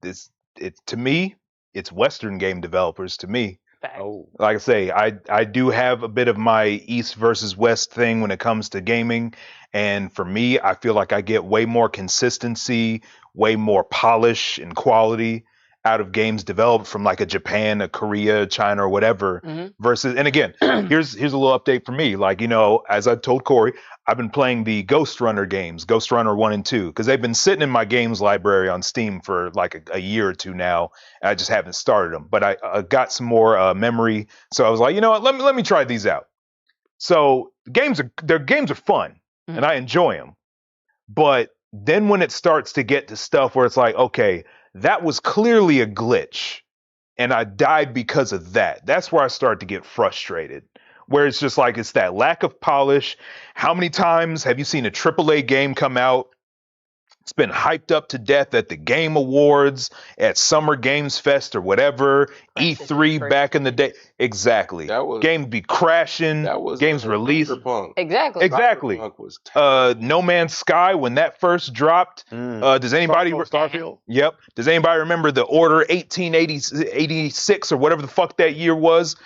this it to me, it's Western game developers. To me, Fact. oh, like I say, I do have a bit of my East versus West thing when it comes to gaming, and for me, I feel like I get way more consistency, way more polish and quality out of games developed from like a Japan, a Korea, China, or whatever. Mhm. Versus, and again, here's a little update for me. Like, you know, as I told Corey, I've been playing the Ghost Runner games, Ghost Runner 1 and 2, because they've been sitting in my games library on Steam for like a year or two now. I just haven't started them, but I got some more memory, so I was like, you know what, let me try these out. So their games are fun, and I enjoy them. But then when it starts to get to stuff where it's like, okay, that was clearly a glitch, and I died because of that. That's where I start to get frustrated. Where it's just like it's that lack of polish. How many times have you seen a AAA game come out? It's been hyped up to death at the Game Awards, at Summer Games Fest or whatever, Crash the E3 Three back in the day. Fragments. Exactly. That was Games be crashing, that was games released. Cyberpunk. Exactly. Exactly. Cyberpunk was terrible. No Man's Sky, when that first dropped, does anybody Starfield? Yep. Does anybody remember the Order 1886 or whatever the fuck that year was?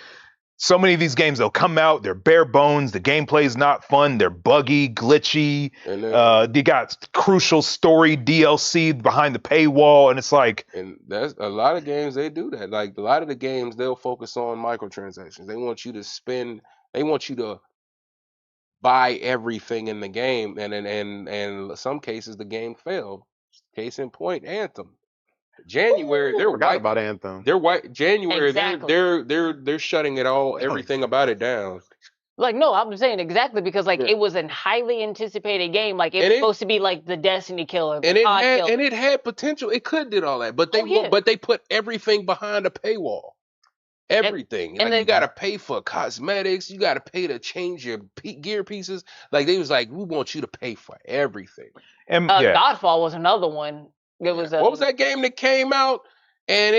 So many of these games, they'll come out, they're bare bones, the gameplay's not fun, they're buggy, glitchy, And then they got crucial story DLC behind the paywall, and it's like, and that's a lot of games they do that. Like a lot of the games they'll focus on microtransactions. They want you to spend, they want you to buy everything in the game, and in some cases the game failed. Case in point, Anthem. January they're Forgot white. about Anthem. They're white. January Exactly. they're shutting it all, everything about it down. Like no, I'm saying exactly because like Yeah. it was a highly anticipated game. Like it And was it supposed to be like the Destiny killer, the and it COD had killer. and it had potential. It could did all that, but Oh yeah. but they put everything behind a paywall. Everything. and Like you then gotta pay for cosmetics. You gotta pay to change your gear pieces. Like they was like, we want you to pay for everything. and yeah, Godfall was another one. It was What was that game that came out and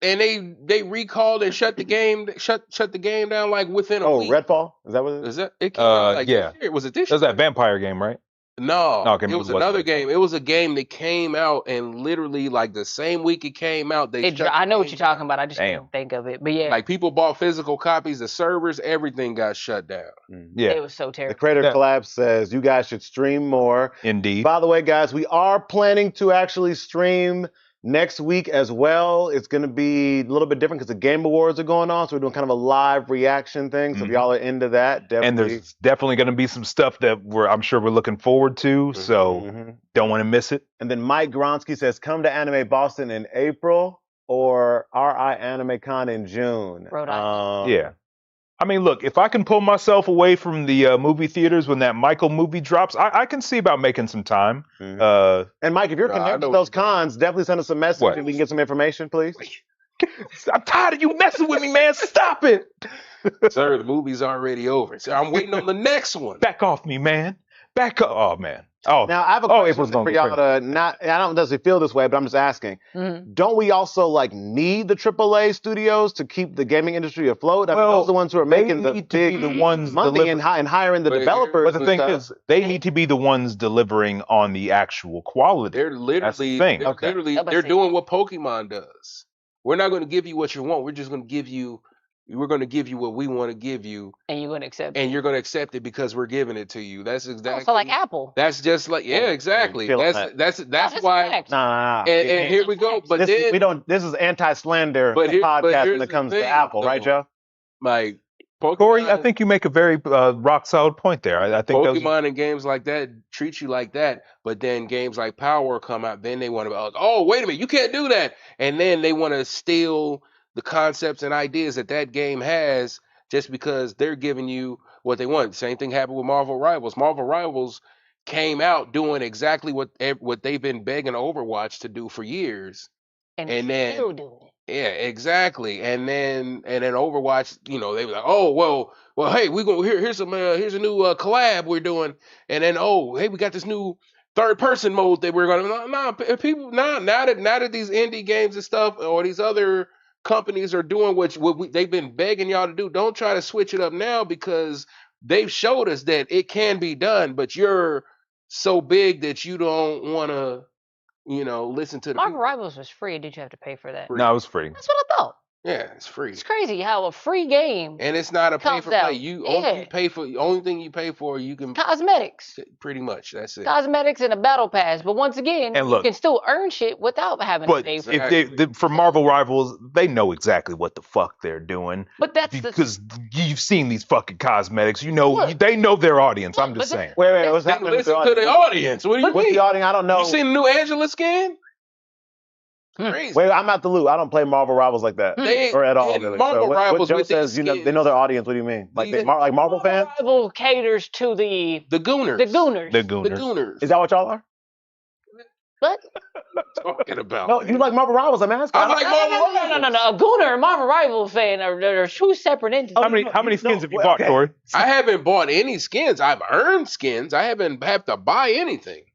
they recalled and shut the game shut the game down like within a Oh, week? Redfall? Is that what it is? Is that it came out like yeah, this year? Was it this that was year? that vampire game, right? No, Okay, it it was wasn't another Redfall. game. It was a game that came out and literally like the same week it came out, they shut I the know what game you're down. talking about. I just Damn. can't think of it. But yeah, Like people bought physical copies, the servers, everything got shut down. Yeah, it was so The terrible. Creator Yeah. Collab says you guys should stream more. indeed. By the way, guys, we are planning to actually stream next week as well. It's going to be a little bit different because the Game Awards are going on, so we're doing kind of a live reaction thing. So if Mhm. y'all are into that, And definitely. there's definitely going to be some stuff that I'm sure we're looking forward to. So Mhm. don't want to miss it. And then Mike Gronsky says, "Come to Anime Boston in April or RI Anime Con in June." Rhode Island. Yeah. I mean, look, if I can pull myself away from the movie theaters when that Michael movie drops, I can see about making some time. And Mike, if you're No, I connected know to what those you're talking cons, definitely send us a message What? and we can get some information, please. I'm tired of you messing with me, man. Stop it. Sir, the movie's already over. So I'm waiting on the next one. Back off me, man. Back up. Oh, man. Oh, Now, I have a April's question gonna for go y'all to not, I don't necessarily feel this way, but I'm just asking. Mhm. Don't we also like need the AAA studios to keep the gaming industry afloat? I mean, Well, those are the ones who are they making the need to be big the ones money delivering. and hiring the But developers. But the and thing stuff. is, they need to be the ones delivering on the actual quality. They're That's the literally, thing. they're Okay. literally, How about they're say- doing what Pokemon does. We're not going to give you what you want. We're just going to give you, we're going to give you what we want to give you, And you're gonna accept and it. you're going to accept it because we're giving it to you. That's Oh, exactly. so like Apple. That's just like, yeah, exactly. feel That's that. that's That's why. fact. Nah. And here we go. But This, then we don't. This is anti-slander But podcast here's when it the comes to thing, Apple, right, though. Joe? like Pokemon, Corey, I think you make a very rock solid point there. I think those. Pokemon and games like that treat you like that, but then games like Power come out, then they want to be like, oh, wait a minute, you can't do that, and then they want to steal the concepts and ideas that that game has just because they're giving you what they want. Same thing happened with Marvel Rivals. Marvel Rivals came out doing exactly what they've been begging Overwatch to do for years, And and then still doing it. yeah, exactly. And then Overwatch, they were like, oh well, hey, we go here's a new collab we're doing, and then oh hey, we got this new third person mode that we're gonna people now that these indie games and stuff or these other companies are doing they've been begging y'all to do. Don't try to switch it up now because they've showed us that it can be done, but you're so big that you don't want to listen to the Marvel people. Rivals was free. Did you have to pay for that? No, it was free. That's what I thought. Yeah, it's free. It's crazy how a free game And it's not a pay comes for play. out. You Yeah. only thing you pay for you can Cosmetics. pretty much that's it. Cosmetics and a battle pass. But once again, And look- you can still earn shit without having to But pay for if it. for Marvel Rivals, they know exactly what the fuck they're doing But that's the because you've seen these fucking cosmetics. You know, Look. they know their audience. I'm Look, just but saying. Wait, what's They happening with listen the to the audience? audience. What do you What's mean? the audience? I don't know. You seen the new Angela skin? Hmm. Crazy. Wait, I'm out the loop. I don't play Marvel Rivals like that, They- or at all. and Really. Marvel So what Rivals Joe with their says, they know skins. their audience. What do you mean? Like These- like Marvel fans? Rival caters to the The Gooners. Gooners. The The Gooners. Gooners. Is that what y'all are? But talking about? No, you like Marvel Rivals? I'm asking. I like Marvel Rivals. no. A Gooner and Marvel Rival fan are two separate entities. Oh, How many skins have you bought, okay. Corey? I haven't bought any skins. I've earned skins. I haven't have to buy anything.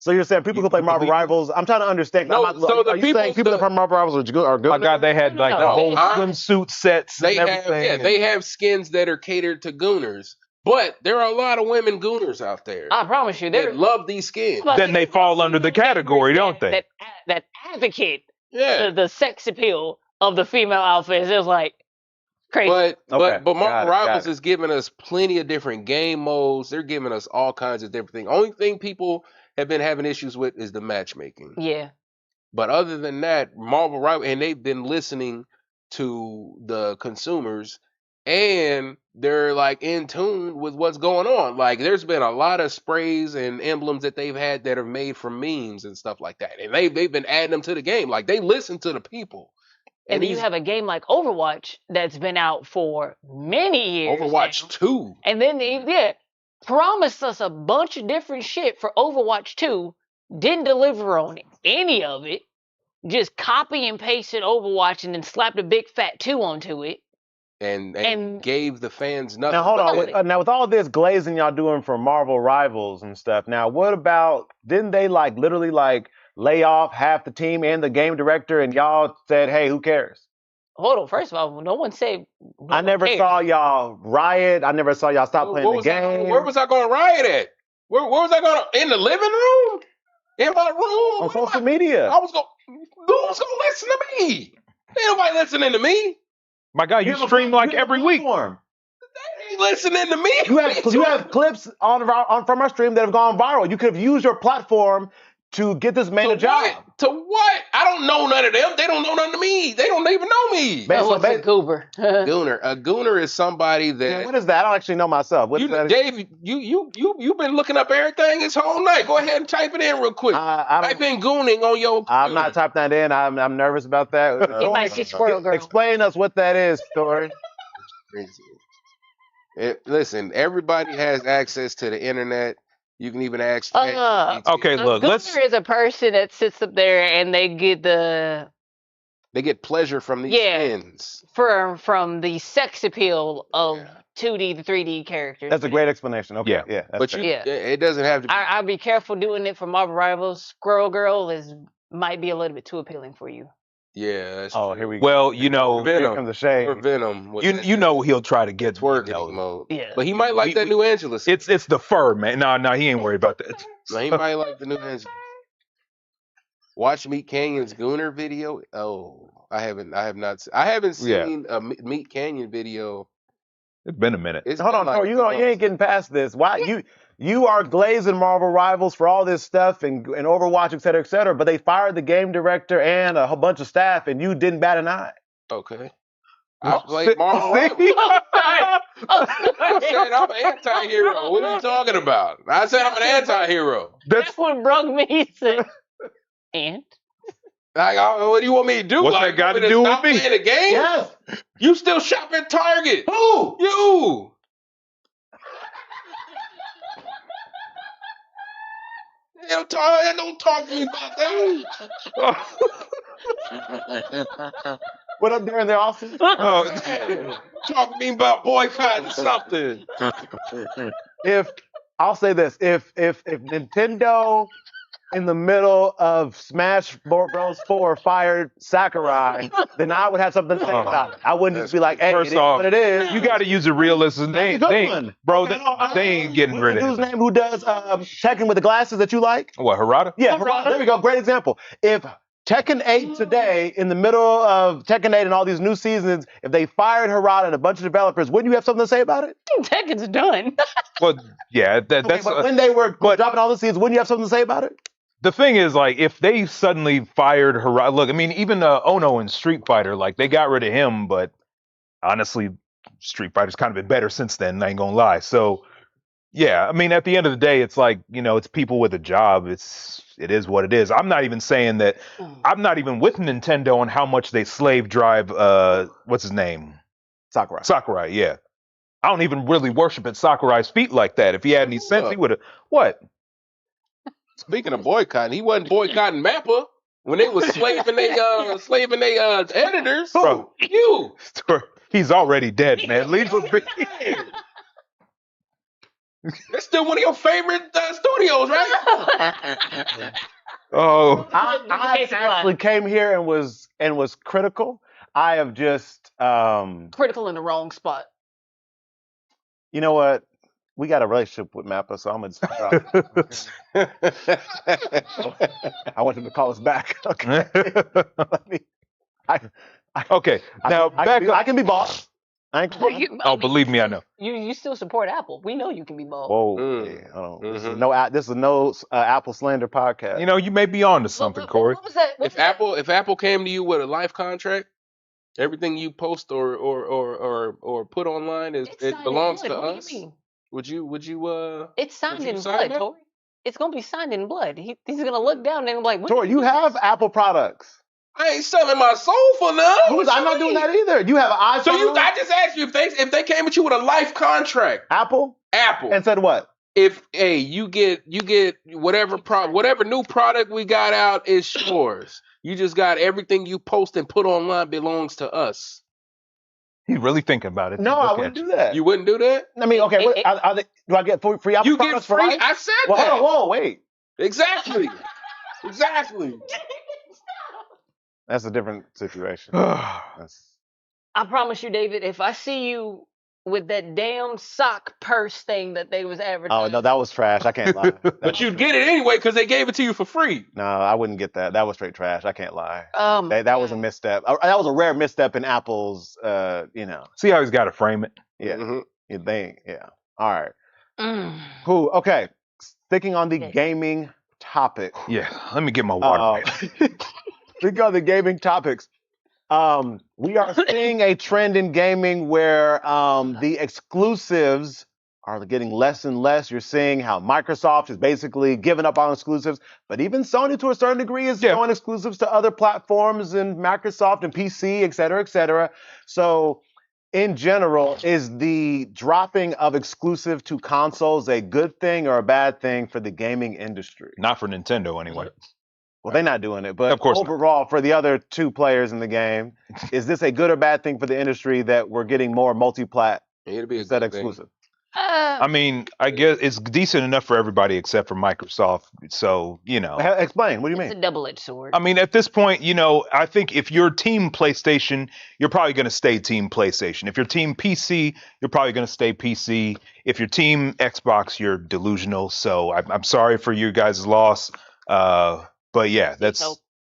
So you're saying people who play Marvel Rivals? I'm trying to understand. No, I'm not, so the are you saying people that play Marvel Rivals are good? My God, they had like the No, whole I- swimsuit sets They and have everything. they have skins that are catered to Gooners, but there are a lot of women Gooners out there I promise you, that they're love these skins. Then they fall under the category, don't they? That advocate Yeah, the sex appeal of the female outfits. It's like crazy. but Okay, but Marvel got Rivals it. is giving us plenty of different game modes. They're giving us all kinds of different things. Only thing people have been having issues with is the matchmaking. Yeah. But other than that, Marvel Rivals, and they've been listening to the consumers, and they're like in tune with what's going on. Like there's been a lot of sprays and emblems that they've had that are made from memes and stuff like that, and they've been adding them to the game. Like they listen to the people. And then you have a game like Overwatch that's been out for many years. Overwatch now. 2. And then they promised us a bunch of different shit for Overwatch 2. Didn't deliver on any of it. Just copy and pasted Overwatch and then slapped a big fat 2 onto it. And gave the fans nothing. Now hold but on. money. Now with all this glazing y'all doing for Marvel Rivals and stuff. Now what about? Didn't they like literally like lay off half the team and the game director, and y'all said, "Hey, who cares?" Hold on. First of all, no one said. No I one never cared. saw y'all riot. I never saw y'all stop playing the game. Where was I going to riot at? Where was I going to? In the living room? In my room? On social media. I was going. Who's going to listen to me? Ain't nobody listening to me. My God, you have a stream like you have a every week. platform. They ain't listening to me. You have clips from our stream that have gone viral. You could have used your platform to get this man a job. What? To what? I don't know none of them. They don't know none of me. They don't even know me. Man, Oh, what's a goober? Gooner. A gooner is somebody Yeah, that. what is that? I don't actually know myself. What is that? Dave, you've been looking up everything this whole night. Go ahead and type it in real quick. Type in gooning on your. I'm not typing that in. I'm nervous about that. He might see Squirrel Girl. Explain us what that is, Tori. Listen, everybody has access to the internet. You can even ask Uh, ChatGPT. Okay, a look, gooner is a person that sits up there and they get the They get pleasure from these yeah skins. from the sex appeal of Yeah. 2D to 3D characters. That's a great explanation. Okay, Yeah. yeah, that's But fair. Yeah. it doesn't have to be. I'll be careful doing it for Marvel Rivals. Squirrel Girl might be a little bit too appealing for you. Yeah, that's Oh, true. here we go. well, you Or know, Here Venom. comes the Or shade. Venom. With you know he'll try to get twerking mode. Yeah. But he might like that new Angela. It's the fur, man. No, he ain't worried about that. No, he might like the new Angela. Watch Meat Canyon's Gooner video. Oh, I haven't Yeah. seen a Meat Canyon video. It's been a minute. It's Hold been on, like Tor, you ain't getting past this. Why you are glazing Marvel Rivals for all this stuff and Overwatch, et cetera, but they fired the game director and a whole bunch of staff, and you didn't bat an eye. Okay. I Oh, played Marvel Rivals. I said I'm an anti-hero. What are you talking about? I said I'm an anti-hero. That's what broke me. He said, and Like, what do you want me to do? What's Like, that got want to do with stop me? playing the game? Yes. You still shop at Target? Who? You. Don't talk to me about that. What up there in the office? Oh, Talk to me about boycotting something. If I'll say this, if Nintendo in the middle of Smash Bros. 4 fired Sakurai, then I would have something to say about it. I wouldn't just be like, hey, First it is off, what it is. you got to use a realism. They That's a good ain't, one. bro. Okay, They ain't getting what's rid the of dude's him. name who does Tekken with the glasses that you like? What, Harada? Yeah, Harada. There we go. Great example. If Tekken 8 today, in the middle of Tekken 8 and all these new seasons, if they fired Harada and a bunch of developers, wouldn't you have something to say about it? Tekken's done. Well, yeah, that's Okay, but when they were dropping all the seasons, wouldn't you have something to say about it? the thing is, like, if they suddenly fired Harada, look, I mean, even Ono in Street Fighter, like, they got rid of him, but honestly, Street Fighter's kind of been better since then. I ain't gonna lie. So, yeah, I mean, at the end of the day, it's like, it's people with a job. It is what it is. I'm not even saying that. I'm not even with Nintendo on how much they slave drive. What's his name? Sakurai. Sakurai. Yeah, I don't even really worship at Sakurai's feet like that. If he had any sense, he would have. What? Speaking of boycotting, he wasn't boycotting Mappa when they was slaving they editors. Bro. You. He's already dead, man. Leave him be. That's still one of your favorite studios, right? Oh, I actually came here and was critical. I have just Critical in the wrong spot. you know what? We got a relationship with Mappa, so I'm gonna I want him to call us back. Okay. Okay. Now back up. I can be boss. I ain't Oh, believe me, I know. You still support Apple. We know you can be bold. Whoa. Mm. Yeah, hold on. Mhm. This is no Apple slander podcast. You may be on to something, Corey. What was that? If Apple came to you with a life contract, everything you post or put online It's it signed belongs in to blood. What us. do you mean? Would you It's signed would you in sign blood, that? Tori. It's gonna be signed in blood. He's gonna look down and be like, when Tori, did you do have this? Apple products. I ain't selling my soul for none. I'm not doing that either. You have an iPhone. So I just asked you if they came at you with a life contract, Apple Apple, and said what? if you get whatever new product we got out is yours. You just got everything you post and put online belongs to us. He's really thinking about it. No, I wouldn't do that. You wouldn't do that? I mean, okay, do I get free Apple You get products for free. life? I said Well, that. hold on, whoa, wait. Exactly. Exactly. That's a different situation. That's... I promise you, David, if I see you with that damn sock purse thing that they was Oh advertising. no, that was trash. I can't lie. But you'd get it anyway because they gave it to you for free. No, I wouldn't get that. That was straight trash. I can't lie. That was a God. misstep. That was a rare misstep in Apple's. See how he's got to frame it. Yeah. Mhm. Yeah. All right. Mm. Cool. Okay. Sticking on the Yes. gaming topic. Yeah, let me get my water. Sticking on the gaming topics. We are seeing a trend in gaming where the exclusives are getting less and less. You're seeing how Microsoft is basically giving up on exclusives, but even Sony to a certain degree is showing exclusives to other platforms and Microsoft and PC, et cetera, et cetera. So in general, is the dropping of exclusive to consoles a good thing or a bad thing for the gaming industry? Not for Nintendo anyway. Well, they're not doing it, but Of course not. overall, for the other two players in the game, is this a good or bad thing for the industry that we're getting more multi-plat It'll be a instead of good thing. exclusive? I mean, I guess it's decent enough for everybody except for Microsoft. So, Explain. What do you It's a mean? double-edged sword. I mean, at this point, I think if you're team PlayStation, you're probably going to stay team PlayStation. If you're team PC, you're probably going to stay PC. If you're team Xbox, you're delusional. So I'm sorry for you guys' loss. But yeah, that's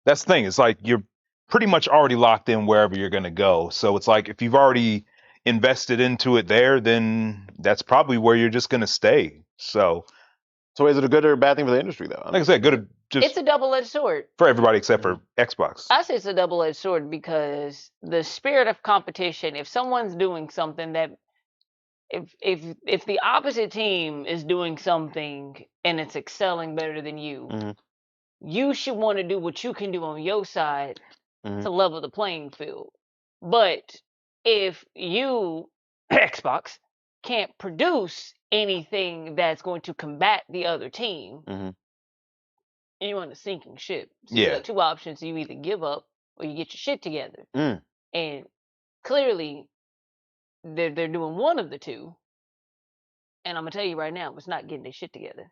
the thing. It's like you're pretty much already locked in wherever you're going to go. So it's like if you've already invested into it there, then that's probably where you're just going to stay. So is it a good or a bad thing for the industry, though? like I said, good just It's a double-edged sword. for everybody except for Xbox. I say it's a double-edged sword because the spirit of competition, if someone's doing something that if the opposite team is doing something and it's excelling better than you, Mhm. you should want to do what you can do on your side Mhm. to level the playing field. But if you, Xbox, can't produce anything that's going to combat the other team, Mhm. you're on a sinking ship. So Yeah. you got two options: you either give up or you get your shit together. Mm. And clearly, they're doing one of the two. And I'm gonna tell you right now, it's not getting their shit together.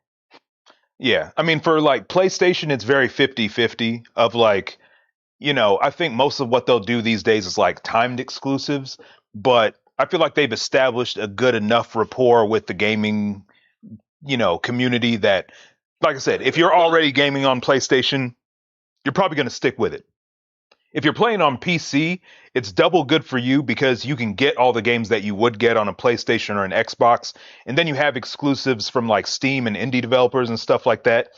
Yeah. I mean, for like PlayStation, it's very 50-50 of like, I think most of what they'll do these days is like timed exclusives, but I feel like they've established a good enough rapport with the gaming, community that, like I said, if you're already gaming on PlayStation, you're probably going to stick with it. If you're playing on PC, it's double good for you because you can get all the games that you would get on a PlayStation or an Xbox. And then you have exclusives from like Steam and indie developers and stuff like that.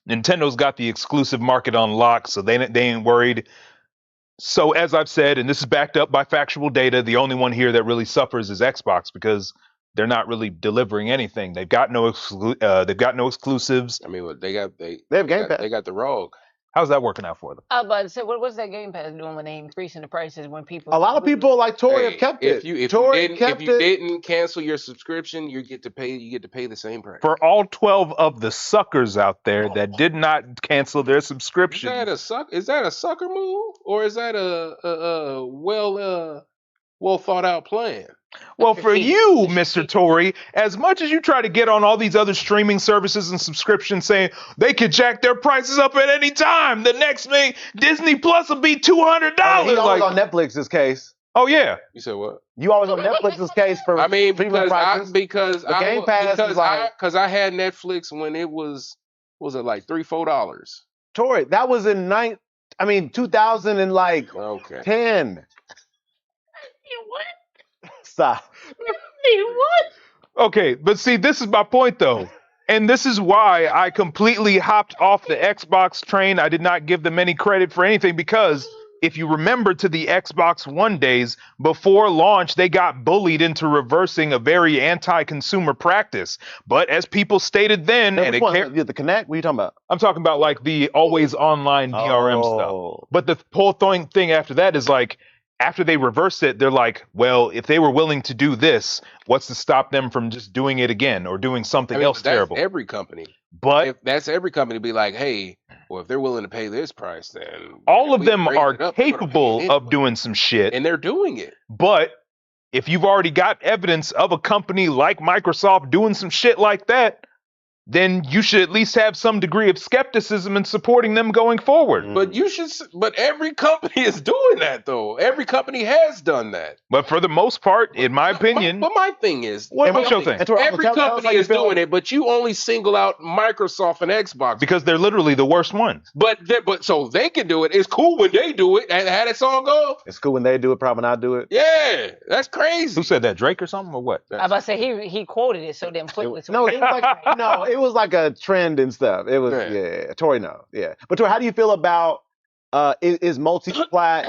Nintendo's got the exclusive market on lock, so they ain't worried. So as I've said, and this is backed up by factual data, the only one here that really suffers is Xbox because they're not really delivering anything. They've got no exclusives. I mean, they have Game Pass. They got the ROG. How's that working out for them? I was about to say, what's that Game Pass doing when they increasing the prices when people? A lot of people like Tori have Hey, kept it. if you kept didn't cancel your subscription, you get to pay the same price. For all 12 of the suckers out there that did not cancel their subscription. Is that a sucker move, or is that a well thought out plan? Well, for you, Mr. Tory, as much as you try to get on all these other streaming services and subscriptions saying they could jack their prices up at any time, the next thing Disney Plus will be $200. He always on Netflix's case. Oh yeah. You said what? You always on Netflix's case for I had Netflix when it was like $3-4. Tory, that was in 2000 and like Okay. 10. What? Stop. What? Okay, but see, this is my point though. And this is why I completely hopped off the Xbox train. I did not give them any credit for anything because if you remember to the Xbox One days, before launch, they got bullied into reversing a very anti-consumer practice. But as people stated then, the Kinect, what are you talking about? I'm talking about like the always online DRM stuff. But the whole thing after that is like, after they reversed it, they're like, well, if they were willing to do this, what's to stop them from just doing it again or doing something else terrible? Every company. But if that's every company be like, hey, well, if they're willing to pay this price, then all of them are capable of doing some shit. And they're doing it. But if you've already got evidence of a company like Microsoft doing some shit like that, then you should at least have some degree of skepticism in supporting them going forward. But every company is doing that though. Every company has done that. But for the most part, in my opinion, but my thing is, what's your thing? Every company is doing it, but you only single out Microsoft and Xbox because they're literally the worst ones. But so they can do it. It's cool when they do it. And how that song go? It's cool when they do it, probably not do it. Yeah, that's crazy. Who said that? Drake or something or what? I was about to say he quoted it, so then flip this. No, it was like it was like a trend and stuff. It was Tori, But Tori, how do you feel about is multi-plat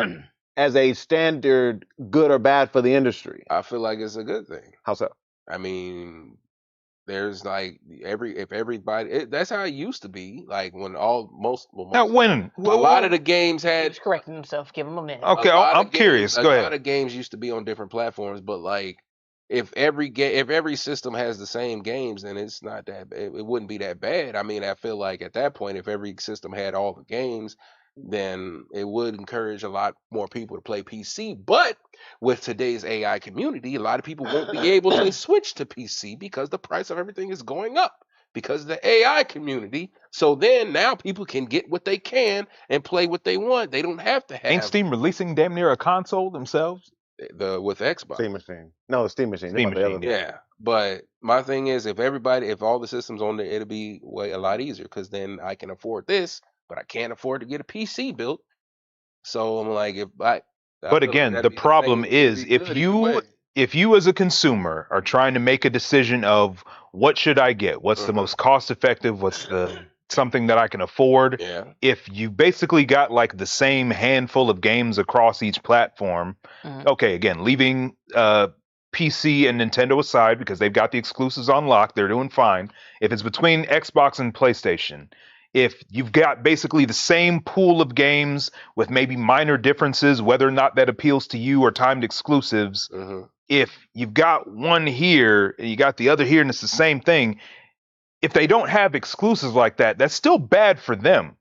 as a standard good or bad for the industry? I feel like it's a good thing. How so? I mean, There's like if everybody that's how it used to be. Like when Now, when? a lot of the games He had was correcting himself. Give him a minute. Okay, I'm curious. Go a ahead. lot of games used to be on different platforms, but like if every system has the same games, then it's not that it wouldn't be that bad. I mean, I feel like at that point, if every system had all the games, then it would encourage a lot more people to play PC. But with today's AI community, a lot of people won't be able to switch to PC because the price of everything is going up because of the AI community. So then now people can get what they can and play what they want. They don't have to have Ain't Steam releasing damn near a console themselves? with Xbox. Steam machine. No, the Steam machine. Steam machine, Yeah, but my thing is, if all the systems on there, it'll be a lot easier because then I can afford this, but I can't afford to get a PC built. So I'm like, I But feel like again, that'd the be problem it'd is be good either way. if you as a consumer are trying to make a decision of what should I get, what's the most cost effective, what's the something that I can afford, Yeah. if you basically got like the same handful of games across each platform, okay, again, leaving PC and Nintendo aside because they've got the exclusives on lock, they're doing fine. If it's between Xbox and PlayStation, if you've got basically the same pool of games with maybe minor differences, whether or not that appeals to you or timed exclusives, if you've got one here and you got the other here and it's the same thing, if they don't have exclusives like that, that's still bad for them.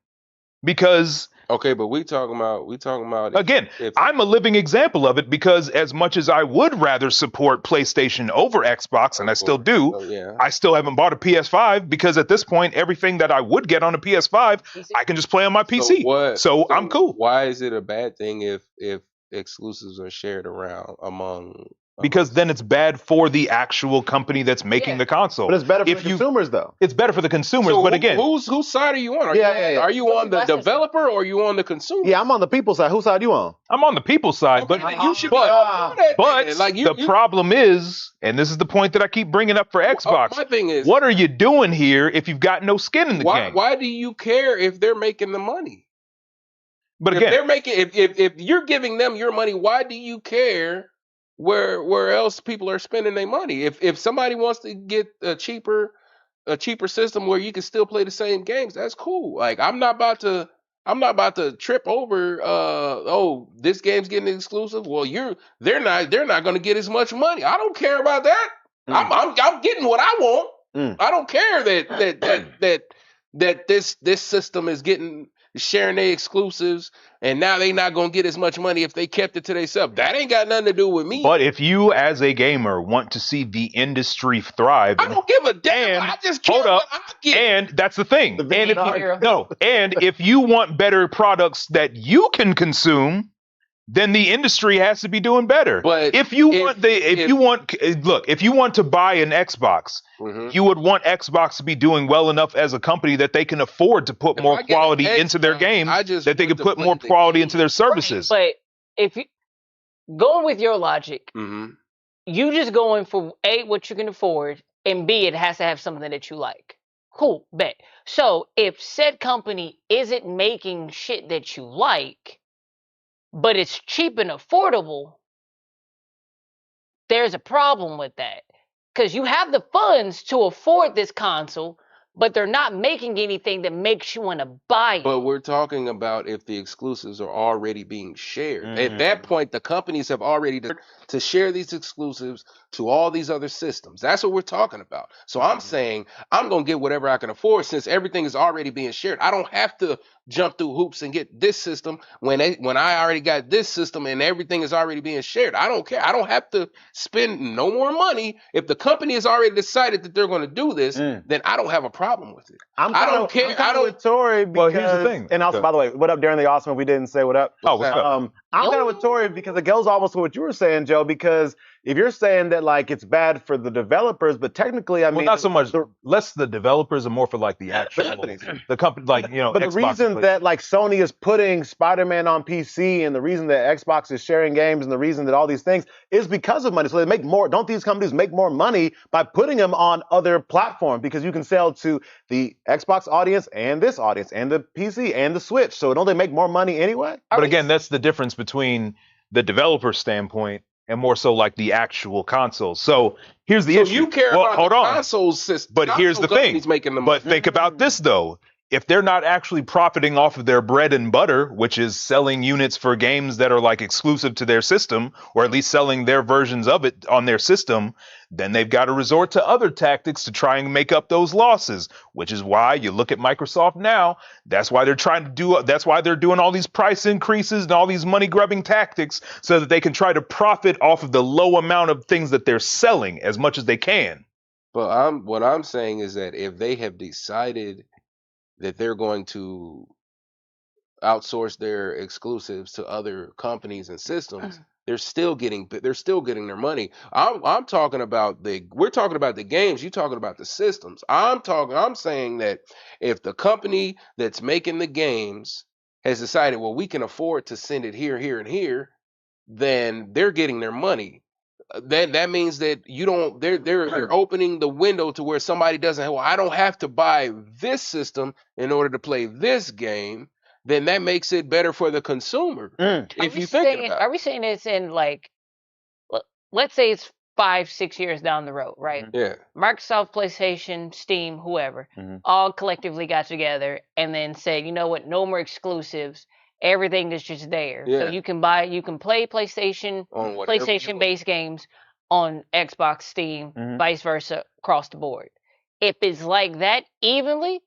Because okay, but we talking about again, I'm a living example of it because as much as I would rather support PlayStation over Xbox, and I still do, I still haven't bought a PS5 because at this point, everything that I would get on a PS5, I can just play on my PC. So I'm cool. Why is it a bad thing if exclusives are shared around among? Because then it's bad for the actual company that's making the console. But it's better for the consumers, though. It's better for the consumers, So but again, whose side are you on? Are you on the developer or are you on the consumer? Yeah, I'm on the people side. Whose side you on? I'm on the people side, but you should be on that. But the problem is, and this is the point that I keep bringing up for Xbox. My thing is, what are you doing here if you've got no skin in the game? Why do you care if they're making the money? But again, if they're making, if you're giving them your money, why do you care where else people are spending their money? If somebody wants to get a cheaper system where you can still play the same games, that's cool. Like I'm not about to trip over this game's getting exclusive. Well, they're not going to get as much money. I don't care about that. I'm getting what I want. I don't care that this system is sharing their exclusives, and now they not gonna get as much money if they kept it to themselves. That ain't got nothing to do with me. But if you, as a gamer, want to see the industry thrive, I don't give a damn. I just care what I get. And that's the thing. And if you want better products that you can consume, then the industry has to be doing better. But if you want to buy an Xbox, you would want Xbox to be doing well enough as a company that they can afford to put more quality into their games, that they can put more quality into their services. Right, but if you going with your logic, you just going for A, what you can afford, and B, it has to have something that you like. Cool, bet. So if said company isn't making shit that you like, but it's cheap and affordable, there's a problem with that. Because you have the funds to afford this console, but they're not making anything that makes you want to buy it. But we're talking about if the exclusives are already being shared. At that point, the companies have already to share these exclusives to all these other systems. That's what we're talking about. So I'm saying I'm going to get whatever I can afford since everything is already being shared. I don't have to jump through hoops and get this system when I already got this system and everything is already being shared. I don't care. I don't have to spend no more money. If the company has already decided that they're going to do this, then I don't have a problem with it. I don't care. I'm with Tori because, well, here's the thing. And also, by the way, what up, Darren the Awesome? We didn't say what up. Oh, what's up? I'm kind of with Tori because it goes almost to what you were saying, Joe, because if you're saying that like it's bad for the developers, but technically, I mean, not so much less the developers and more for like the actual the company, like But Xbox the reason that like Sony is putting Spider-Man on PC, and the reason that Xbox is sharing games, and the reason that all these things is because of money. So they make more. Don't these companies make more money by putting them on other platforms because you can sell to the Xbox audience and this audience and the PC and the Switch? So don't they make more money anyway? But again, that's the difference between the developer standpoint and more so like the actual consoles. So here's the So issue. you care Well, about hold the on. console system. But here's the thing. Companies making the But money. think about this though. If they're not actually profiting off of their bread and butter, which is selling units for games that are like exclusive to their system, or at least selling their versions of it on their system, then they've got to resort to other tactics to try and make up those losses, which is why you look at Microsoft now. That's why they're doing all these price increases and all these money grubbing tactics so that they can try to profit off of the low amount of things that they're selling as much as they can. But what I'm saying is that if they have decided that they're going to outsource their exclusives to other companies and systems, they're still getting their money. I'm talking about we're talking about the games, you're talking about the systems. I'm saying that if the company that's making the games has decided, well, we can afford to send it here, here, and here, then they're getting their money. That means that you don't they're opening the window to where somebody doesn't, well, I don't have to buy this system in order to play this game. Then that makes it better for the consumer. If you think about it. Are we saying it's in like, let's say it's 5-6 years down the road, right? Yeah. Microsoft, PlayStation, Steam, whoever, all collectively got together and then said, you know what, no more exclusives. Everything is just there. Yeah. So you can play PlayStation, On whatever you PlayStation based games on Xbox, Steam, vice versa, across the board. If it's like that evenly,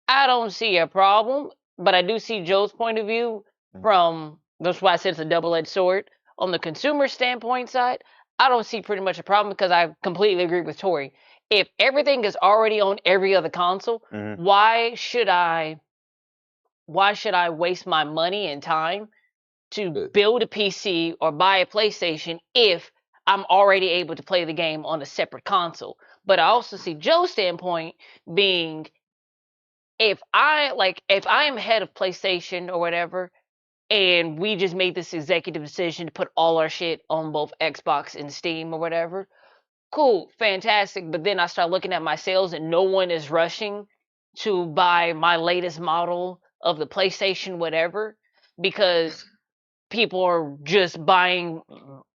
I don't see a problem. But I do see Joe's point of view from, that's why I said it's a double-edged sword. On the consumer standpoint side, I don't see pretty much a problem because I completely agree with Tori. If everything is already on every other console, why should I waste my money and time to build a PC or buy a PlayStation if I'm already able to play the game on a separate console? But I also see Joe's standpoint being, if I am head of PlayStation or whatever, and we just made this executive decision to put all our shit on both Xbox and Steam or whatever, cool, fantastic. But then I start looking at my sales and no one is rushing to buy my latest model of the PlayStation whatever, because people are just buying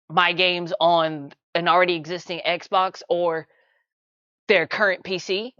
my games on an already existing Xbox or their current PC.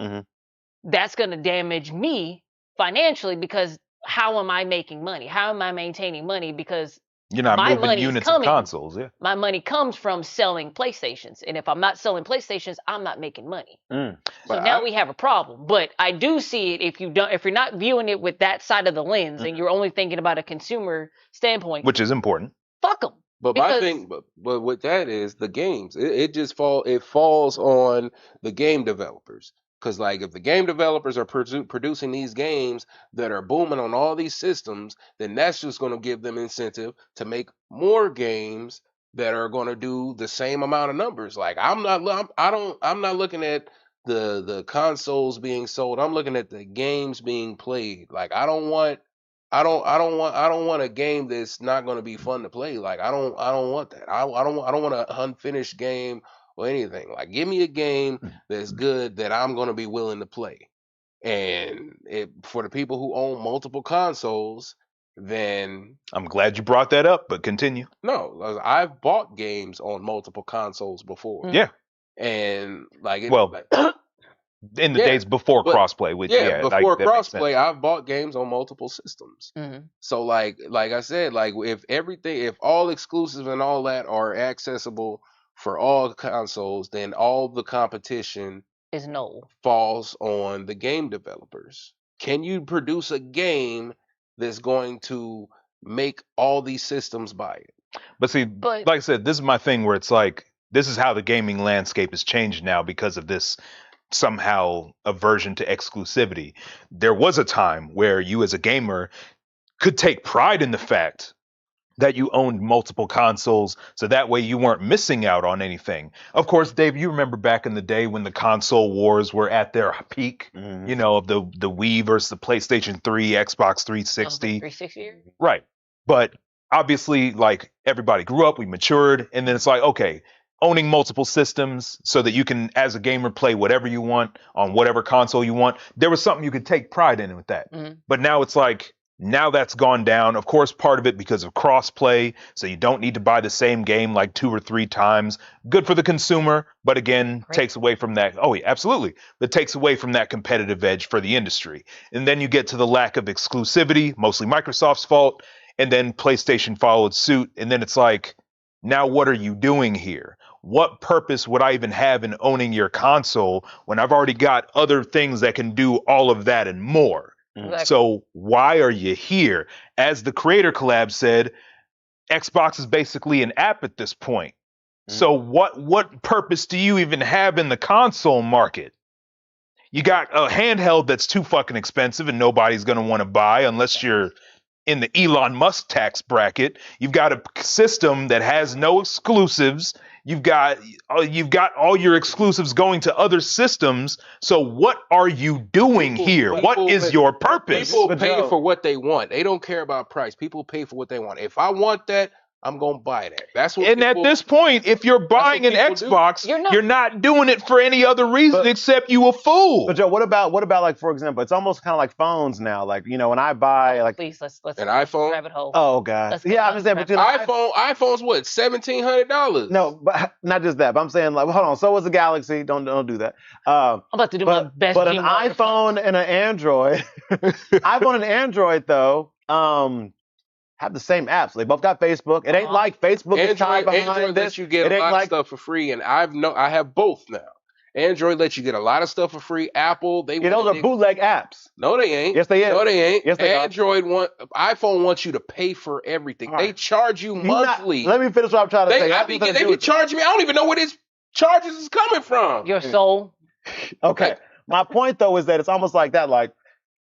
That's going to damage me financially, because how am I making money? How am I maintaining money? Because You're not my moving money's units coming. of consoles, yeah. My money comes from selling PlayStations, and if I'm not selling PlayStations, I'm not making money. So now we have a problem. But I do see it, if you're not viewing it with that side of the lens, and you're only thinking about a consumer standpoint, Which is important. fuck them. But my thing, but with that is the games. It just falls on the game developers. Because like, if the game developers are producing these games that are booming on all these systems, then that's just going to give them incentive to make more games that are going to do the same amount of numbers. Like, I'm not looking at the consoles being sold. I'm looking at the games being played. Like, I don't want a game that's not going to be fun to play. Like, I don't want that. I don't want an unfinished game or anything. Like, give me a game that's good that I'm going to be willing to play. And for the people who own multiple consoles, then I'm glad you brought that up, but continue. No, I've bought games on multiple consoles before. Yeah. And like, in the days before crossplay, before crossplay, I've bought games on multiple systems. So like I said, like, if all exclusives and all that are accessible for all consoles, then all the competition is null. Falls on the game developers. Can you produce a game that's going to make all these systems buy it? But see, like I said, this is my thing where it's like, this is how the gaming landscape has changed now because of this somehow aversion to exclusivity. There was a time where you as a gamer could take pride in the fact that you owned multiple consoles, so that way you weren't missing out on anything. Of course, Dave, you remember back in the day when the console wars were at their peak, you know, of the Wii versus the PlayStation 3, Xbox 360. 360? Right. But obviously, like, everybody grew up, we matured, and then it's like, okay, owning multiple systems so that you can, as a gamer, play whatever you want on whatever console you want. There was something you could take pride in with that. But now it's like, Now that's gone down. Of course, part of it because of crossplay, so you don't need to buy the same game like 2 or 3 times. Good for the consumer, but again, Great. takes away from that. Oh, yeah, absolutely. It takes away from that competitive edge for the industry. And then you get to the lack of exclusivity, mostly Microsoft's fault, and then PlayStation followed suit. And then it's like, now what are you doing here? What purpose would I even have in owning your console when I've already got other things that can do all of that and more? Exactly. So why are you here? As the Creator Collab said, Xbox is basically an app at this point. So what purpose do you even have in the console market? You got a handheld that's too fucking expensive and nobody's going to want to buy unless you're in the Elon Musk tax bracket. You've got a system that has no exclusives. You've got all your exclusives going to other systems. So what are you doing here? What is your purpose? People But pay Joe- for what they want. They don't care about price. People pay for what they want. If I want that, I'm gonna buy that. That's what. And at this point, if you're buying an people do. Xbox, You're you're not- not doing it for any other reason But- except you a fool. But Joe, what about like, for example, it's almost kind of like phones now. Like, you know, when I buy like, Please, let's An iPhone? rabbit hole. oh god, Let's go yeah, down I'm just saying, the but you know, iPhone's what, $1,700? no, but not just that. But I'm saying, like, hold on. So was the Galaxy. Don't do that. I'm about to do my best. But an Gene Wilder iPhone and an Android, iPhone and Android though, have the same apps. They both got Facebook. It ain't like Facebook is tied behind Android this. lets you get It a ain't lot like of stuff for free, and I have both now. Android lets you get a lot of stuff for free. Apple, they those are bootleg apps. No, they ain't. Yes, they is. No, they ain't. Yes, they are. iPhone wants you to pay for everything. All They right. charge you monthly. Let me finish what I'm trying to say. It has they nothing to do be with it. charging me. I don't even know where this charges is coming from. Your soul. Okay. My point though is that it's almost like that. Like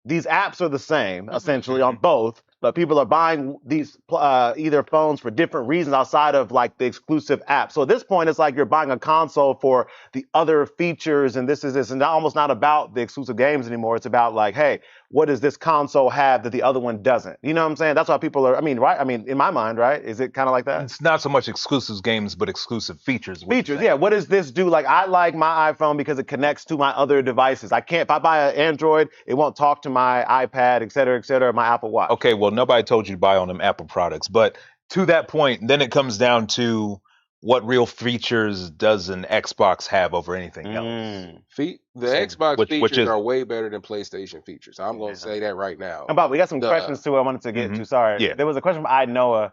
these apps are the same essentially on both, but people are buying these either phones for different reasons outside of like the exclusive app. So at this point, it's like you're buying a console for the other features, and this and almost not about the exclusive games anymore. It's about like, hey, what does this console have that the other one doesn't? You know what I'm saying? That's why people are. I mean, right? I mean, in my mind, right? Is it kind of like that? It's not so much exclusive games, but exclusive features. what you're Features, saying. yeah. What does this do? Like, I like my iPhone because it connects to my other devices. I can't, if I buy an Android, it won't talk to my iPad, et cetera, my Apple Watch. Okay, well, nobody told you to buy on them Apple products, but to that point, then it comes down to what real features does an Xbox have over anything else? Mm. The So, Xbox which features is- are way better than PlayStation features. I'm going Yeah. to say that right now. And Bob, we got some The- questions too I wanted to get to. Sorry. Yeah. There was a question from I Noah.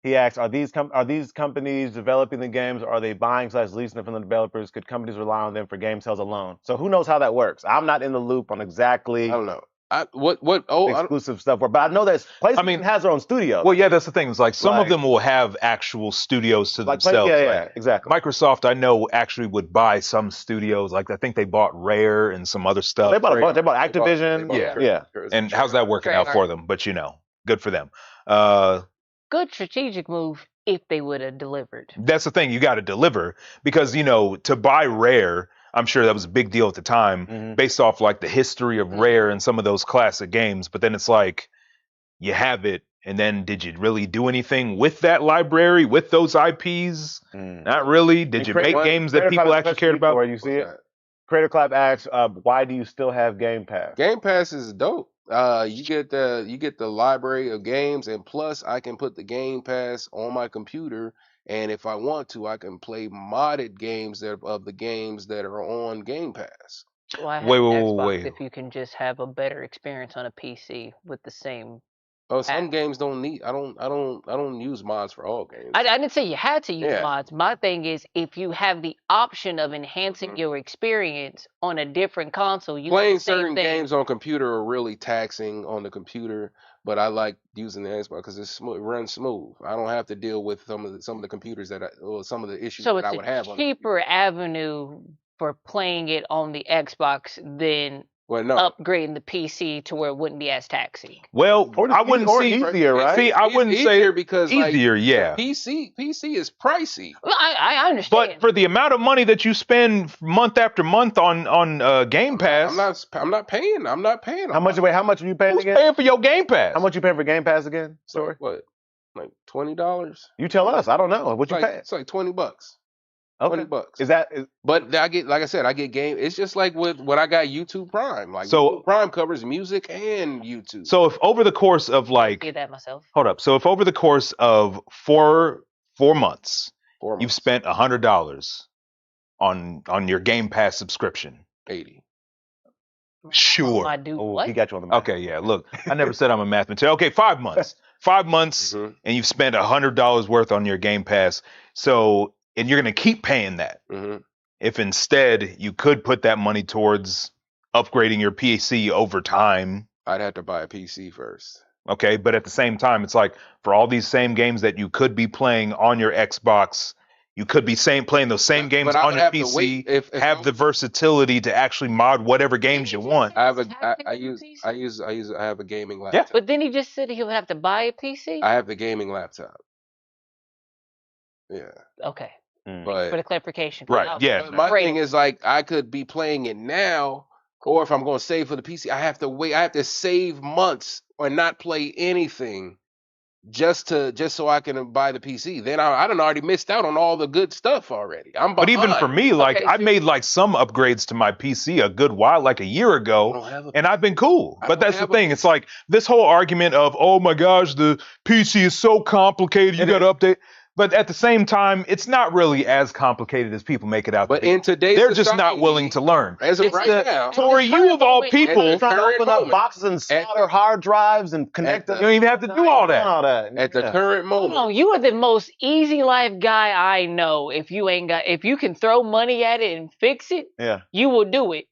He asked, are these companies developing the games, or are they buying / leasing them from the developers? Could companies rely on them for game sales alone? So who knows how that works? I'm not in the loop on exactly I don't know. Oh, exclusive stuff, but I know that PlayStation has their own studio. Well, yeah, that's the thing. It's like some Like- of them will have actual studios to like themselves. yeah, exactly. Microsoft, I know, actually would buy some studios. Like I think they bought Rare and some other stuff. They bought a bunch. They bought They bought- Activision. they bought- Yeah. And how's that working out for them? But good for them. Good strategic move if they would have delivered. That's the thing. You got to deliver because, to buy Rare, I'm sure that was a big deal at the time Mhm. based off like the history of Rare and some of those classic games. But then it's like you have it. And then did you really do anything with that library, with those IPs? Mm. Not really. Did And you Creator- make games that Creator people Club actually has cared about? Where you see it? Creator Club asks, why do you still have Game Pass? Game Pass is dope. You get the library of games, and plus I can put the Game Pass on my computer, and if I want to, I can play modded games of the games that are on Game Pass. Why have Wait, an wait, Xbox wait. if you can just have a better experience on a PC with the same? Oh, some App. games don't need. I don't use mods for all games. I didn't say you had to use Yeah. mods. My thing is, if you have the option of enhancing Mhm. your experience on a different console, you Playing do the same certain thing. games on computer are really taxing on the computer, but I like using the Xbox because it runs smooth. I don't have to deal with some of the computers or some of the issues So that it's I would have a on the cheaper avenue for playing it on the Xbox than Well, no. upgrading the PC to where it wouldn't be as taxing. Well, Or I wouldn't or see easier, right? See, I It's wouldn't easier say because like, easier, yeah. PC is pricey. Well, I understand. But for the amount of money that you spend month after month on Game Pass, I'm not paying. I'm not paying. How much? Wait, how much are you paying who's again? paying for your Game Pass? How much you paying for Game Pass again? Story. What? Like $20? You tell us. I don't know. What you pay? It's like $20. Okay. $20. Is that But I get, like I said, I get game. It's just like with when I got YouTube Prime. Like So- YouTube Prime covers music and YouTube. So if over the course of like, Did that myself. hold up. So if over the course of four months, 4 you've months, spent $100 on your Game Pass subscription. 80. Sure. My dude, oh, what? he got you on the mic. Okay, yeah. Look, I never said I'm a mathematician. Okay, 5 months. 5 months, Mhm. and you've spent $100 worth on your Game Pass. So, and you're gonna keep paying that. Mhm. If instead you could put that money towards upgrading your PC over time, I'd have to buy a PC first. okay. But at the same time, it's like for all these same games that you could be playing on your Xbox, you could be playing those same games But I on would your have to PC. wait if have the versatility to actually mod whatever games you want. I have a Just I, have I to use PC? I have a gaming Yeah. laptop. But then he just said he would have to buy a PC. I have the gaming laptop. Yeah. Okay, Mm. But for the clarification. Right, I'll- yeah. But my Great. thing is like I could be playing it now, or if I'm going to save for the PC, I have to wait. I have to save months or not play anything just so I can buy the PC. Then I done already missed out on all the good stuff already. I'm But behind. even for me, like Okay, I so- made like some upgrades to my PC a good while, like a year I ago, don't have a and I've been cool. I But don't that's the have a thing. It's like this whole argument of, oh my gosh, the PC is so complicated, you It got to update. But at the same time, it's not really as complicated as people make it out But to be. in today's They're just not society, willing to learn. as of It's right the- now, Tori, you of all people, At You're the trying to current open up moment. boxes and solder hard drives and connect the- them. you don't even have to do No, all you're doing that. all that. at the Yeah. current Hold moment, on, you are the most easy life guy I know. If you can throw money at it and fix it, Yeah. you will do it.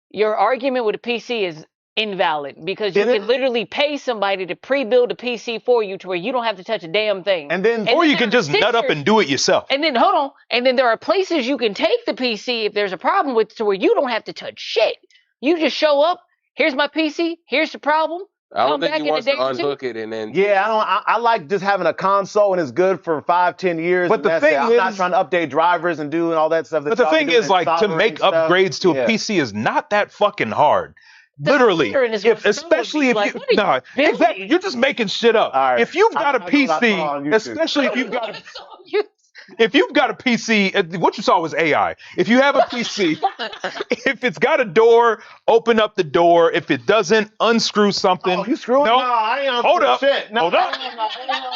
Your argument with a PC is invalid because you Is it? can literally pay somebody to pre-build a PC for you to where you don't have to touch a damn thing. And then And Or then you can there are just nut up pictures- and do it yourself. And then hold on, and then there are places you can take the PC if there's a problem with to where you don't have to touch shit. You just show up. Here's my PC. Here's the problem. I don't come think back he in a wants to day or two. unhook it and then. yeah, I like just having a console and it's good for 5-10 years. But and the that's thing it. I'm not is- trying to update drivers and doing all that stuff. But the thing is, like, to make upgrades to a PC is not that fucking hard. The Literally, pattern is if what's especially if throwing me. you Like, what are you nah, building? exactly, you're just making shit up. All right. If you've got a I know what I saw on PC, YouTube. especially if you've got a if you've got a PC, what you saw was AI. If you have a PC, if it's got a door, open up the door. If it doesn't, unscrew something. Oh, you screwing? No, No, I ain't Hold unscrewing up. shit. No, Hold up.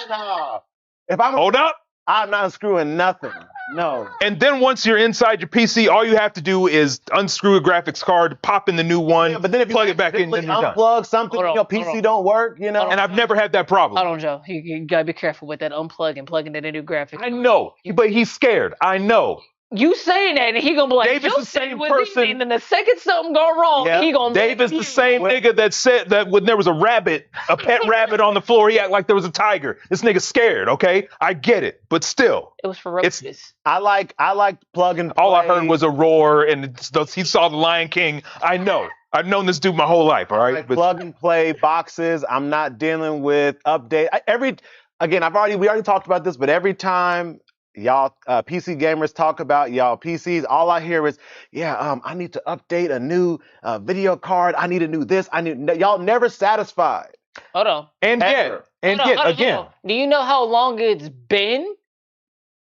No. If I'm hold up. I'm not unscrewing nothing. No. And then once you're inside your PC, all you have to do is unscrew a graphics card, pop in the new one, Yeah, but then if you plug it back in, then you're done. unplug something, Hold on, your hold PC on. don't work, you know. Hold on. And I've never had that problem. Hold on, Joe. You gotta be careful with that unplugging, plugging in a new graphics. I know, but he's scared. I know. You saying that, and he gonna be like, Dave is "Joe the said it same was person- easy," and then the second something go wrong, Yeah. he gonna Dave is blame the you. same nigga that said that when there was a rabbit, a pet rabbit on the floor, he act like there was a tiger. This nigga scared, okay? I get it, but still, It was for It's- roaches. I like plug and play. all I heard was a roar, and he saw the Lion King. I know. I've known this dude my whole life, all right? like But plug and play boxes. I'm not dealing with update. We already talked about this, but every time y'all PC gamers talk about y'all PCs, all I hear is, I need to update a new video card. I need a new this. Y'all never satisfied. Hold on. and yet, Ever. and Hold on, yet, hold on, again, hold on. Do you know how long it's been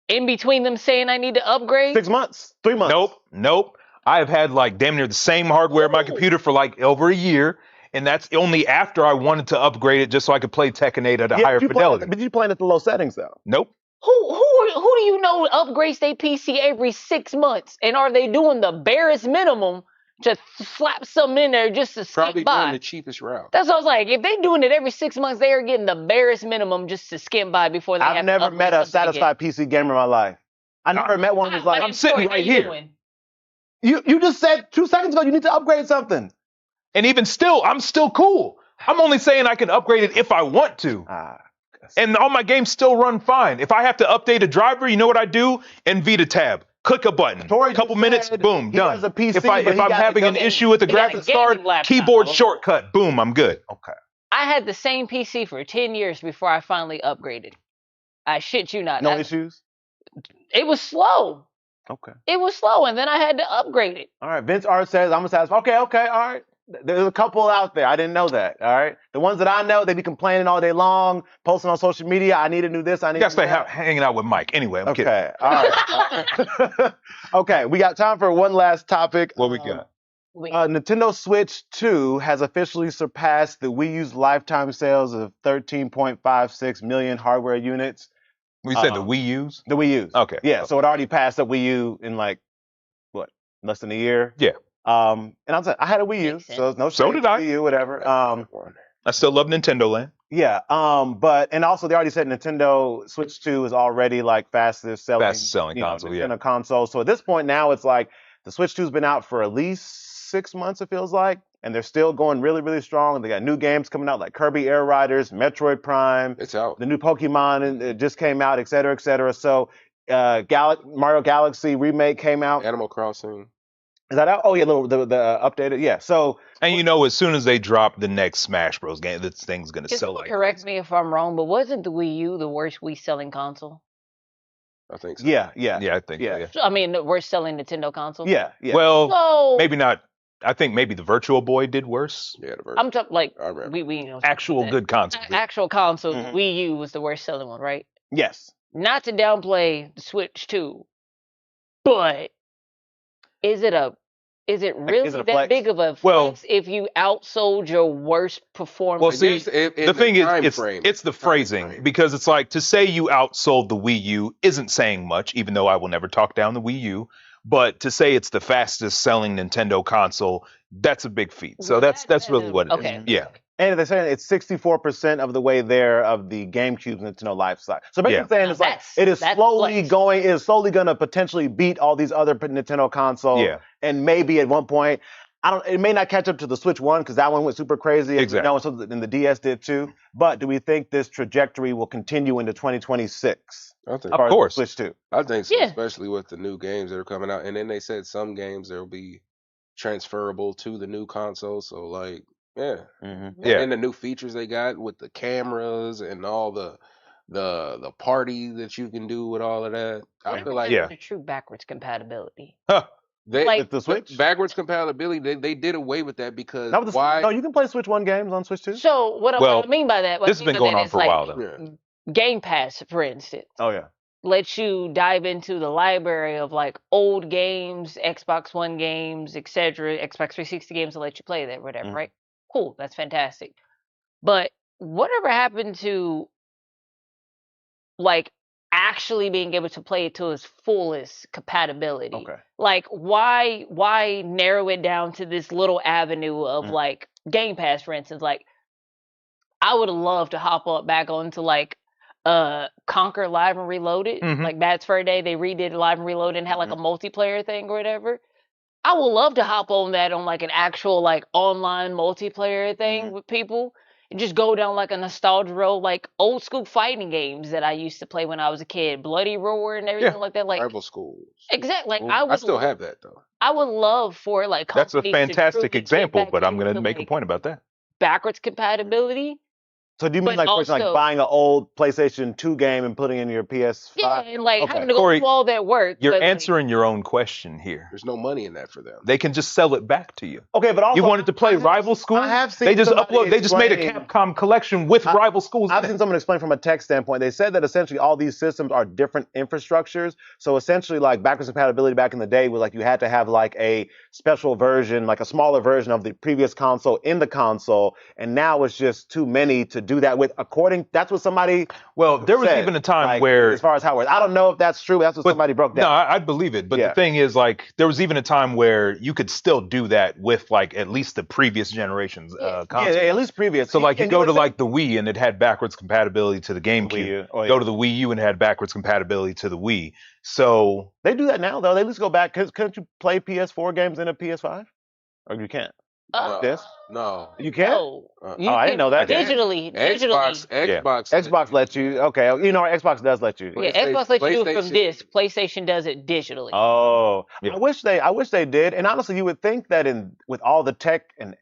in between them saying I need to upgrade? 6 months, 3 months. nope. I have had like damn near the same hardware in my computer for like over a year, and that's only after I wanted to upgrade it just so I could play Tekken 8 at a higher fidelity. But you playing at the low settings though. Nope. Who do you know upgrades their PC every 6 months, and are they doing the barest minimum to slap something in there just to Probably skip by? doing the cheapest route. That's what I was like. If they doing it every 6 months, they are getting the barest minimum just to skim by before they have I've to never upgrade met a something again. satisfied PC gamer in my life. I never met one who's like, I'm sitting How right you here. doing? you just said 2 seconds ago you need to upgrade something. And even still, I'm still cool. I'm only saying I can upgrade it if I want to. And all my games still run fine. If I have to update a driver, you know what I do? NVIDIA tab. Click a button. Tori Couple just minutes, said boom, he done. has a PC, if but he I'm got having a an gaming- issue with the he got a graphics gaming card, laptop, keyboard bro. shortcut, boom, I'm good. Okay. I had the same PC for 10 years before I finally upgraded. I shit you not. No I- issues? It was slow. Okay. It was slow, and then I had to upgrade it. All right. Vince R says, I'm satisfied. Okay, all right. There's a couple out there. I didn't know that. All right. The ones that I know, they be complaining all day long, posting on social media. I need to do this. I You need gotta to do stay that. hanging out with Mike. Anyway, I'm kidding. Okay. All right. Okay. We got time for one last topic. What we got? Nintendo Switch 2 has officially surpassed the Wii U's lifetime sales of 13.56 million hardware units. We said the Wii U's? The Wii U's. Okay. Yeah. So it already passed the Wii U in like, what, less than a year? Yeah. And I had a Wii U, Makes so it's no So shade did to I. Wii U, whatever. I still love Nintendo Land. Yeah. And also they already said Nintendo Switch 2 is already like fastest selling console, yeah. Nintendo console. So at this point now it's like the Switch 2's been out for at least 6 months, it feels like, and they're still going really, really strong. They got new games coming out like Kirby Air Riders, Metroid Prime, It's out. the new Pokemon, and it just came out, et cetera, et cetera. So Mario Galaxy remake came out. Animal Crossing. Is that out? Oh yeah, the updated. Yeah. So And you know, as soon as they drop the next Smash Bros. Game, this thing's gonna sell like. Correct me if I'm wrong, but wasn't the Wii U the worst Wii selling console? I think so. yeah. Yeah, I think. Yeah. So, yeah. I mean, the worst selling Nintendo console. Yeah. Well, So maybe not. I think maybe the Virtual Boy did worse. Yeah, the version. I'm talking like I remember. we you know Actual that. good console. Actual console. Mhm. Wii U was the worst selling one, right? Yes. Not to downplay the Switch 2, but is it really is it a that flex? big of a flex Well- if you outsold your worst performance? Well, see, guess in the thing is, time it's frame. it's the Time phrasing frame. because it's like to say you outsold the Wii U isn't saying much, even though I will never talk down the Wii U. But to say it's the fastest selling Nintendo console, that's a big feat. So Well, that's really what it is. okay. Yeah. And they're saying it's 64% of the way there of the GameCube's Nintendo life cycle. So basically Yeah. saying it's like That's- it is that's slowly flex. going, it is slowly gonna potentially beat all these other Nintendo consoles. Yeah. And maybe at one point, it may not catch up to the Switch 1 because that one went super crazy. As Exactly. we know, and the DS did too. But do we think this trajectory will continue into 2026? I think. as far as course. Switch 2. I think so, Yeah. especially with the new games that are coming out. And then they said some games that will be transferable to the new console. So like, yeah. Mm-hmm. Yeah. And the new features they got with the cameras and all the party that you can do with all of that. I feel like Yeah. The true backwards compatibility. Huh. they Like- With the Switch? backwards compatibility. They did away with that because Not with the, why? No, you can play Switch 1 games on Switch 2. So what Well, I mean by that, what This I has mean been by going that on is for a like while though. Yeah. Game Pass, for instance, Oh yeah. lets you dive into the library of like old games, Xbox One games, etc., Xbox 360 games, and let you play that, whatever, Mhm. right? Cool, that's fantastic. But whatever happened to like actually being able to play it to its fullest compatibility? Okay. Like why narrow it down to this little avenue of Mhm. like Game Pass, for instance? Like I would love to hop up back onto like Conquer Live and Reloaded. Mhm. Like Bats Fur Day, they redid Live and Reloaded and had like a multiplayer thing or whatever. I would love to hop on that on like an actual like online multiplayer thing with people and just go down like a nostalgia road, like old school fighting games that I used to play when I was a kid, Bloody Roar and everything Yeah. like that. Like Rival schools. exactly, like I still have that though. I would love for like That's a companies to fantastic truly get example, back but I'm gonna into, make a like, point about that. backwards compatibility. So do you mean But like, for instance, like also- buying an old PlayStation 2 game and putting it in your PS5? Yeah, and like Okay. having to go Corey, through all that work. You're but, like, answering your own question here. There's no money in that for them. They can just sell it back to you. Okay, but also You wanted to play I have- Rival Schools? I have seen They just somebody They just made a explain- Capcom collection with Rival Schools. I've in seen it. someone explain from a tech standpoint. They said that essentially all these systems are different infrastructures. So essentially, like backwards compatibility back in the day was like you had to have like a special version, like a smaller version of the previous console in the console, and now it's just too many to do that with. That's what somebody Well, there was said, even a time like, where as far as how it works, I don't know if that's true. But that's what But- somebody broke no, down. I believe it. But Yeah. the thing is, like, there was even a time where you could still do that with like at least the previous generations Yeah. consoles. Yeah, at least previous. So like you And go would to think- like the Wii and it had backwards compatibility to the GameCube. Wii U. Oh, yeah. Go to the Wii U and it had backwards compatibility to the Wii. So They do that now though. They at least go back. Couldn't you play PS4 games in a PS5? Or you can't? This? No. You can't? No, you Oh, I didn't can know that. digitally. Xbox Xbox lets you. Okay, you know Xbox does let you. Yeah, Xbox lets you do it from PlayStation- disc. PlayStation does it digitally. Oh, Yeah. I wish they did. And honestly, you would think that with all the tech and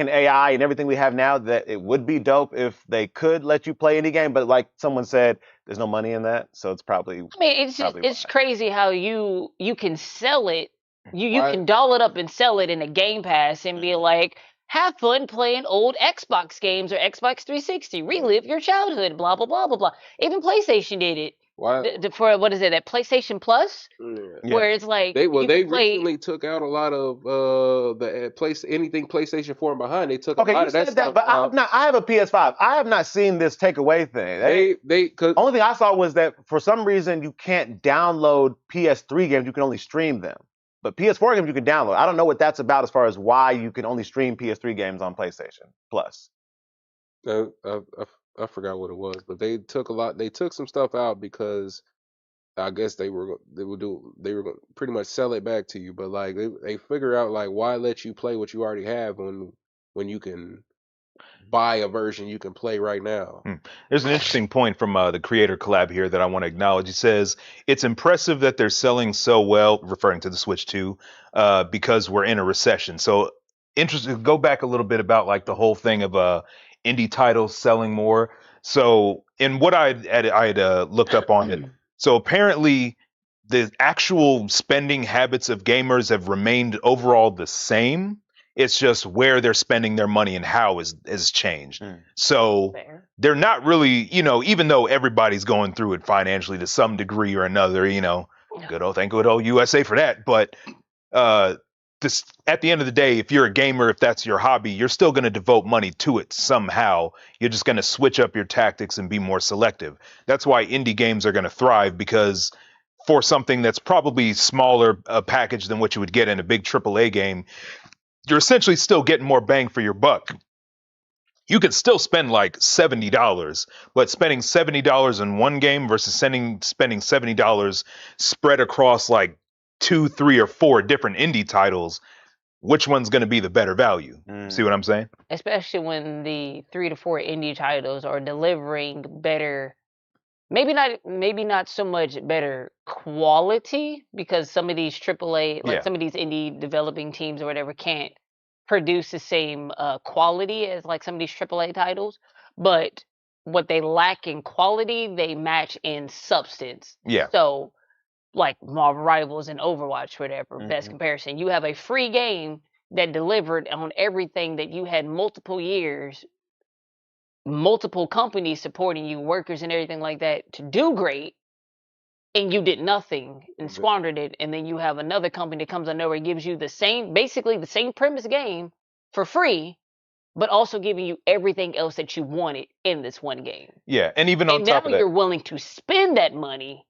AI and everything we have now, that it would be dope if they could let you play any game. But like someone said, there's no money in that, so it's probably. I mean, it's just Probably it's why. crazy how you can sell it. You Why- can doll it up and sell it in a Game Pass and be like, Have fun playing old Xbox games or Xbox 360. Relive your childhood. Blah blah blah blah blah. Even PlayStation did it. Why? For what is it? That PlayStation Plus, Yeah. Yeah. where it's like They you can play. recently took out a lot of the place anything PlayStation 4 and behind. They took a Okay, lot you of that said that, stuff but out. I have a PS5. I have not seen this takeaway thing. They cause Only thing I saw was that for some reason you can't download PS3 games. You can only stream them. But PS4 games you can download. I don't know what that's about as far as why you can only stream PS3 games on PlayStation Plus. I forgot what it was, but they took a lot. They took some stuff out because I guess they were gonna pretty much sell it back to you. But like they figure out like why let you play what you already have when you can buy a version you can play right now. There's an interesting point from the creator collab here that I want to acknowledge. He says it's impressive that they're selling so well, referring to the Switch 2, because we're in a recession. So interesting. Go back a little bit about like the whole thing of indie titles selling more. So in what I had looked up on it, so apparently the actual spending habits of gamers have remained overall the same. It's just where they're spending their money and how has changed. So Fair. they're not really, even though everybody's going through it financially to some degree or another, thank good old USA for that. But this, at the end of the day, if you're a gamer, if that's your hobby, you're still going to devote money to it somehow. You're just going to switch up your tactics and be more selective. That's why indie games are going to thrive, because for something that's probably smaller a package than what you would get in a big AAA game, you're essentially still getting more bang for your buck. You could still spend like $70, but spending $70 in one game versus spending $70 spread across like 2, 3, or 4 different indie titles, which one's going to be the better value? See what I'm saying? Especially when the 3 to 4 indie titles are delivering better, maybe not so much better quality, because some of these AAA, like Yeah. some of these indie developing teams or whatever, can't produce the same quality as like some of these AAA titles, but what they lack in quality, they match in substance. Yeah. So, like Marvel Rivals and Overwatch, whatever, best comparison. You have a free game that delivered on everything that you had multiple years, multiple companies supporting you, workers and everything like that to do great, and you did nothing and squandered it. And then you have another company that comes out of nowhere and gives you basically the same premise game for free, but also giving you everything else that you wanted in this one game. Yeah. And even on And top now of that, you're willing to spend that money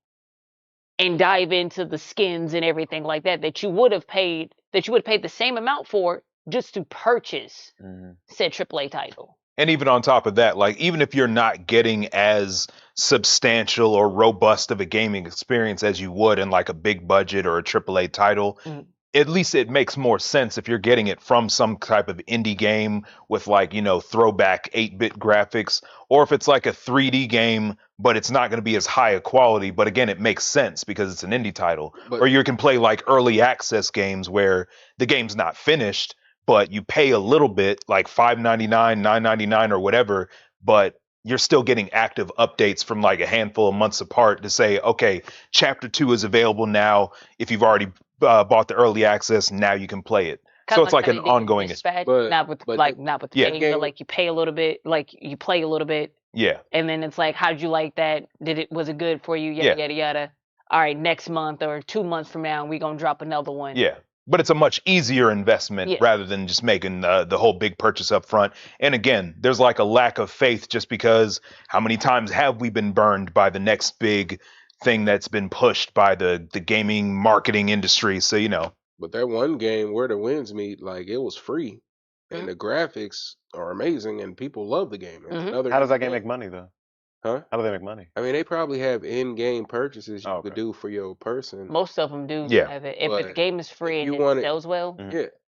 and dive into the skins and everything like that you would have paid the same amount for just to purchase said AAA title. and even on top of that, like even if you're not getting as substantial or robust of a gaming experience as you would in like a big budget or a AAA title, at least it makes more sense if you're getting it from some type of indie game with like, throwback 8-bit graphics, or if it's like a 3D game, but it's not going to be as high a quality. But again, it makes sense because it's an indie title. But- or you can play like early access games where the game's not finished, but you pay a little bit, like $5.99, $9.99 or whatever, but you're still getting active updates from like a handful of months apart to say, okay, chapter 2 is available now. If you've already bought the early access, now you can play it. Kinda So it's like how an they did ongoing. Dispatch, But- not with but not with the yeah. game, but like you pay a little bit, like you play a little bit, Yeah. and then it's like, how'd you like that? Was it good for you? Yada Yeah. yada yada. All right, next month or 2 months from now, we gonna drop another one. Yeah. But it's a much easier investment Yeah. rather than just making the whole big purchase up front. And again, there's like a lack of faith just because how many times have we been burned by the next big thing that's been pushed by the gaming marketing industry? So, But that one game where the winds meet, like it was free, and the graphics are amazing, and people love the game. It's another How does that indie game make money though? Huh? How do they make money? I mean, they probably have in-game purchases you Okay. could do for your person. Most of them do Yeah. have it. If But the game is free if and you it want it- sells well,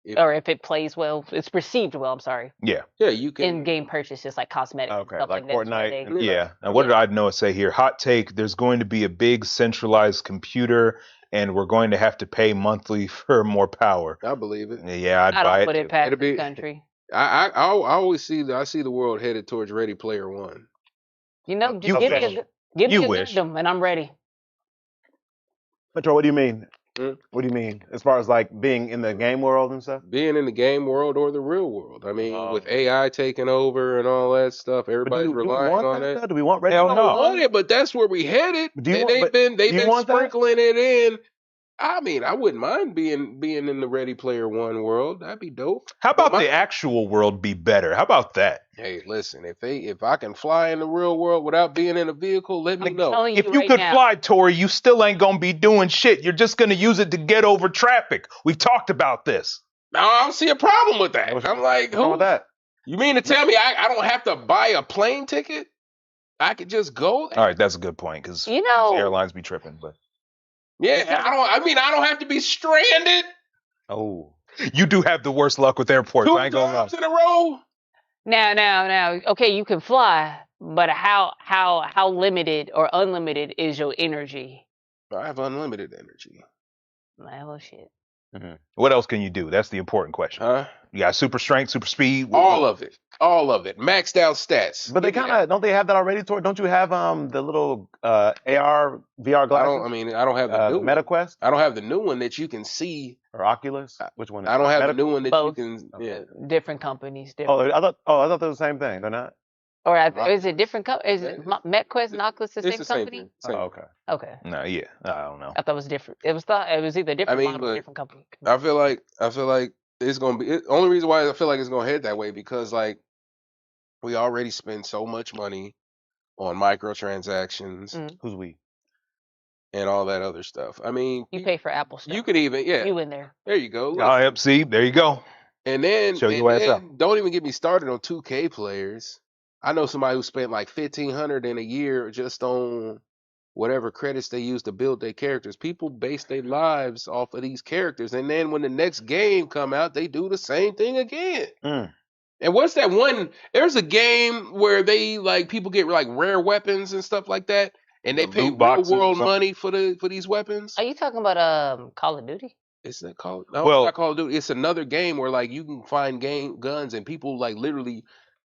Yeah, or if it plays well, it's perceived well. I'm sorry. yeah. you can. In-game purchases like cosmetics, and Okay, stuff like like that. is where Fortnite. they- Yeah. Now, what did I Noah say here? Hot take. There's going to be a big centralized computer and we're going to have to pay monthly for more power. I believe it. Yeah, I'd I buy don't it. put too. it past It'll be- this country. I always see the world headed towards Ready Player One. You know, just You give wish. me a You Gundam wish. and I'm ready. Metro, what do you mean? What do you mean? As far as like being in the game world and stuff? Being in the game world or the real world. I mean, with Oh. AI taking over and all that stuff, But everybody's do we relying want on that it. though? Do we want Ready Hell I Player don't no. want One? it, but that's where we headed. Do you And want? they've But been do you want that? sprinkling it in. I mean, I wouldn't mind being in the Ready Player One world. That'd be dope. How But about the actual world be better? How about that? hey, listen, if I can fly in the real world without being in a vehicle, let me I'm know. telling If you you right could now. fly, Tori, you still ain't gonna be doing shit. You're just gonna use it to get over traffic. We've talked about this. Now I don't see a problem with that. What's I'm like, what's wrong with that? You mean to tell me I don't have to buy a plane ticket? I could just go there? All right, that's a good point because You know, airlines be tripping. But Yeah, I don't have to be stranded Oh, you do have the worst luck with airports. two I ain't gonna lie. times in a row. now. Okay, you can fly, but how limited or unlimited is your energy? I have unlimited energy. Well, shit. What else can you do? That's the important question. Huh? You got super strength, super speed. All of it. Maxed out stats. but they Give me kind of don't they have that already? Tor? Don't you have the little AR VR that. glasses? I don't have the new the Meta one. Quest I don't have the new one that you can see. or Oculus? Which one? Is I don't it? have Meta? the new one that Both. you can. Yeah. Different companies, Oh, different. I thought they're the same thing. They're not. Or Right. is it different? Is it MetQuest and Oculus the It's same the same company? thing. Same. Oh, okay. Okay, No, yeah, I don't know. I thought it was different. It was either different mean, model or but different company. I feel like it's gonna be. Only reason why I feel like it's gonna head that way because like we already spend so much money on microtransactions Mm. Who's we? and all that other stuff. I mean, You pay for Apple stuff. you could even You in there? There you go. Oh, yep, see, there you go. And then, Show your ass out. don't even get me started on 2K players. I know somebody who spent like $1,500 in a year just on whatever credits they use to build their characters. People base their lives off of these characters, and then when the next game come out, they do the same thing again. Mm. And what's that one? There's a game where they like people get like rare weapons and stuff like that, and they The pay loot real boxes or world something? money for these weapons. Are you talking about Call of Duty? It's not called. No, Well- it's not Call of Duty. It's another game where like you can find guns and people like literally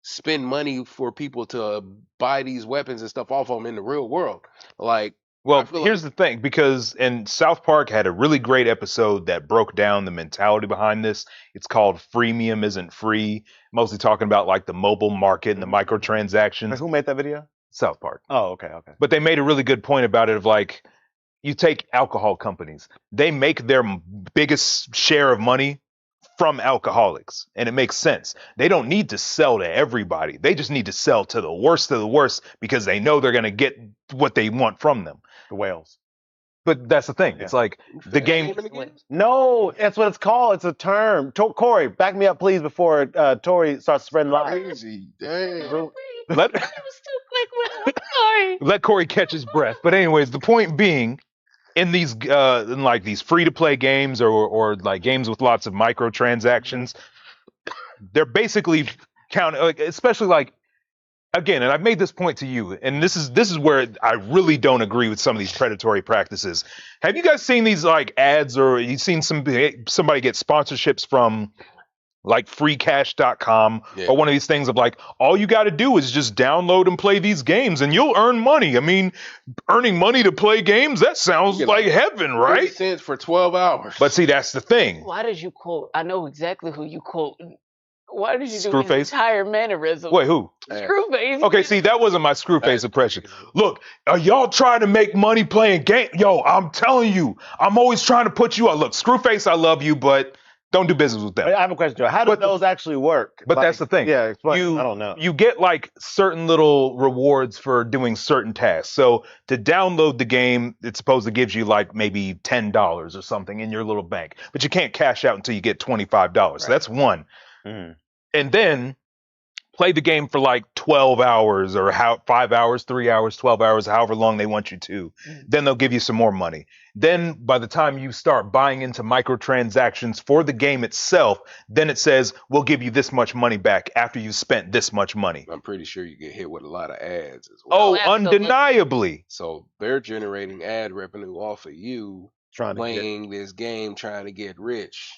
spend money for people to buy these weapons and stuff off of them in the real world. Like, Well, I feel here's the thing, because South Park had a really great episode that broke down the mentality behind this. It's called Freemium Isn't Free, mostly talking about like the mobile market and the microtransactions. Wait, who made that video? South Park. Oh, okay. But they made a really good point about it of like, you take alcohol companies, they make their biggest share of money from alcoholics, and it makes sense. They don't need to sell to everybody. They just need to sell to the worst of the worst because they know they're going to get what they want from them. The whales. But that's the thing. Yeah. It's like the game. No, that's what it's called. It's a term. Corey, back me up, please, before Tori starts spreading lies. crazy. Dang. Let, I was too quick with it. Sorry. let Corey catch his breath. But anyways, the point being, in these in like these free to play games or like games with lots of microtransactions, they're basically counting, like, especially like, again, and I've made this point to you, and this is where I really don't agree with some of these predatory practices. Have you guys seen these like ads, or you seen somebody get sponsorships from like freecash.com Yeah. or one of these things of like, all you got to do is just download and play these games and you'll earn money. I mean, earning money to play games, that sounds Get like like heaven, 50 right? cents for 12 hours. But see, that's the thing. Why did you quote? I know exactly who you quote. Why did you do Screwface? his entire mannerism? Wait, who? Screwface. Okay, see, that wasn't my Screwface impression. Look, are y'all trying to make money playing game? Yo, I'm telling you, I'm always trying to put you out. Look, Screwface, I love you, but don't do business with them. I have a question, Joe. How do But those actually work? But that's the thing. Yeah, explain. You, I don't know. You get like certain little rewards for doing certain tasks. So to download the game, it's supposed to give you like maybe $10 or something in your little bank, but you can't cash out until you get $25. So that's one. Mm. And then play the game for like 12 hours or 5 hours, 3 hours, 12 hours, however long they want you to. Then they'll give you some more money. Then by the time you start buying into microtransactions for the game itself, then it says, we'll give you this much money back after you've spent this much money. I'm pretty sure you get hit with a lot of ads as well. Oh, absolutely. undeniably. So they're generating ad revenue off of you Trying to get. playing this game, trying to get rich.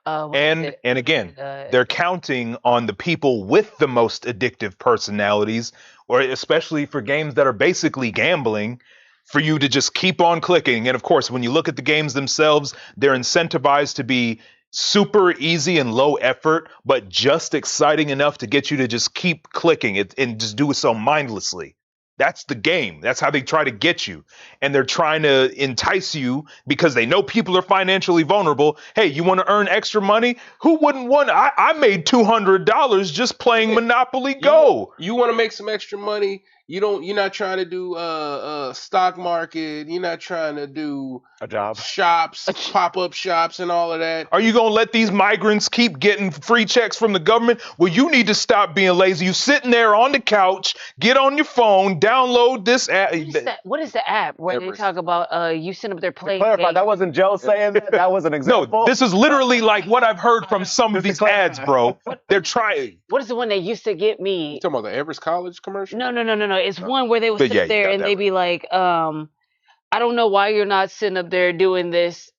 And again, they're counting on the people with the most addictive personalities, or especially for games that are basically gambling, for you to just keep on clicking. And of course, when you look at the games themselves, they're incentivized to be super easy and low effort, but just exciting enough to get you to just keep clicking it and just do it so mindlessly. That's the game. That's how they try to get you. And they're trying to entice you because they know people are financially vulnerable. Hey, you want to earn extra money? Who wouldn't want? I made $200 just playing Monopoly Go. You want to make some extra money? You're not trying to do stock market. You're not trying to do A job. shops, pop-up shops, and all of that. Are you going to let these migrants keep getting free checks from the government? Well, you need to stop being lazy. You sitting there on the couch, get on your phone, download this app. What is the app where they Everest. talk about you sitting up there To playing clarify, games? that wasn't Joe saying that. That was an example. No, this is literally like what I've heard from some of Just to these ads, clarify. bro. They're trying. What is the one that used to get me? You talking about the Everest College commercial? No. It's one where they would But sit yeah, up you there got and that they'd right. be like, I don't know why you're not sitting up there doing this,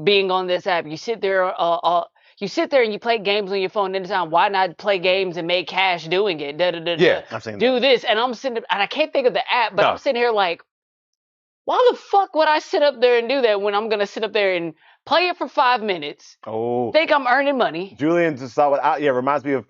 being on this app. You sit there, and you play games on your phone anytime. Why not play games and make cash doing it? Yeah. I've seen Do that. this, and I'm sitting, and I can't think of the app, but No. I'm sitting here like, why the fuck would I sit up there and do that when I'm gonna sit up there and play it for 5 minutes? Oh, Think I'm earning money? Julian just saw what. Reminds me of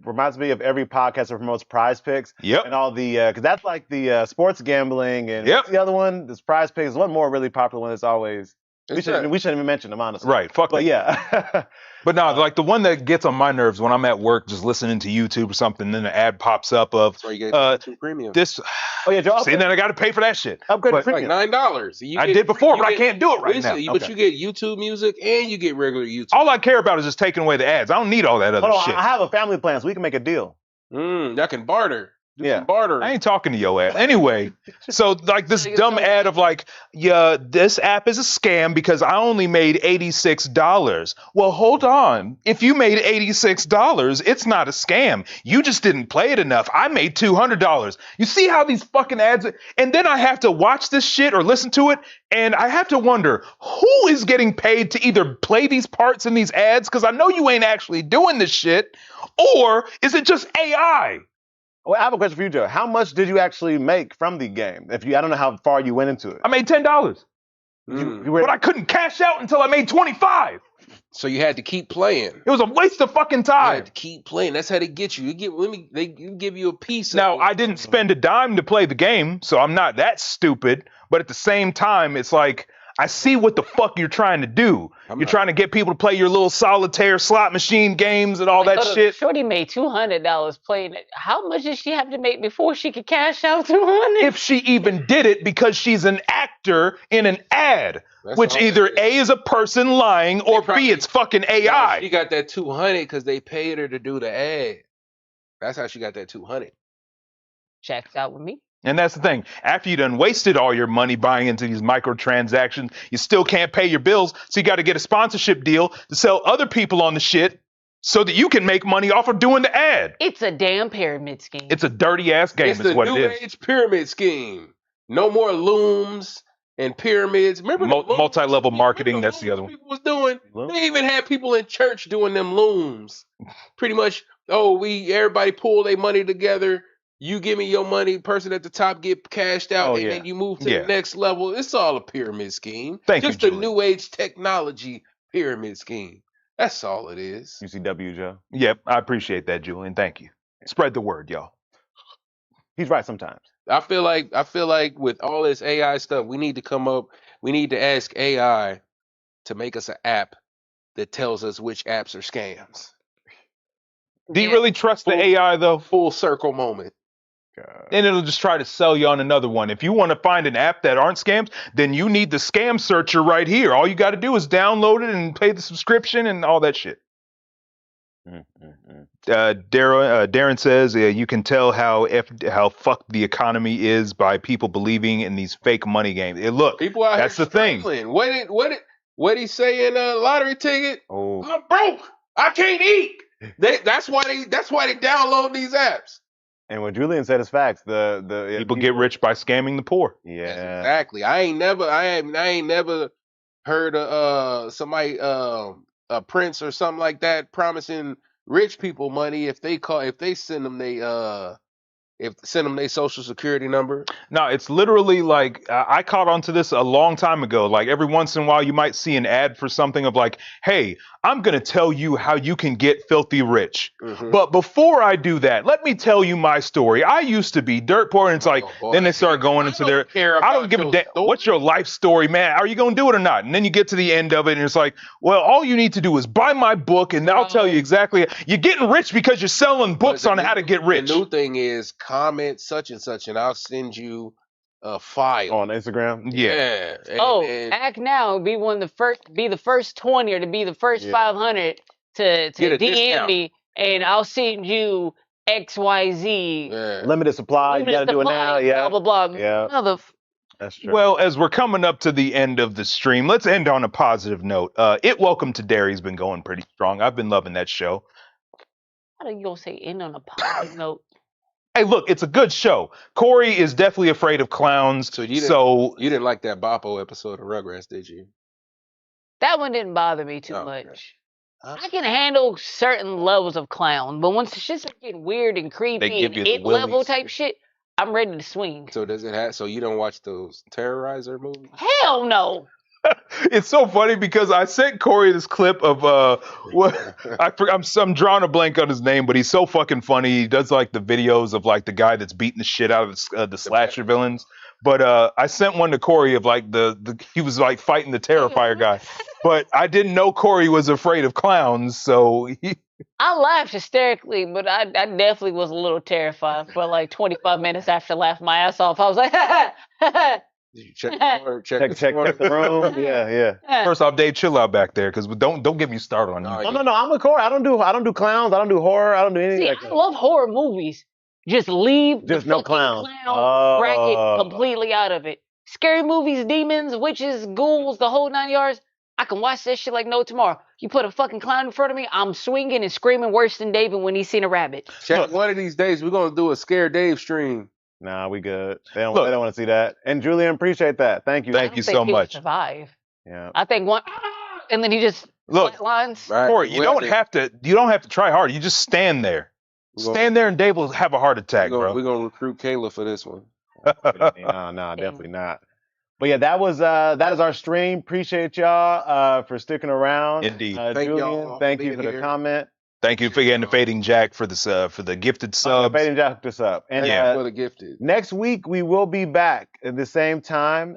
reminds me of every podcast that promotes Prize Picks. Yep. And all the because that's like the sports gambling and Yep. what's the other one? This Prize Picks. One more really popular one that's always. We It's shouldn't that. even mention them honestly. Right. Fuck But that. yeah. But no, like the one that gets on my nerves when I'm at work just listening to YouTube or something, then the ad pops up of That's why you get YouTube Premium. this. Oh yeah, Joe. See, then I got to pay for that shit. Upgrade to But- premium. Like $9. I did before, but I can't do it right now. But you get YouTube music and you get regular YouTube. All I care about is just taking away the ads. I don't need all that other Hold on, shit. I have a family plan, so we can make a deal. That can barter. Do Yeah. some barter. I ain't talking to your ass. Anyway, so like this dumb ad of like, yeah, this app is a scam because I only made $86. Well, hold on. If you made $86, it's not a scam. You just didn't play it enough. I made $200. You see how these fucking ads, and then I have to watch this shit or listen to it, and I have to wonder who is getting paid to either play these parts in these ads, because I know you ain't actually doing this shit, or is it just AI? Well, I have a question for you, Joe. How much did you actually make from the game? I don't know how far you went into it. I made $10. You were, But I couldn't cash out until I made 25. So you had to keep playing. It was a waste of fucking You time. had to keep playing. That's how they get you. They give you a piece. Now, of it. I didn't spend a dime to play the game, so I'm not that stupid. But at the same time, it's like, I see what the fuck you're trying to do. You're trying to get people to play your little solitaire slot machine games and all that Hold on, shit. Shorty made $200 playing it. How much did she have to make before she could cash out 200? If she even did it, because she's an actor in an ad, That's which all either it is. A is a person lying or probably- B it's fucking No, AI. she got that 200 because they paid her to do the ad. That's how she got that 200. Checks out with me. And that's the thing. After you done wasted all your money buying into these microtransactions, you still can't pay your bills. So you got to get a sponsorship deal to sell other people on the shit so that you can make money off of doing the ad. It's a damn pyramid scheme. It's a dirty ass game, It's is the what new it is. age pyramid scheme. No more looms and pyramids. Remember the looms? Multi-level marketing, Remember that's the other one. People was doing. Looms? They even had people in church doing them looms. Pretty much. Oh, everybody pull their money together. You give me your money. Person at the top get cashed out, Oh, and yeah. then you move to Yeah. the next level. It's all a pyramid scheme. Thank you, Just a Julie. new age technology pyramid scheme. That's all it is. UCW, Joe. Yep, I appreciate that, Julian. Thank you. Spread the word, y'all. He's right sometimes. I feel like with all this AI stuff, we need to ask AI to make us an app that tells us which apps are scams. Do you really trust the AI, though? Full circle moment. And it'll just try to sell you on another one. If you want to find an app that aren't scams, then you need the scam searcher right here. All you got to do is download it and pay the subscription and all that shit. Darren says you can tell how fucked the economy is by people believing in these fake money games. Look, People out that's here the thing. struggling. What he say in a lottery ticket? Oh, I'm broke. I can't eat. That's why they download these apps. and what Julian said is facts. The People get rich by scamming the poor. Yeah. Exactly. I ain't never heard of somebody a prince or something like that promising rich people money if they send them If send them their social security number. No, it's literally like I caught on to this a long time ago. Like every once in a while, you might see an ad for something of like, "Hey, I'm gonna tell you how you can get filthy rich." But before I do that, let me tell you my story. I used to be dirt poor, and it's like then they start going into their. I don't give a damn. What's your life story, man? Are you gonna do it or not? And then you get to the end of it, and it's like, well, all you need to do is buy my book, and I'll tell you exactly. You're getting rich because you're selling books on how to get rich. The new thing is comment such and such, and I'll send you a file on Instagram. Yeah. Act now. Be the first 20 or to be the first 500 to Get a DM discount. me, and I'll send you XYZ. Limited supply. You gotta do it now. Yeah. Blah blah blah. Yeah. That's true. Well, as we're coming up to the end of the stream, let's end on a positive note. Welcome to Derry's been going pretty strong. I've been loving that show. How are you gonna say end on a positive note? Hey, look, it's a good show. Corey is definitely afraid of clowns. So you didn't like that Boppo episode of Rugrats, did you? That one didn't bother me too much. I can handle certain levels of clown, but once it's just getting weird and creepy and it level type shit, I'm ready to swing. So does it have? So you don't watch those Terrorizer movies? Hell no. It's so funny because I sent Corey this clip of I'm drawing a blank on his name, but he's so fucking funny. He does like the videos of like the guy that's beating the shit out of the slasher villains. But I sent one to Corey of like he was like fighting the Terrifier guy. But I didn't know Corey was afraid of clowns, so I laughed hysterically, but I definitely was a little terrified for like 25 minutes after laughing my ass off. I was like, Did you check the room? Yeah. First off, Dave, chill out back there, because don't get me started on you. No. I'm with Corey. I don't do clowns. I don't do horror. I don't do anything. See, I love horror movies. Just leave just the no clowns. Clown bracket completely out of it. Scary movies, demons, witches, ghouls, the whole 9 yards. I can watch that shit like no tomorrow. You put a fucking clown in front of me, I'm swinging and screaming worse than David when he's seen a rabbit. Check one of these days, we're gonna do a Scare Dave stream. Nah, we good. They don't want to see that. And Julian, appreciate that. Thank you. Thank you so much. Survive. Yeah. I think one, and then he just lines. Right. Corey, you don't have to try hard. You just stand there. Stand there, and Dave will have a heart attack, bro. We're gonna recruit Kayla for this one. No, definitely not. But yeah, that is our stream. Appreciate y'all for sticking around. Indeed. Julian, thank you for the comment. Thank you again to Fading Jack for the gifted subs. Fading Jack hooked us up. And for the gifted. Next week we will be back at the same time.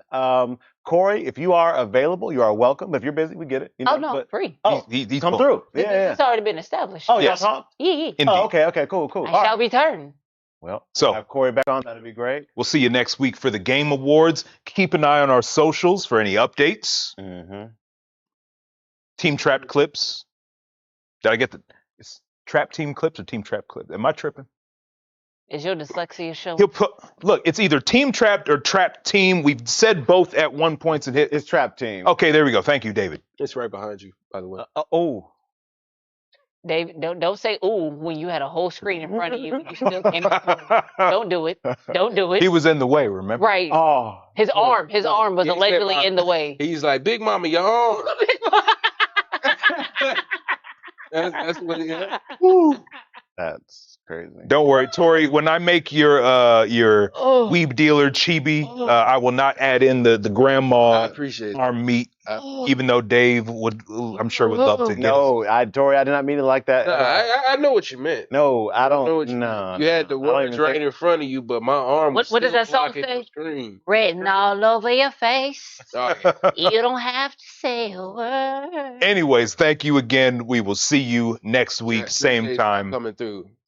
Corey, if you are available, you are welcome. If you're busy, we get it. You know, free. Oh, he's come cool. through. It's already been established. Oh, yes. Y'all talked? Yeah. Oh, okay, cool. I shall return. Well, so have Corey back on. That'd be great. We'll see you next week for the Game Awards. Keep an eye on our socials for any updates. Mm-hmm. Team Trapped clips. Did I get it's Trap Team clips or Team Trapped clips? Am I tripping? Is your dyslexia show? Look, it's either Team Trapped or Trapped Team. We've said both at one point and hit. It's Trapped Team. Okay, there we go. Thank you, David. It's right behind you, by the way. David, don't say ooh when you had a whole screen in front of you. You still can't. Don't do it. Don't do it. He was in the way, remember? Right. Oh. His arm was allegedly in the way. He's like, Big Mama, your arm. That's what he had. That's crazy. Don't worry, Tori. When I make your weeb dealer chibi, I will not add in the grandma I appreciate arm meat. Even though Dave I'm sure would love to get it. Tori, I did not mean it like that. I know what you meant. No, I don't know what you meant. You had the words right in front of you, but my arm was what does that song say? Written all over your face. You don't have to say a word. Anyways, thank you again. We will see you next week, same time. Coming through.